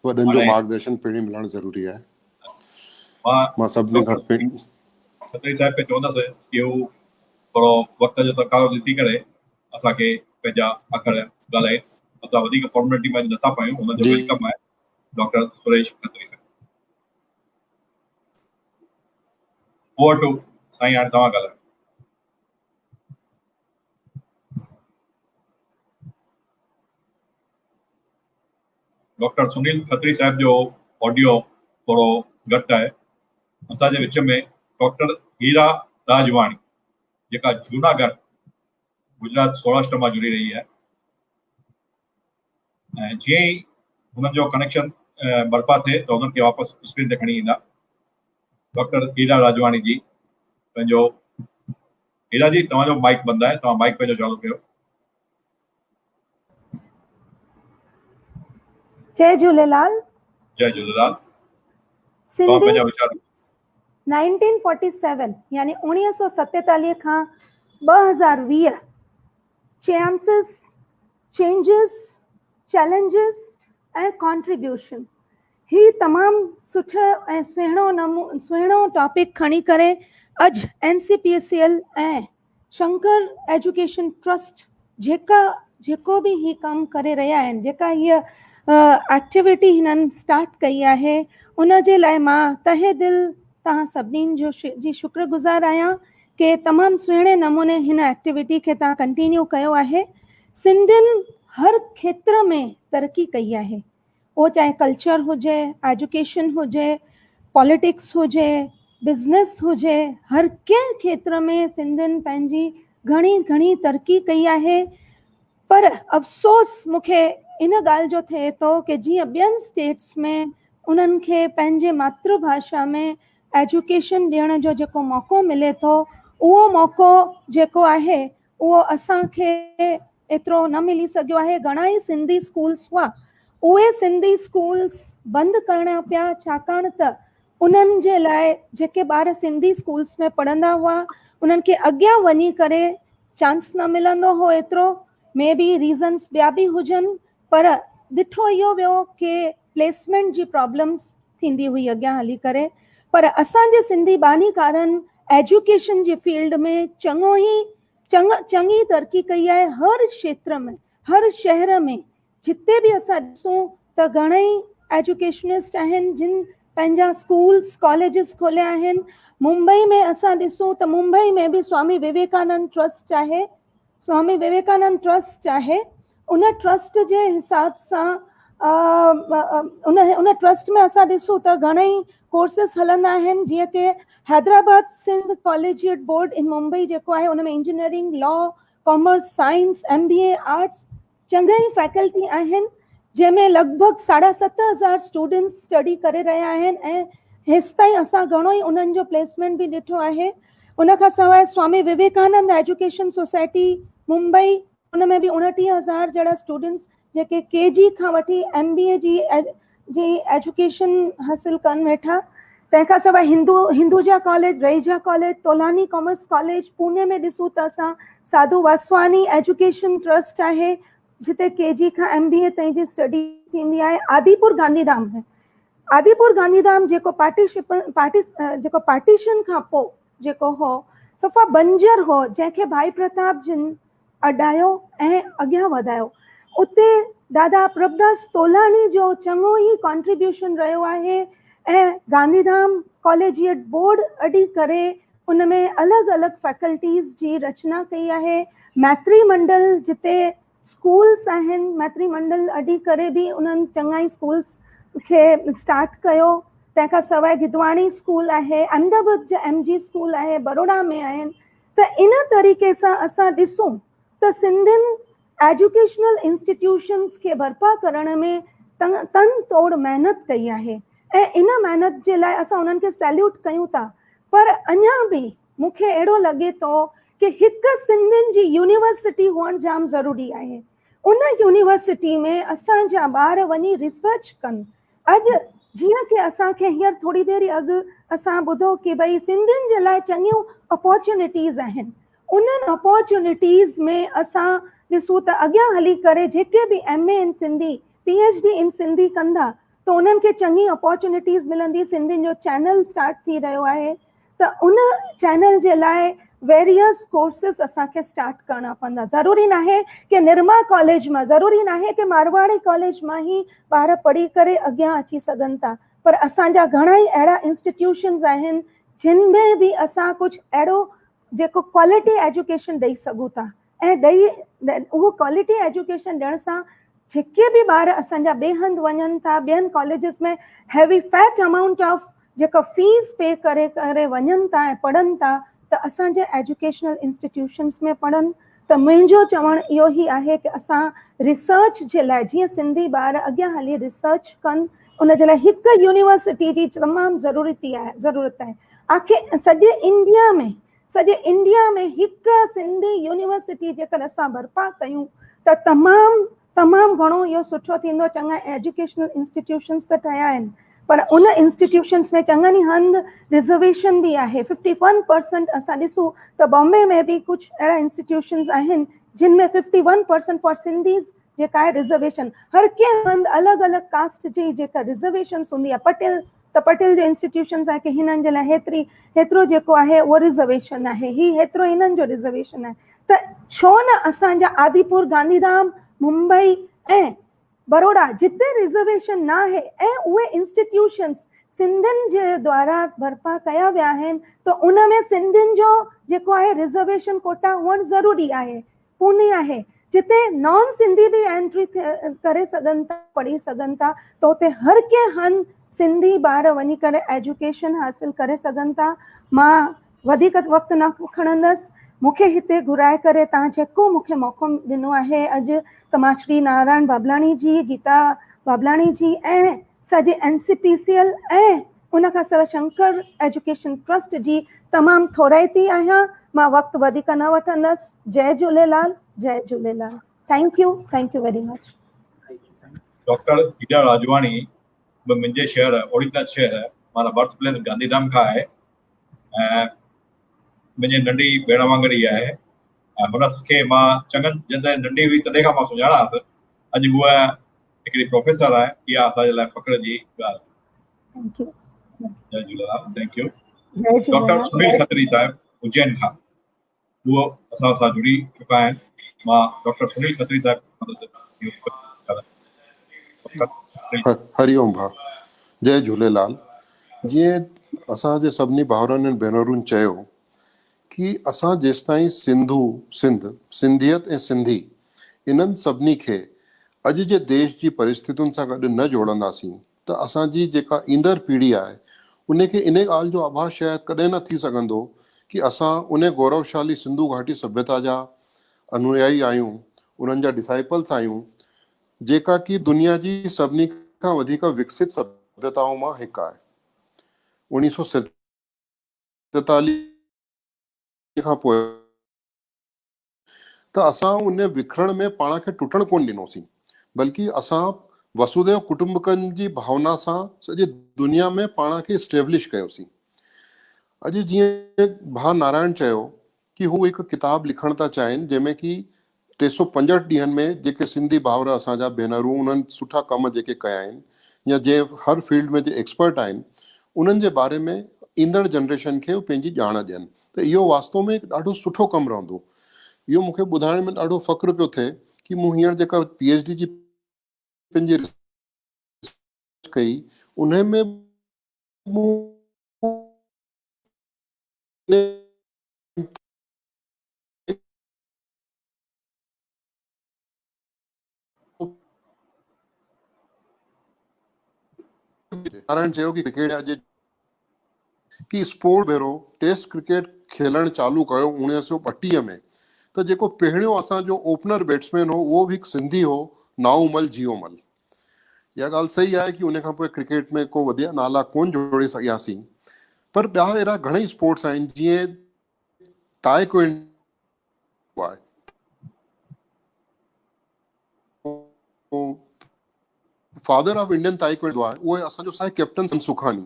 वॾनि जो मार्गदर्शन पिणु मिलणु ज़रूरी आहे। मां सभिनी खां खत्री साहिब खे चवंदुसि कि हू थोरो वक़्त जो तकाज़ो ॾिसी करे असांखे पंहिंजा अखर ॻाल्हाए। असां वधीक फॉर्मेलिटी में नथा पायूं। हुनजो वेलकम आहे डॉक्टर सुरेश खत्री साहिब। ओवर टू साईं, हाणे तव्हां ॻाल्हायो। डॉक्टर सुनील खत्री साहिब जो ऑडियो थोरो घटि आहे। असांजे विच में डॉक्टर हीरा राजवाणी, जेका जूनागढ़ गुजरात सौराष्ट्र मां जुड़ी रही आहे, ऐं जीअं ई हुननि जो कनेक्शन बर्पा थिए त हुननि खे वापसि स्क्रीन ते खणी ईंदा। डॉक्टर हीरा राजवाणी जी, पंहिंजो हीरा जी तव्हांजो माइक बंदि आहे, तव्हां माइक पंहिंजो चालू कयो। जय झूलेलाल। जय झूलेलाल। सिंधी 1947 यानी 1947 खां 2020 चांसेस, चेंजेस, चैलेंजेस ऐं कॉन्ट्रीब्यूशन, ही तमामु सुठो ऐं सुहिणो टॉपिक खणी करे अॼु NCPSL ऐं शंकर एजुकेशन ट्रस्ट जेको बि ही कमु करे रहिया आहिनि, जेका हीअ एक्टिविटी हिननि स्टार्ट कई आहे, उन जे लाइ मां तहे दिलि तव्हां सभिनीनि जी शुक्रगुज़ार आहियां कि तमामु सुहिणे नमूने हिन एक्टिविटी खे तव्हां कंटिन्यू कयो आहे। सिंधियुनि हर खेत्र में तरक़ी कई आहे, उहो चाहे कल्चर हुजे, एजुकेशन हुजे, पॉलिटिक्स हुजे, बिज़नेस हुजे, हर कंहिं खेत्र में सिंधियुनि पंहिंजी घणी तरक़ी कई आहे। पर अफ़सोस मूंखे इन ॻाल्हि जो थिए थो कि जीअं ॿियनि स्टेट्स में उन्हनि खे पंहिंजे मातृभाषा में एजुकेशन ॾियण जो जेको मौक़ो मिले थो, उहो मौक़ो जेको आहे उहो असांखे एतिरो न मिली सघियो आहे। घणा ई सिंधी स्कूल्स हुआ, उहे सिंधी स्कूल्स बंदि करणा पिया, छाकाणि त उन्हनि जे लाइ जेके ॿार सिंधी स्कूल्स में पढ़ंदा हुआ उन्हनि खे अॻियां वञी करे चांस न मिलंदो हो एतिरो। मे बी रीज़न्स ॿिया बि हुजनि, पर ॾिठो इहो वियो कि प्लेसमेंट जी प्रॉब्लम्स थींदी हुई अॻियां हली करे। पर असांजे सिंधी बानीकारनि एजुकेशन जी फील्ड में चङी तरक़ी कई आहे। हर क्षेत्र में, हर शहर में जिते बि असां ॾिसूं त घणेई एजुकेशनिस्ट आहिनि जिन पंहिंजा स्कूल्स कॉलेजिस खोलिया आहिनि। मुंबई में असां ॾिसूं त मुंबई में बि स्वामी विवेकानंद ट्रस्ट आहे। स्वामी विवेकानंद ट्रस्ट आहे, उन ट्रस्ट जे हिसाब सां उन ट्रस्ट में असां ॾिसूं त घणेई कोर्सेस हलंदा आहिनि, जीअं की हैदराबाद सिंध कॉलेजिएट बोर्ड इन मुंबई जेको आहे, उन में engineering, law, commerce, science, MBA, arts चङा ई फैकल्टी आहिनि, जंहिंमें लॻभॻि 7,500 स्टूडेंट्स स्टडी करे रहिया आहिनि ऐं हेसि ताईं असां घणो ई उन्हनि जो प्लेसमेंट बि ॾिठो आहे। उन खां सवाइ स्वामी विवेकानंद एजुकेशन सोसाइटी मुंबई, उन में बि 29,000 जहिड़ा स्टूडेंट्स जेके KG खां वठी MBA जी एजुकेशन हासिल कनि वेठा। तंहिंखां सवाइ Hinduja college, Raheja college, Tolani commerce college Pune में ॾिसूं त असां साधु वासवानी एजुकेशन ट्रस्ट आहे, जिते KG खां MBA ताईं जी स्टडी थींदी आहे। आदिपुर गांधीधाम में, आदिपुर गांधीधाम जेको पार्टीशन खां पोइ जेको हो सफ़ा बंजर हो, जंहिंखे भाई प्रताप जिन अॾायो ऐं अॻियां वधायो, उते दादा प्रभदास तोलानी जो चङो ई कॉन्ट्रीब्यूशन रहियो आहे ऐं गांधीधाम कॉलेजिएट बोर्ड अॾी करे उन में अलॻि अलॻि फैकल्टीज़ जी रचना कई आहे। मैत्री मंडल जिते स्कूल्स आहिनि, मैत्री मंडल अॾी करे बि उन्हनि चङा ई स्कूल्स खे स्टार्ट कयो। तंहिंखां सवाइ गिदवाणी स्कूल आहे, अहमदाबाद जा MG स्कूल आहे, बड़ौदा में आहिनि। त इन तरीक़े सां असां ॾिसूं त सिंधियुनि एजुकेशनल इंस्टीट्यूशन्स खे बर्पा करण में तन तोड़ महिनत कई आहे ऐं इन महिनत जे लाइ असां उन्हनि खे सैल्यूट कयूं था। पर अञा बि मूंखे अहिड़ो लॻे थो कि हिकु सिंधियुनि जी यूनिवर्सिटी हुअणु जाम ज़रूरी आहे। उन यूनिवर्सिटी में असांजा ॿार वञी रिसर्च कनि। अॼु जीअं कि असांखे हींअर थोरी देरि अॻु असां ॿुधो कि भई सिंधियुनि जे लाइ चङियूं अपॉर्चुनिटीज़ आहिनि। उन्हनि अपॉर्चुनिटीज़ में असां ॾिसूं त अॻियां हली करे जेके बि MA इन सिंधी, PhD इन सिंधी कंदा त उन्हनि खे चङी अपॉर्चुनिटीज़ मिलंदी। सिंधियुनि जो चैनल स्टार्ट थी रहियो आहे, त उन चैनल जे लाइ वेरियस कोर्सेस असांखे स्टार्ट करणा पवंदा। ज़रूरी न आहे कि निर्मा कॉलेज मां, ज़रूरी न आहे कि मारवाड़ी कॉलेज मां ई ॿार पढ़ी करे अॻियां अची सघनि था, पर असांजा घणा ई अहिड़ा इंस्टीट्यूशन्स आहिनि जिन में बि असां कुझु अहिड़ो जेको क्वालिटी एजुकेशन ॾेई सघूं था ऐं उहो क्वालिटी एजुकेशन ॾियण सां जेके बि ॿार असांजा ॿिए हंधि वञनि था, ॿियनि कॉलेजिस में हैवी फैट अमाउंट ऑफ जेको फीस पे करे करे वञनि था ऐं पढ़नि था, त असांजे एजुकेशनल इंस्टीट्यूशन्स में पढ़नि। त मुंहिंजो चवणु इहो ई आहे कि असां रिसर्च जे लाइ, जीअं सिंधी ॿार अॻियां हली रिसर्च कनि, उन जे लाइ हिकु यूनिवर्सिटी जी तमामु ज़रूरत आहे। आख़िर सॼे इंडिया में हिकु सिंधी यूनिवर्सिटी जेकर असां बर्पा कयूं त तमामु घणो इहो सुठो थींदो। चङा एजुकेशनल इंस्टीट्यूशन्स त ठहिया आहिनि, पर उन इंस्टीट्यूशन्स में चङनि ई हंधि रिजर्वेशन बि आहे। 51% असां ॾिसूं त बॉम्बे में बि कुझु अहिड़ा इंस्टीट्यूशन्स आहिनि जिन में 51% फॉर सिंधीज़ जेका आहे रिजर्वेशन। हर कंहिं हंधि अलॻि अलॻि कास्ट जी जेका रिजर्वेशन्स हूंदी आहे, पटेल जो इंस्टीट्यूशन्स आहे कि हिननि जे लाइ हेतिरो जेको आहे उहो रिजर्वेशन आहे, हेतिरो हिननि जो रिजर्वेशन आहे। त छो न असांजा आदिपुर, गांधीधाम, मुंबई ऐं बड़ौदा जिते रिजर्वेशन न आहे ऐं उहे इंस्टीट्यूशन्स सिंधियुनि जे द्वारा बर्पा कया विया आहिनि, त उन में सिंधियुनि जो जेको आहे रिजर्वेशन कोटा हुअणु ज़रूरी आहे। पुणे आहे जिते नॉन सिंधी बि एंट्री करे सघनि था, पढ़ी सघनि था, त उते हर कंहिं हंधि सिंधी ॿार वञी करे एजुकेशन हासिल करे सघनि था। मां वधीक वक़्तु न खणंदसि। मूंखे हिते घुराए करे तव्हां जेको मूंखे मौक़ो ॾिनो आहे अॼु, त मां श्री नारायण बाबलाणी जी, गीता बाबलाणी जी ऐं सॼे NCPCL ऐं उन खां सवाइ शंकर एजुकेशन ट्रस्ट जी तमामु थोराइती आहियां। मां वक़्तु वधीक न वठंदसि। जय झूलेलाल, जय Jhulelal. Thank you very much. Doctor Hira Rajwani मुंहिंजे शहर ओड़ीदा शहर माना बर्थ प्लेस गांधीधाम खां आहे ऐं मुंहिंजी नंढी भेण वांगुरु ई आहे ऐं हुनखे मां चङनि जॾहिं नंढी हुई तॾहिं खां मां सुञाणांसि। अॼु उहा हिकिड़ी प्रोफेसर आहे। इहा असांजे लाइ फ़ख्र जी ॻाल्हि। जय Jhulelal. Thank you. Doctor Sunil Khatri sahib Ujjain खां, उहो असां सां जुड़ी चुका आहिनि। मां डॉक्टर सुनील खत्री साहिब। हरिओम भाउ, जय झूलेलाल। जीअं असांजे सभिनी भाउरनि ऐं भेनरुनि चयो कि असां जेसिताईं सिंधियत ऐं सिंधी इन्हनि सभिनी खे अॼु जे देश जी परिस्थितियुनि सां गॾु न जोड़ंदासीं त असांजी जेका ईंदड़ पीढ़ी आहे उनखे इन ॻाल्हि जो आभास शायदि कॾहिं न थी सघंदो कि असां उन गौरवशाली सिंधु घाटी सभ्यता जा अनुयायी आहियूं, उन्हनि जा डिसाइपल्स आहियूं, जेका कि दुनिया जी सभिनी खां वधीक विकसित सभ्यताऊं मां हिकु आहे। 1947 खां पोइ त असां उन विखरण में पाण खे टुटण कोन ॾिनोसीं, बल्कि असां वसुदेव कुटुंबकम जी भावना सां सॼी दुनिया में पाण खे स्टेब्लिश कयोसीं। अॼु जीअं भा नारायण चयो कि हू हिकु किताब लिखण था चाहिनि जंहिंमें कि 365 ॾींहंनि में जेके सिंधी भाउर असांजा भेनरूं उन्हनि सुठा कम जेके कया आहिनि या जे हर फील्ड में जे एक्सपर्ट आहिनि उन्हनि जे बारे में ईंदड़ जनरेशन खे पंहिंजी ॼाण ॾियनि। त इहो वास्तव में ॾाढो सुठो कमु रहंदो। इहो मूंखे ॿुधाइण में ॾाढो फ़ख्रु पियो थिए कि मूं हींअर जेका PhD जी पंहिंजी कई उन में मूं नारायण चयो कि क्रिकेट अॼु कि स्पोर्ट भेरो टेस्ट क्रिकेट खेलण चालू कयो 1932 में, त जेको पहिरियों असांजो ओपनर बैट्समैन हो उहो बि हिकु सिंधी हो, नाऊमल जियोमल। इहा ॻाल्हि सही आहे कि उन खां पोइ क्रिकेट में को वधिया नाला कोन जोड़े सघियासीं, पर ॿिया अहिड़ा घणेई स्पोर्ट्स आहिनि जीअं ताइक्वांडो आहे, फादर ऑफ इंडियन ताइक्वांडो आहे, उहे असांजो साईं कैप्टन सुखानी,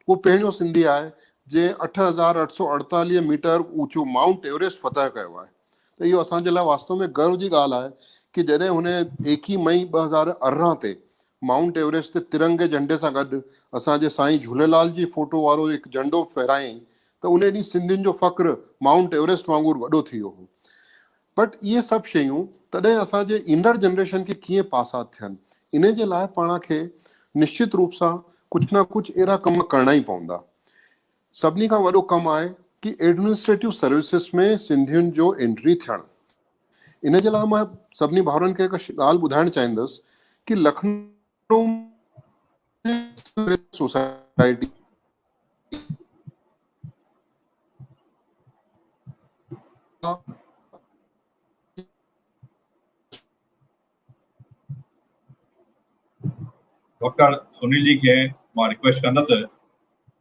उहो पहिरियों सिंधी आहे जे 8,848 मीटर ऊंचो माउंट एवरेस्ट फतह कयो आहे। त इहो असांजे लाइ वास्तव में गर्व जी ॻाल्हि आहे कि जॾहिं हुन 1 मई 2018 ते माउंट एवरेस्ट ते तिरंगे झंडे सां गॾु असांजे साईं झूलेलाल जी फोटो वारो हिकु झंडो फहिरायईं त उन ॾींहुं सिंधियुनि जो फ़ख्रु माउंट एवरेस्ट वांगुरु वॾो थी वियो हो। बट इहे सभु शयूं तॾहिं असांजे ईंदड़ जनरेशन खे कीअं पास आउट थियनि, इन जे लाइ पाण खे निश्चित रूप सां कुझु न कुझु अहिड़ा कम करणा ई पवंदा। सभिनी खां वॾो कमु आहे कि एडमिनिस्ट्रेटिव सर्विसिस में सिंधियुनि जो एंट्री थियणु। इन जे लाइ मां सभिनी भाउरनि खे हिकु ॻाल्हि ॿुधाइणु चाहींदुसि कि लखनऊ सोसाइटी डॉक्टर सुनील जी खे मां रिक्वेस्ट कंदुसि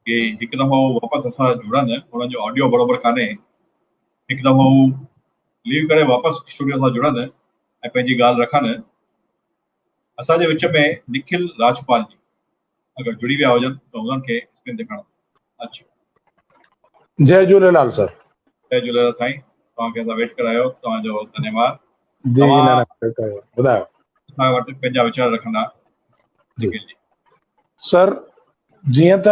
कि हिकु दफ़ो वापसि असां जुड़नि, हुननि जो ऑडियो बराबरि कान्हे, हिकु दफ़ो लीव करे वापसि स्टूडियो सां जुड़नि ऐं पंहिंजी ॻाल्हि रखनि। असांजे विच में निखिल राजपाल जी अगरि जुड़ी विया हुजनि त उन्हनि खे स्क्रीन ॾेखारणो। अच्छा, जय झूलेलाल सर। जय झूलेलाल साईं, तव्हांखे असां वेट करायो, तव्हांजो धन्यवाद। जी ॿुधायो असां वटि पंहिंजा वीचार रखंदा जी सर। जीअं त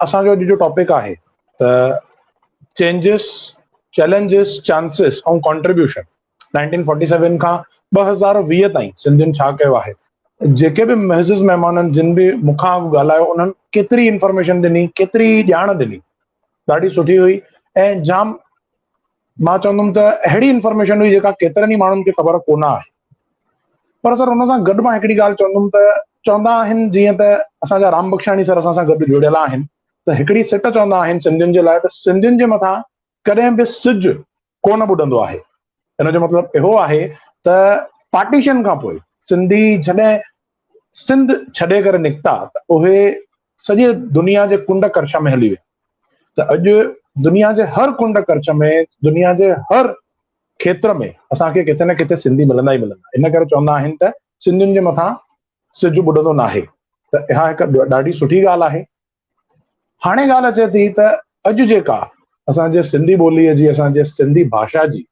असांजो अॼु जो टॉपिक आहे त चेंजिस, चैलेंजिस, चांसिस ऐं कॉन्ट्रीब्यूशन 1947 खां 2020 ताईं सिंधियुनि छा कयो आहे। जेके बि महज़िज़ महिमाननि जिन बि मूंखां ॻाल्हायो उन्हनि केतिरी इंफॉर्मेशन ॾिनी, केतिरी ॼाण ॾिनी, ॾाढी सुठी हुई ऐं जाम मां चवंदुमि त अहिड़ी इंफॉर्मेशन हुई जेका केतिरनि ई माण्हुनि खे ख़बर कोन आहे। पर सर हुन सां गॾु मां हिकिड़ी ॻाल्हि चवंदुमि त चवंदा आहिनि जीअं त असांजा राम बख्शाणी सर असां सां गॾु जुड़ियल आहिनि त हिकिड़ी सिट चवंदा आहिनि सिंधियुनि जे लाइ त सिंधियुनि जे मथां कॾहिं बि सिज कोन ॿुॾंदो आहे। हिन जो मतिलबु इहो आहे त पार्टीशन खां पोइ सिंधी जॾहिं सिंध छॾे करे निकिता त उहे सॼे दुनिया जे कुंड कर्श में हली विया। त अॼु दुनिया जे हर कुंड कर्श में, दुनिया जे हर खेत्र में असांखे किथे न किथे सिंधी मिलंदा ई मिलंदा। इन करे चवंदा आहिनि त सिंधियुनि जे मथां सिज ॿुॾंदो न आहे। त इहा हिकु ॾाढी सुठी ॻाल्हि आहे। हाणे ॻाल्हि अचे थी त अॼु जेका असांजे सिंधी ॿोलीअ जी, असांजे सिंधी भाषा जी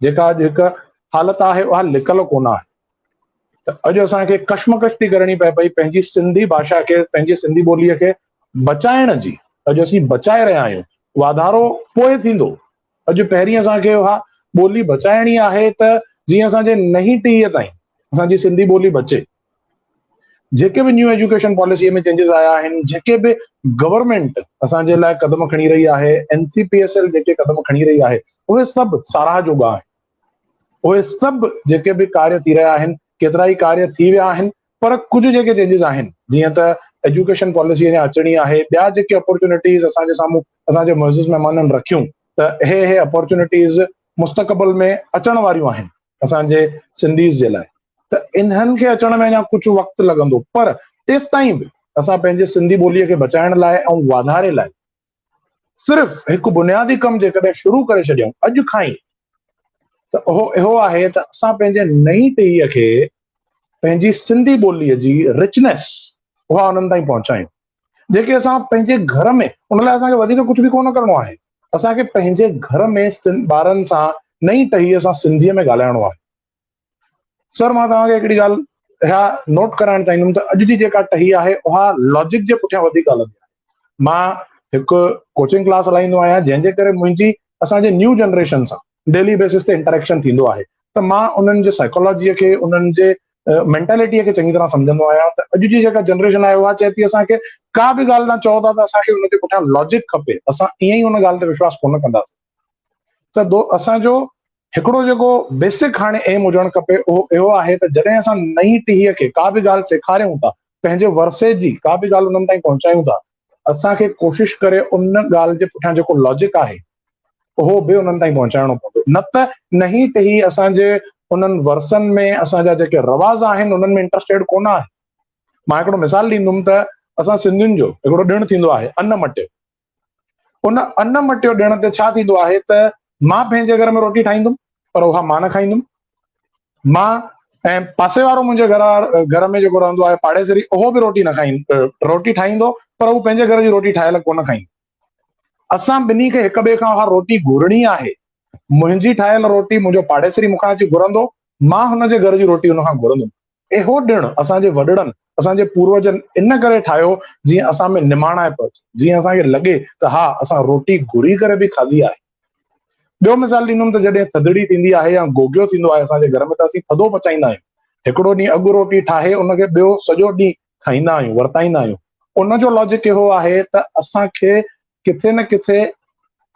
जेका अॼु हिकु हालत आहे उहा लिकल कोन आहे। त अॼु असांखे कश्मकश थी करणी पए पई पंहिंजी सिंधी भाषा खे, पंहिंजी सिंधी ॿोलीअ खे बचाइण जी। अॼु असीं बचाए रहिया आहियूं, वाधारो पोइ थींदो। अॼु पहिरीं असांखे उहा ॿोली बचाइणी आहे त जीअं असांजे नई टीह ताईं असांजी सिंधी ॿोली बचे। जेके बि न्यू एजुकेशन पॉलिसीअ में चेंजिस आया आहिनि, जेके बि गवर्नमेंट असांजे लाइ कदम खणी रही आहे, NCPSL जेके कदम खणी रही आहे, उहे सभु साराह जोॻा आहिनि। उहे सभु जेके बि कार्य थी रहिया आहिनि केतिरा ई कार्य थी विया आहिनि, पर कुझु जेके चेंजिस आहिनि, जीअं त एजुकेशन पॉलिसी अञा अचणी आहे, ॿिया जेके अपॉर्चुनिटीज़ असांजे साम्हूं असांजे मुअज़्ज़िज़ महिमाननि रखियूं, त हे अपॉर्चुनिटीज़ मुस्तक़बिल में अचण वारियूं आहिनि असांजे सिंधीज़ जे लाइ। त इन्हनि खे अचण में अञा कुझु वक़्तु लॻंदो, पर तेसि ताईं बि असां पंहिंजे सिंधी ॿोलीअ खे बचाइण लाइ ऐं वाधारे लाइ सिर्फ़ु हिकु बुनियादी कमु जेकॾहिं शुरू करे छॾियऊं अॼु खां ई, त उहो इहो आहे त असां पंहिंजे नई टहीअ खे पंहिंजी सिंधी ॿोलीअ जी रिचनेस उहा उन्हनि ताईं पहुचायूं, जेके असां पंहिंजे घर में, उन लाइ असांखे वधीक कुझु बि कोन करिणो आहे। असांखे पंहिंजे घर में ॿारनि सां नई टहीअ सां सिंधीअ में ॻाल्हाइणो आहे। सर, मां तव्हांखे हिकिड़ी ॻाल्हि इहा नोट कराइणु चाहींदुमि त अॼु जी जेका टही आहे उहा लॉजिक जे पुठियां वधीक हलंदी आहे। मां हिकु कोचिंग क्लास हलाईंदो आहियां, जंहिंजे करे मुंहिंजी असांजे न्यू जनरेशन सां डेली बेसिस ते इंटरेक्शन थींदो आहे, त मां उन्हनि जे साइकोलॉजीअ खे, उन्हनि जे मेंटेलिटीअ खे चङी तरह सम्झंदो आहियां। त अॼु जी जेका जनरेशन आहे उहा चए थी असांखे का बि ॻाल्हि तव्हां चओ था त असांखे हुनजे पुठियां लॉजिक खपे, असां ईअं ई हुन ॻाल्हि ते विश्वास कोन कंदासीं। त असांजो हिकिड़ो जेको बेसिक हाणे एम हुजणु खपे उहो इहो आहे त जॾहिं असां नई टहीअ खे का बि ॻाल्हि सेखारियूं था, पंहिंजे वरसे जी का बि ॻाल्हि उन्हनि ताईं पहुचायूं था, असांखे कोशिशि करे उन ॻाल्हि जे पुठियां जेको लॉजिक आहे उहो बि उन्हनि ताईं पहुचाइणो पवंदो। न त नई टही असांजे उन्हनि वरसनि में असांजा जेके रवाज़ आहिनि उन्हनि में इंटरेस्टेड कोन आहे। मां हिकिड़ो मिसाल ॾींदुमि त असां सिंधियुनि जो हिकिड़ो ॾिणु थींदो आहे अन्न मटियो। उन अन्न मटियो ॾिण ते छा थींदो आहे त मां पंहिंजे घर में रोटी ठाहींदुमि, पर उहा मां न खाईंदुमि। मां ऐं पासे वारो मुंहिंजे घर में जेको रहंदो आहे पाड़ेसरी, उहो बि रोटी ठाहींदो, पर उहो पंहिंजे घर जी रोटी ठाहियल कोन खाईंदो। असां ॿिन्ही खे हिक ॿिए खां उहा रोटी घुरणी आहे। मुंहिंजी ठाहियल रोटी मुंहिंजो पाड़ेसरी मूंखां अची घुरंदो, मां हुनजे घर जी रोटी हुन खां घुरंदुमि। इहो ॾिणु असांजे वॾड़नि, असांजे पूर्वजनि इन करे ठाहियो जीअं असां में निमाणाइप अचे, जीअं असांखे लॻे त हा असां रोटी घुरी करे बि खाधी आहे। ॿियो मिसाल ॾींदुमि त जॾहिं थधिड़ी थींदी आहे या गोगियो थींदो आहे असांजे घर में, त असीं थधो पचाईंदा आहियूं। हिकिड़ो ॾींहुं अॻु रोटी ठाहे उनखे ॿियो सॼो ॾींहुं खाईंदा आहियूं, वरताईंदा आहियूं। उनजो लॉजिक इहो आहे त असांखे किथे न किथे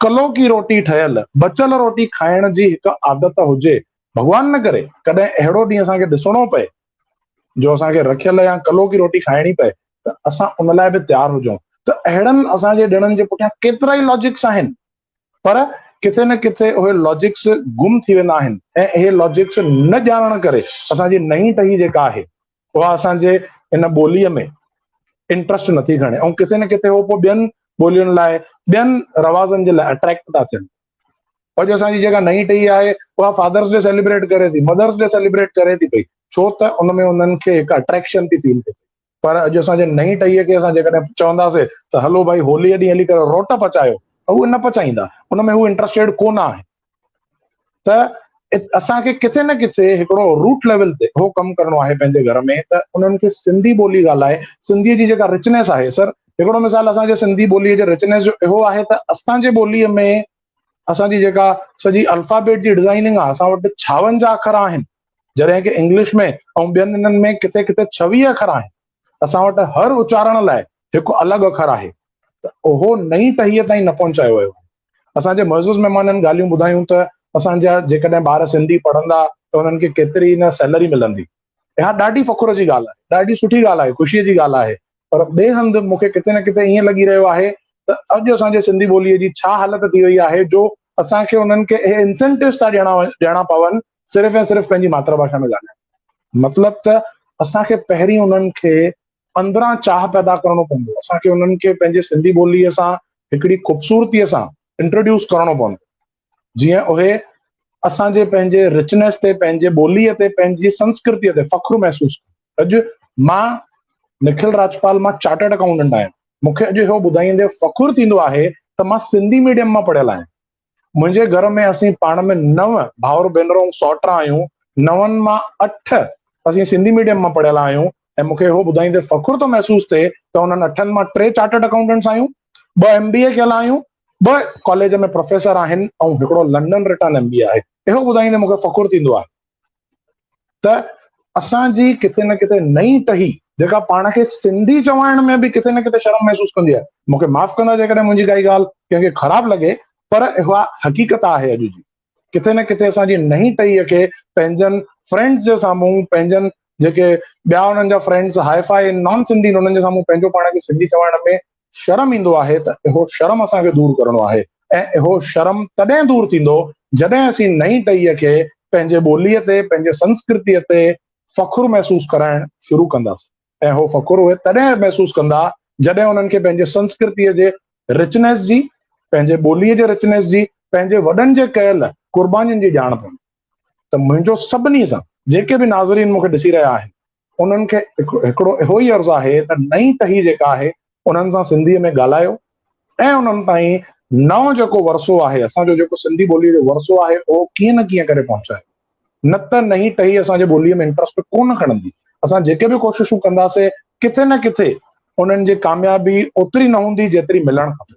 कलो की रोटी ठहियल बचियल रोटी खाइण जी हिकु आदत हुजे। भॻवान न करे कॾहिं अहिड़ो ॾींहुं असांखे ॾिसणो पए जो असांखे रखियल या कलो की रोटी खाइणी पए, त असां उन लाइ बि तयारु हुजूं। त अहिड़नि असांजे ॾिणनि जे पुठियां केतिरा ई लॉजिक्स आहिनि, पर किथे न किथे उहे लॉजिक्स गुम थी वेंदा आहिनि ऐं इहे लॉजिक्स न ॼाणण करे असांजी नई टही जेका आहे उहा असांजे इन ॿोलीअ में इंट्रस्ट नथी खणे, ऐं किथे न किथे उहो पोइ ॿियनि ॿोलियुनि लाइ, ॿियनि रवाज़नि जे लाइ अट्रैक्ट था थियनि। अॼु असांजी जेका नई टही आहे उहा फादर्स डे सेलिब्रेट करे थी, मदर्स डे सेलिब्रेट करे थी पई, छो त उनमें उन्हनि खे हिकु अट्रैक्शन थी फील थिए। पर अॼु असांजे नई टहीअ खे असां जेकॾहिं चवंदासीं त हलो भाई होलीअ ॾींहुं हली करे रोट पचायो, त उहे न पचाईंदा, उनमें हू इंट्रस्टेड कोन आहे। त असांखे किथे न किथे हिकिड़ो रूट लेवल ते उहो कमु करिणो आहे पंहिंजे घर में, त उन्हनि खे सिंधी ॿोली ॻाल्हाए, सिंधीअ जी जेका रिचनेस आहे। सर, हिकिड़ो मिसाल असांजे सिंधी ॿोलीअ जे रिचनेस जो इहो आहे त असांजे ॿोलीअ में असांजी जेका सॼी अल्फाबेट जी डिज़ाइनिंग आहे, असां वटि 56 अखर आहिनि, जॾहिं की इंग्लिश में ऐं ॿियनि इन्हनि में किथे किथे 26 अखर आहिनि। असां वटि हर उचारण लाइ हिकु अलॻि अखर आहे, त उहो नई टहीअ ताईं न पहुचायो वियो आहे। असांजे मुअज़्ज़िज़ महिमाननि ॻाल्हियूं ॿुधायूं त असांजा जेकॾहिं ॿार सिंधी पढ़ंदा त उन्हनि खे केतिरी न सैलरी मिलंदी। इहा ॾाढी फ़ख़ुर जी ॻाल्हि आहे, ॾाढी सुठी ॻाल्हि आहे, ख़ुशीअ जी ॻाल्हि आहे। पर ॿिए हंधि मूंखे किथे न किथे ईअं लॻी रहियो आहे त अॼु असांजे सिंधी ॿोलीअ जी छा हालत थी वई आहे जो असांखे उन्हनि खे इहे इंसेंटिव्स था ॾियणा पवनि सिर्फ़ु ऐं सिर्फ़ु पंहिंजी मातृभाषा में ॻाल्हाइण। मतिलबु त असांखे पहिरीं उन्हनि खे अंदरां चाह पैदा करणो पवंदो, असांखे उन्हनि खे पंहिंजे सिंधी ॿोलीअ सां हिकिड़ी ख़ूबसूरतीअ सां इंट्रोड्यूस करणो पवंदो, जीअं उहे असांजे पंहिंजे रिचनेस ते, पंहिंजे ॿोलीअ ते, पंहिंजी संस्कृतीअ ते फ़ख्रु महसूसु कनि। अॼु मां निखिल राजपाल, मां चार्टर्ड अकाउंटेंट आहियां। मूंखे अॼु इहो ॿुधाईंदे फ़ख्रु थींदो आहे त मां सिंधी मीडियम मां पढ़ियल आहियां। मुंहिंजे घर में असीं पाण में 9 भाउर भेनरूं सौट आहियूं, 9 मां 8 असीं सिंधी मीडियम मां पढ़ियल आहियूं। ऐं मूंखे इहो ॿुधाईंदे फ़ख्रु थो महसूसु थिए त उन्हनि 8 मां 3 चार्टर्ड अकाउंटेंट्स आहियूं, 2 MBA कयल आहियूं, 2 कॉलेज में प्रोफेसर आहिनि ऐं हिकिड़ो लंडन रिटर्न MBA आहे। इहो ॿुधाईंदे मूंखे फ़ख्रु थींदो आहे त असांजी किथे न किथे नई टही जेका पाण खे सिंधी चवाइण में बि किथे न किथे शर्म महसूसु कंदी आहे। मूंखे माफ़ कंदा जेकॾहिं मुंहिंजी काई ॻाल्हि कंहिंखे ख़राबु लॻे, पर इहा हक़ीक़त आहे। अॼु जी किथे न किथे असांजी नई टहीअ खे पंहिंजनि फ्रेंड्स जे साम्हूं पंहिंजनि जेके ॿिया उन्हनि जा friends hi fi non Sindhi उन्हनि जे साम्हूं पंहिंजो पाण खे सिंधी चवण में शर्म ईंदो आहे, त इहो शर्म असांखे दूर करणो आहे। ऐं इहो शर्म तॾहिं दूर थींदो जॾहिं असीं नई टहीअ खे पंहिंजे ॿोलीअ ते पंहिंजे संस्कृतीअ ते फ़खुरु महसूसु कराइण शुरू कंदासीं। ऐं उहो फ़खुरु उहे तॾहिं महसूसु कंदा जॾहिं उन्हनि खे पंहिंजे संस्कृतीअ जे रिचनेस जी, पंहिंजे ॿोलीअ जे रिचनेस जी, पंहिंजे वॾनि जे कयल क़ुर्बानीनि जी ॼाण पवंदी। त मुंहिंजो सभिनी सां जेके बि नाज़रीन मूंखे ॾिसी रहिया आहिनि उन्हनि खे हिकिड़ो इहो ई अर्ज़ु आहे त नई टही जेका आहे उन्हनि सां सिंधीअ में ॻाल्हायो ऐं उन्हनि ताईं नओं जेको वरसो आहे, असांजो जेको सिंधी ॿोलीअ जो वरसो आहे, उहो कीअं न कीअं करे पहुचायो। न त नई टही असांजे ॿोलीअ में इंट्रस्ट कोन खणंदी। असां जेके बि कोशिशूं कंदासीं किथे न किथे उन्हनि जी कामयाबी ओतिरी न हूंदी जेतिरी मिलणु खपे।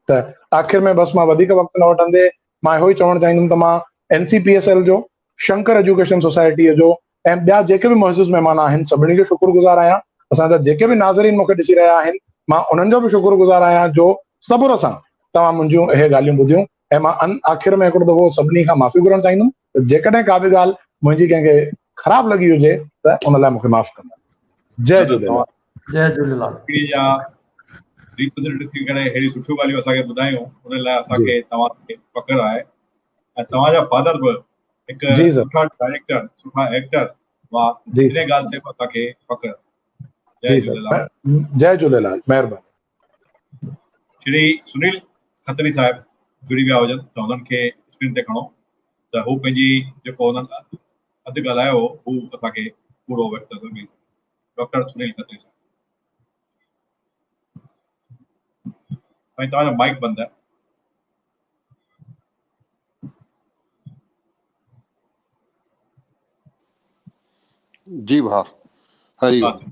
त आख़िर में बसि मां वधीक वक़्तु न वठंदे मां इहो ई चवणु चाहींदुमि त मां NCPSL जो, शंकर एजुकेशन सोसाइटीअ जो ऐं ॿिया जेके बि मुअज़्ज़िज़ महिमान आहिनि सभिनी जो शुक्रगुज़ार आहियां। असांजा जेके बि नाज़रीन मूंखे ॾिसी रहिया आहिनि मां उन्हनि जो बि शुक्रगुज़ार आहियां जो सबुर सां तव्हां मुंहिंजियूं इहे ॻाल्हियूं ॿुधियूं। ऐं मां आख़िर में हिकिड़ो दफ़ो सभिनी खां माफ़ी घुरणु चाहींदुमि त जेकॾहिं का बि ॻाल्हि मुंहिंजी कंहिंखे ख़राबु लॻी हुजे त उन लाइ मूंखे माफ़ कंदा। जय झूलेलाल। जय झूलेलाल। रिप्रेज़ेंटेटिव थी करे अहिड़ी सुठियूं ॻाल्हियूं असांखे ॿुधायूं, उन लाइ असांखे तव्हांखे फ़ख़्रु आहे। ऐं तव्हांजा फादर बि हिकु सुठा डायरेक्टर, सुठा एक्टर हुआ, इन ॻाल्हि ते असांखे फ़ख़्रु। जय झूलेलाल। जय झूलेलाल, महिरबानी। श्री सुनील खत्री साहिब जुड़ी विया हुजनि त हुननि खे स्क्रीन ते खणो त हू पंहिंजी जेको हुननि अधु ॻाल्हायो हू असांखे पूरो व्यक्त करे। डॉक्टर सुनील खत्री साहिब, साईं तव्हांजो माइक बंदि आहे। जी भाउ, हरिओम।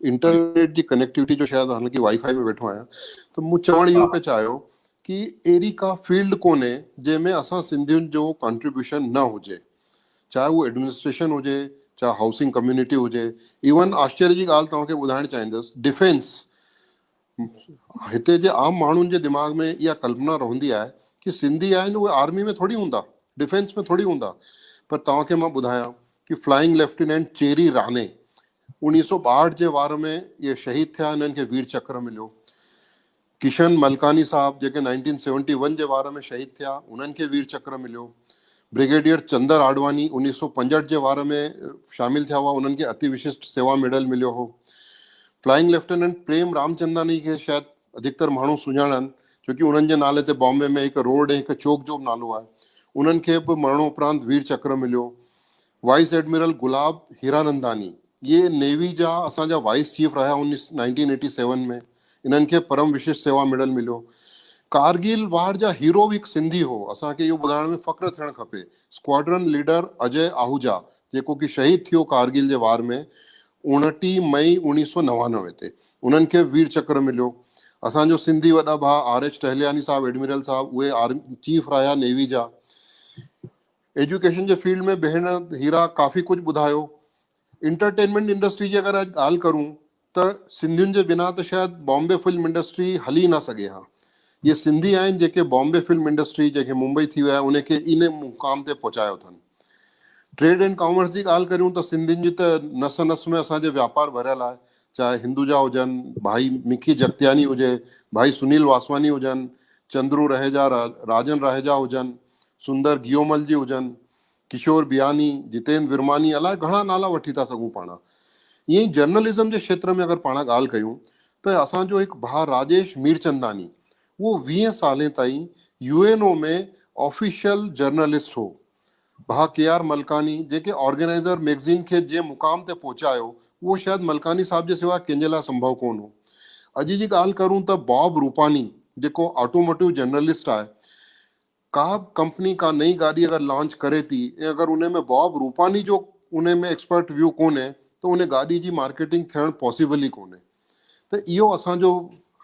इंटरनेट जी कनेक्टिविटी जो शायदि हालांकि वाईफाई में वेठो आहियां, त मूं चवणु इहो पिया चाहियो कि अहिड़ी का फील्ड कोन्हे जंहिंमें असां सिंधियुनि जो कॉन्ट्रीब्यूशन न हुजे, चाहे उहो एडमिनिस्ट्रेशन हुजे, चाहे हाउसिंग कम्युनिटी हुजे। इवन आश्चर्य जी ॻाल्हि तव्हांखे ॿुधाइणु चाहींदुसि, डिफेंस। हिते जे आम माण्हुनि जे दिमाग़ में इहा कल्पना रहंदी आहे कि सिंधी आहिनि उहे आर्मी में थोरी हूंदा, डिफेंस में थोरी हूंदा। पर तव्हांखे मां ॿुधायां कि फ्लाइंग लेफ्टिनेंट चेरी राणे 1962 जे वार में ये शहीद थिया, इन्हनि खे वीर चक्र मिलियो। किशन मलकानी साहब जेके 1971 जे वार में शहीद थिया, उन्हनि खे वीर चक्र मिलियो। ब्रिगेडियर चंदर आडवानी 1965 जे वार में शामिल थिया हुआ, उन्हनि खे अति विशिष्ट सेवा मेडल मिलियो हो। फ्लाइंग लेफ्टिनेंट प्रेम रामचंदानी खे शायदि अधिकतर माण्हू सुञाणनि छोकी उन्हनि जे नाले ते बॉम्बे में हिकु रोड ऐं हिकु चौक जो नालो आहे, उन्हनि खे बि मरणोपरांत वीर चक्र मिलियो। वाइस एडमिरल गुलाब हीरानंदानी, ये नेवी जा असांजा वाइस चीफ रहिया 1987 में, इन्हनि खे परम विशिष्ट सेवा मेडल मिलियो। कारगिल वार जा हीरो बि हिकु सिंधी हो, असांखे इहो ॿुधाइण में फ़ख्रु थियणु खपे। स्क्वाड्रन लीडर अजय आहूजा जेको कि शहीद थियो कारगिल जे वार में 29 मई 1999 ते, उन्हनि खे वीर चक्र मिलियो। असांजो सिंधी वॾा भाउ RH टहलियानी साहब, एडमिरल साहब, उहे आर्मी चीफ रहिया नेवी जा। एजुकेशन जे फील्ड में भेण हीरा काफ़ी कुझु ॿुधायो। इंटरटेनमेंट इंडस्ट्री जी अगरि अॼु ॻाल्हि करूं त सिंधियुनि जे बिना त शायदि बॉम्बे फिल्म इंडस्ट्री हली न सघे हा। ये सिंधी आहिनि जेके बॉम्बे फिल्म इंडस्ट्री जेके मुंबई थी विया उनखे इन मुक़ाम ते पहुचायो अथनि। ट्रेड एंड कॉमर्स जी ॻाल्हि करियूं त सिंधियुनि जी त नस नस में असांजे वापारु भरियल आहे, चाहे हिंदुजा हुजनि, भाई मिखी जगतियानी हुजे, भाई सुनील वासवानी हुजनि, चंद्रू रहेजा, राजन रहेजा हुजनि, सुंदर गियोमल जी हुजनि, किशोर बियानी, जितेंद्र विरमानी, अलाए घणा नाला वठी था सघूं पाण। ईअं ई जर्नलिज़म जे क्षेत्र में अगरि पाण ॻाल्हि कयूं त असांजो हिकु भाउ राजेश मीरचंदानी, उहो 20 साल ताईं UNO में ऑफिशियल जर्नलिस्ट हो। भाउ KR मलकानी जेके ऑर्गेनाइज़र मैगज़ीन खे जे मुक़ाम ते पहुचायो, उहो शायदि मलकानी साहब जे सिवा कंहिंजे लाइ संभव कोन हो। अॼु जी ॻाल्हि करूं त बॉब रूपानी जेको ऑटोमोटिव जर्नलिस्ट आहे, का कंपनी का नई गाॾी अगरि लॉन्च करे थी ऐं अगरि उन में बॉब रूपानी जो उन में एक्सपर्ट व्यू कोन्हे त उन गाॾी जी मार्केटिंग थियणु पॉसिबल ई कोन्हे। त इहो असांजो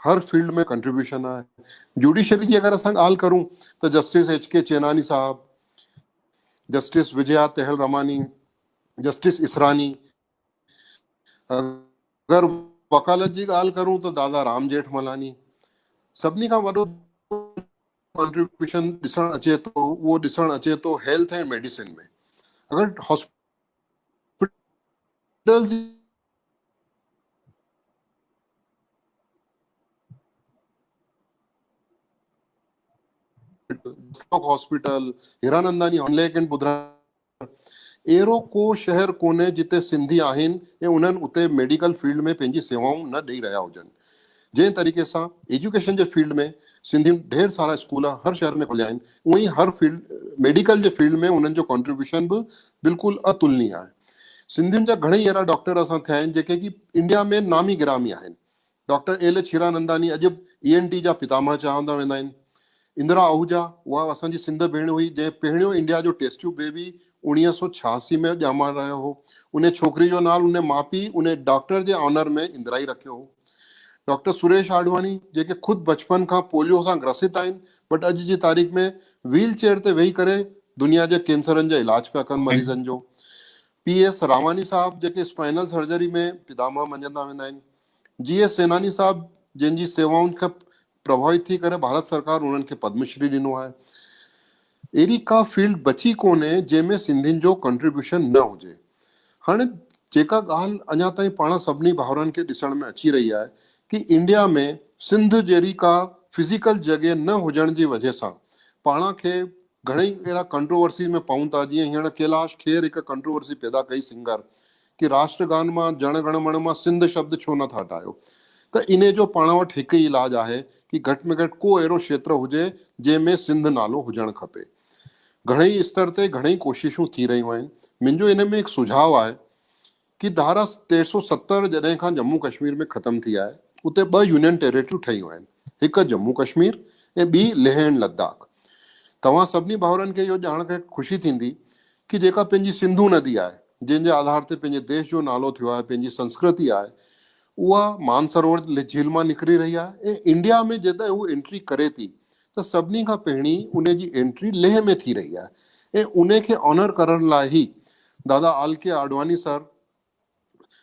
हर फील्ड में कंट्रीब्यूशन आहे। जुडिशरी जी अगरि असां ॻाल्हि करूं त जस्टिस HK चेनानी साहब, जस्टिस विजया तेहल रमानी, जस्टिस इसरानी। अगरि वकालत जी ॻाल्हि करूं त दादा राम जेठमलानी। सभिनी खां वॾो कॉन्ट्रीब्यूशन ॾिसणु अचे थो, उहो ॾिसणु अचे थो हेल्थ एंड मेडिसिन में। अगरि हॉस्पिटल, हीरानंदानी ऑनलेक एंड बुधरा अहिड़ो को शहर कोन्हे जिते सिंधी आहिनि ऐं उन्हनि उते मेडिकल फील्ड में पंहिंजी सेवाऊं न ॾेई रहिया हुजनि। जंहिं तरीक़े सां एजुकेशन जे फील्ड में सिंधियुनि ढेर सारा स्कूल हर शहर में खोलिया आहिनि, उअं ई हर फील्ड मेडिकल जे फील्ड में उन्हनि जो कॉन्ट्रीब्यूशन बि बिल्कुलु अतुलनीय आहे। सिंधियुनि जा घणेई अहिड़ा डॉक्टर असां थिया आहिनि जेके कि इंडिया में नामी गिरामी आहिनि। डॉक्टर एल एच हीरानंदानी अॼु ENT जा पितामह चवंदा वेंदा आहिनि। इंदिरा आहूजा उहा असांजी सिंध भेण हुई जंहिं पहिरियों इंडिया जो टेस्ट ट्यूब बेबी 1986 में ॼामाए रहियो हो। उन छोकिरी जो नालो उन माउ पीउ उन डॉक्टर जे ऑनर में इंदिरा ई रखियो हो। डॉक्टर सुरेश आडवाणी जेके ख़ुदि बचपन खां पोलियो सां ग्रसित आहिनि, बट अॼु जी तारीख़ में व्हील चेयर ते वेही करे दुनिया जे कैंसरनि जा इलाज पिया कनि मरीज़नि जो। PS रामानी साहब जेके स्पाइनल सर्जरी में पितामह मञंदा वेंदा आहिनि। GS सेनानी साहब जंहिंजी सेवाउनि खां प्रभावित थी करे भारत सरकार उन्हनि खे पद्मश्री ॾिनो आहे। अहिड़ी का फील्ड बची कोन्हे जंहिंमें सिंधियुनि जो कंट्रीब्यूशन न हुजे। हाणे जेका ॻाल्हि अञा ताईं पाण सभिनी भाउरनि खे ॾिसण में अची रही आहे कि इंडिया में सिंध जहिड़ी का फिज़िकल जॻह न हुजण जी वजह सां पाण खे घणेई अहिड़ा कंट्रोवर्सी में पऊं था। जीअं हींअर कैलाश खेर हिकु कंट्रोवर्सी पैदा कई सिंगर कि राष्ट्रगान मां जण गण मण मां सिंध शब्द छो नथा हटायो। त इन जो पाण वटि हिकु ई इलाजु आहे कि घटि में घटि को अहिड़ो क्षेत्र हुजे जंहिंमें सिंध नालो हुजणु खपे। घणेई स्तर ते घणेई कोशिशूं थी रहियूं आहिनि। मुंहिंजो इन में हिकु सुझाव आहे कि धारा 1370 जॾहिं खां जम्मू कश्मीर में ख़तमु थी आहे उते 2 यूनियन टेरिटरियूं ठहियूं आहिनि, हिकु जम्मू कश्मीर ऐं ॿी लेह एंड लद्दाख। तव्हां सभिनी भाउरनि खे इहो ॼाण करे ख़ुशी थींदी कि जेका पंहिंजी सिंधु नदी आहे जंहिंजे आधार ते पंहिंजे देश जो नालो थियो आहे, पंहिंजी संस्कृति आहे, उहा मानसरोवर झील मां निकिरी रही आहे ऐं इंडिया में जॾहिं उहा एंट्री करे थी त सभिनी खां पहिरीं उन जी एंट्री लेह में थी रही आहे। ऐं उन खे ऑनर करण लाइ ई दादा आलके आडवाणी सर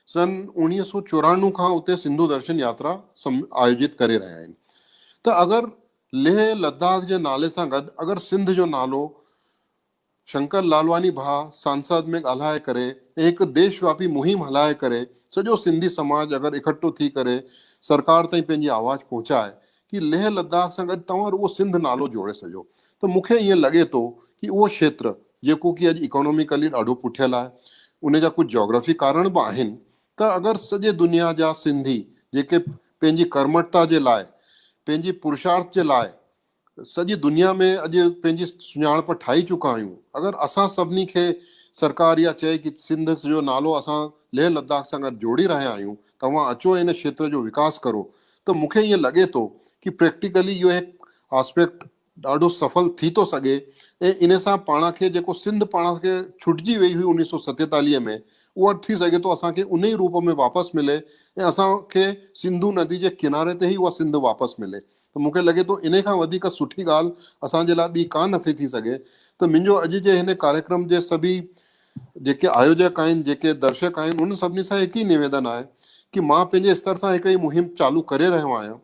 सन 1994 खां उते सिंधु दर्शन यात्रा आयोजित करे रहिया आहिनि। त अगरि लेह लद्दाख जे नाले सां गॾु अगरि सिंध जो नालो शंकर लालवानी भाउ सांसद में ॻाल्हाए करे ऐं हिकु देशव्यापी मुहिम हलाए करे सॼो सिंधी समाज अगरि इकठो थी करे सरकार ताईं पंहिंजी आवाज़ पहुचाए कि लेह लद्दाख सां गॾु तव्हां उहो सिंध नालो जोड़े सॼो, त मूंखे ईअं लॻे थो कि उहो क्षेत्र जेको कि अॼु इकोनॉमिकली ॾाढो पुठियल आहे, उन जा कुझु जोग्राफी कारण बि आहिनि। त अगरि सॼे दुनिया जा सिंधी जेके पंहिंजी कर्मठता जे लाइ, पंहिंजी पुरुषार्थ जे लाइ सॼी दुनिया में अॼु पंहिंजी सुञाणप ठाही चुका आहियूं, अगरि असां सभिनी खे सरकार इहा चए कि सिंध जो नालो असां लेह लद्दाख सां गॾु जोड़ी रहिया आहियूं, तव्हां अचो इन क्षेत्र जो विकास करो, त मूंखे ईअं लॻे थो कि प्रैक्टिकली इहो हिकु आस्पेक्ट ॾाढो सफल थी थो सघे। ऐं इन सां पाण खे जेको सिंध पाण खे छुटिजी वई हुई 1947 में, उहा थी सघे थो असांखे उन ई रूप में वापसि मिले ऐं असांखे सिंधु नदी जे किनारे ते ई उहा सिंध वापसि मिले। त मूंखे लॻे थो इन खां वधीक सुठी ॻाल्हि असांजे लाइ ॿी कान नथी थी सघे। त मुंहिंजो अॼु जे हिन कार्यक्रम जे सभी जेके आयोजक आहिनि, जेके दर्शक आहिनि, उन सभिनी सां हिकु ई निवेदन आहे कि मां पंहिंजे स्तर सां हिकु ई मुहिम चालू करे रहियो आहियां।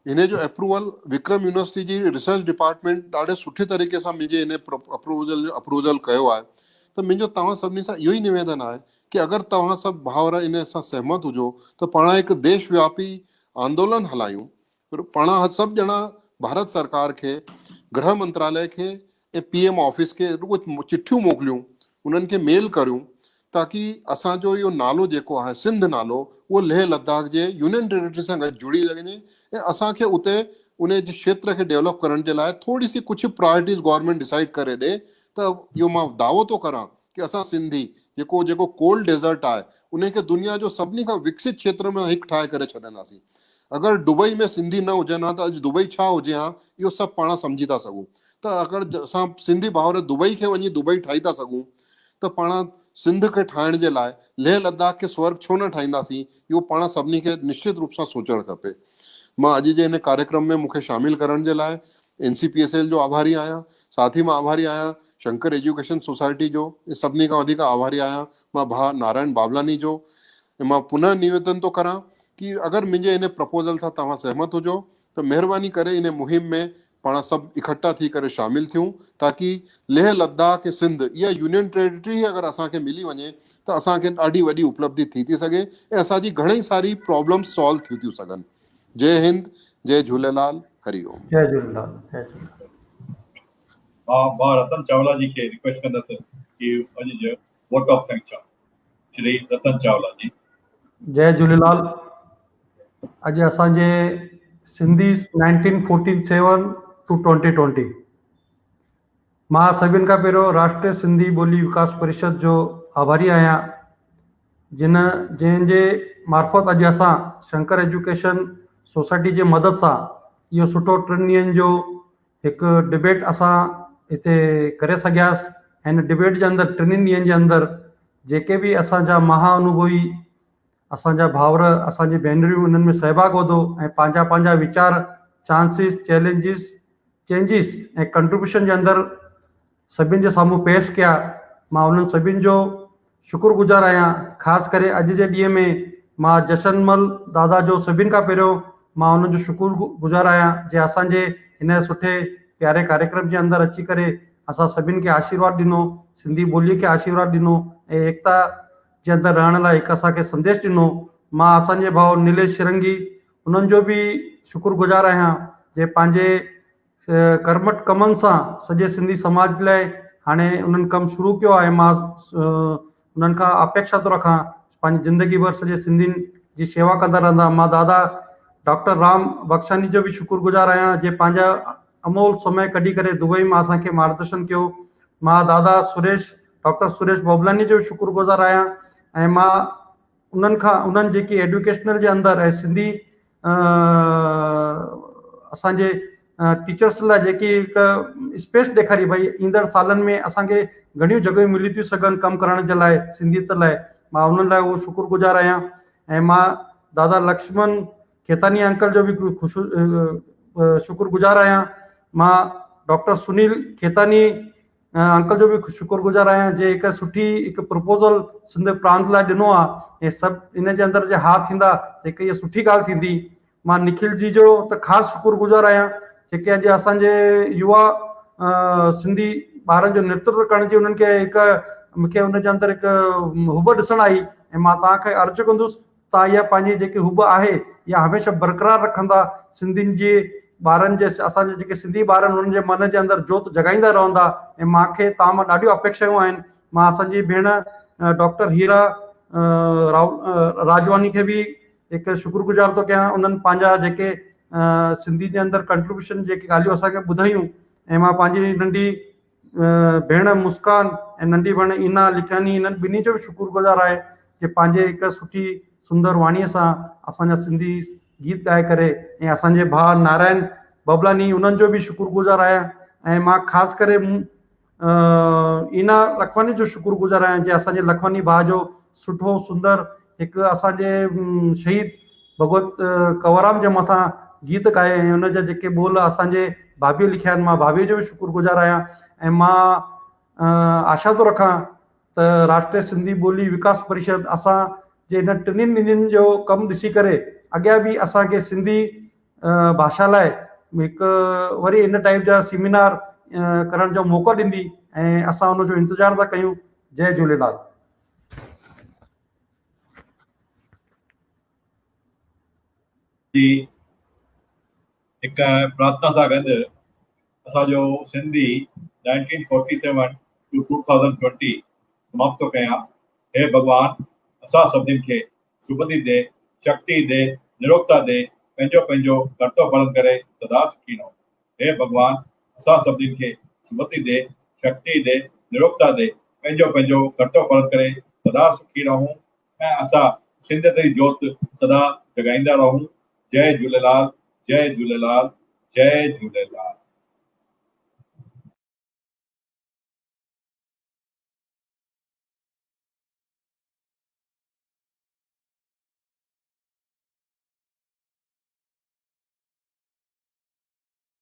इन जो अप्रूवल विक्रम यूनिवर्सिटी जी रिसर्च डिपार्टमेंट ॾाढे सुठे तरीक़े सां मुंहिंजे इन अप्रूवल कयो आहे। त मुंहिंजो तव्हां सभिनी सां इहो ई निवेदन आहे कि अगरि तव्हां सभु भाउर इन सां सहमत हुजो त पाण हिकु देशव्यापी आंदोलन हलायूं, पाण सभु ॼणा भारत सरकार खे, गृह मंत्रालय खे ऐं PM ऑफिस खे रुॻो चिठियूं मोकिलियूं, उन्हनि खे मेल करियूं, ताकि असांजो इहो नालो जेको आहे सिंध नालो उहो लेह लद्दाख जे यूनियन टेरिटरी सां गॾु जुड़ी वञे ऐं असांखे उते उन जे क्षेत्र खे डेवलप करण जे लाइ थोरी सी कुझु प्रायोरिटीज़ गवर्नमेंट डिसाइड करे ॾे। त इहो मां दावो थो करां कि असां सिंधी जेको कोल्ड डेज़र्ट आहे उन खे दुनिया जो सभिनी खां विकसित क्षेत्र में हिकु ठाहे करे छॾंदासीं। अगरि दुबई में सिंधी न हुजनि हा त अॼु दुबई छा हुजे हा, इहो सभु पाण सम्झी था सघूं। त अगरि असां सिंधी भाउर दुबई खे वञी दुबई ठाही था सघूं त पाण सिंध खे ठाहिण जे लाइ लेह लद्दाख खे स्वर्ग छो न ठाहींदासीं, इहो पाण सभिनी खे निश्चित रूप सां सोचणु खपे। मां अॼु जे हिन कार्यक्रम में मूंखे शामिल करण जे लाइ NCPSL जो आभारी आहियां, साथ ई मां आभारी आहियां शंकर एजुकेशन सोसाइटी जो, सभिनी खां वधीक आभारी आहियां मां भाउ नारायण बाबलानी जो। ऐं मां पुनः निवेदन थो करां कि अगरि मुंहिंजे इन प्रपोज़ल सां तव्हां सहमत हुजो त महिरबानी करे इन मुहिम में पाण सभु इकट्ठा थी करे शामिल थियूं, ताकि लेह लद्दाख ऐं सिंध इहा यूनियन टेरिटरी अगरि असांखे मिली वञे त असांखे ॾाढी वॾी उपलब्धि थी थी सघे ऐं असांजी घणेई सारी प्रॉब्लम्स सॉल्व थी थियूं सघनि। जय हिंद, जय झूलेलाल, हरिओम। जय झूलेलाल, जय झूलेलाल। मां रतन चावला जी खे रिक्वेस्ट कंदुसि कि अॼु जो वोट ऑफ थैंक्स चओ। श्री रतन चावला जी। जय झूलेलाल। अॼु असांजे सिंधी 1947 टू 2020 मां सभिनि खां पहिरियों राष्ट्रीय सिंधी ॿोली विकास परिषद जो आभारी आहियां, जंहिंजे मार्फत अॼु असां शंकर एजुकेशन सोसाइटी जे मदद सां इहो सुठो 3 ॾींहंनि जो हिकु डिबेट असां हिते करे सघियासीं। हिन डिबेट जे अंदरि 3 ॾींहंनि जे अंदरि जेके बि असांजा महाअनुभवी असांजा भाउर असांजी भेनरियूं उन्हनि में सहभाग वधो ऐं पंहिंजा पंहिंजा वीचार, चांसिस, चैलेंजिस, चेंजिस ऐं कंट्रीब्यूशन जे अंदरि सभिनि जे साम्हूं पेश कया। मां उन्हनि सभिनि जो शुक्रगुज़ार आहियां। ख़ासि करे अॼु जे ॾींहं में मां जशनमल दादा जो सभिनि खां पहिरियों मां उन्हनि जो शुक्रगुज़ार आहियां जे असांजे हिन सुठे प्यारे कार्यक्रम जे अंदरि अची करे असां सभिनि खे आशीर्वाद ॾिनो, सिंधी ॿोलीअ खे आशीर्वाद ॾिनो ऐं एकता जे अंदरि रहण लाइ हिकु असांखे संदेश ॾिनो। मां असांजे भाउ नीलेश शिरंगी उन्हनि जो बि शुक्रगुज़ार आहियां जे पंहिंजे कर्मठ कमनि सां सॼे सिंधी समाज लाइ हाणे उन्हनि कमु शुरू कयो आहे। मां उन्हनि खां अपेक्षा थो रखां पंहिंजी ज़िंदगी भर सॼे सिंधियुनि जी शेवा कंदा रहंदा। मां दादा डॉक्टर राम बख्शानी जो बि शुक्रगुज़ार आहियां जे पंहिंजा अमोल समय कढी करे दुबई में असांखे मार्गदर्शन कयो। मां दादा डॉक्टर सुरेश बोबलानी जो शुक्रगुज़ार आहियां ऐं मां उन्हनि जेकी एडुकेशनल जे अंदरि ऐं सिंधी असांजे टीचर्स लाइ जेकी हिकु स्पेस ॾेखारी भई ईंदड़ सालनि में असांखे घणियूं जॻहियूं मिली थियूं सघनि कमु करण जे लाइ सिंधियत लाइ, मां उन्हनि लाइ उहो शुक्रगुज़ार आहियां। ऐं मां दादा लक्ष्मण खेतानी अंकल जो बि शुक्रगुज़ार आहियां। मां डॉक्टर सुनील खेतानी अंकल जो बि शुक्रगुज़ार आहियां जे हिकु सुठी हिकु प्रपोज़ल सिंध प्रांत लाइ ॾिनो आहे ऐं सभु इन जे अंदरि जे हा थींदा हिकु इहा सुठी ॻाल्हि थींदी। मां निखिल जी जो त ख़ासि शुक्रगुज़ार आहियां जेके अॼु असांजे युवा सिंधी ॿारनि जो नेतृत्व करण जी उन्हनि खे हिकु मूंखे उन जे अंदरि हिकु हुब ॾिसणु आई ऐं मां तव्हांखे अर्ज़ु कंदुसि तव्हां इहा पंहिंजी जेकी हुब आहे इहा हमेशह बरक़रार रखंदा, सिंधियुनि जे ॿारनि जे असांजे जेके सिंधी ॿार आहिनि उन्हनि जे मन जे अंदरि जोत जॻाईंदा रहंदा ऐं मूंखे तव्हां मां ॾाढियूं अपेक्षाऊं आहिनि। मां असांजी भेण डॉक्टर हीरा राजवानी खे बि हिकु शुक्रगुज़ार थो कयां। उन्हनि पंहिंजा जेके सिंधी जे अंदरि कंट्रीब्यूशन जेके ॻाल्हियूं असांखे ॿुधायूं ऐं मां पंहिंजी नंढी भेण मुस्कान ऐं नंढी भेण इना लिखानी इन्हनि ॿिन्ही जो बि शुक्रगुज़ार आहे कि पंहिंजे हिकु सुठी सुंदर वाणीअ सां असांजा सिंधी गीत ॻाए करे ऐं असांजे भाउ नारायण बबलानी उन्हनि जो बि शुक्रगुज़ार आहियां। ऐं मां ख़ासि करे इना लखवानी जो शुक्रगुज़ार आहियां जे असांजे लखवानी भाउ जो सुठो सुंदर हिकु असांजे शहीद भगवत कंवरराम जे मथां गीत ॻाए ऐं हुन जा जेके ॿोल असांजे भाभीअ लिखिया आहिनि, मां भाभीअ जो बि शुक्रगुज़ार आहियां। ऐं मां आशा थो रखां त राष्ट्रीय सिंधी ॿोली विकास परिषद असां जे हिन 3 ॾींहंनि जो कमु ॾिसी करे अॻियां बि असांखे सिंधी भाषा लाइ हिकु वरी इन टाइप जा सेमिनार करण जो मौक़ो ॾींदी ऐं असां हुनजो इंतज़ारु था कयूं। जय झूलेलाल। हिकु प्रार्थना सां गॾु असांजो सिंधी 1947 टू 2020 समाप्त थो कयां। हे भॻवान असां सभिनीनि खे शुभदी दे, शक्ति दे, निरोगता दे, पंहिंजो पंहिंजो कर्तव्य पालन करे सदा सुखी रहो। हे भॻवान असां सभिनीनि खे शुभदी दे, शक्ति दे, निरोगता दे, पंहिंजो पंहिंजो कर्तव्य पालन करे सदा सुखी रहूं ऐं असां सिंधियत जी जोत सदा जॻाईंदा रहूं। जय झूलेलाल, जय झूलेलाल, जय झूलेलाल।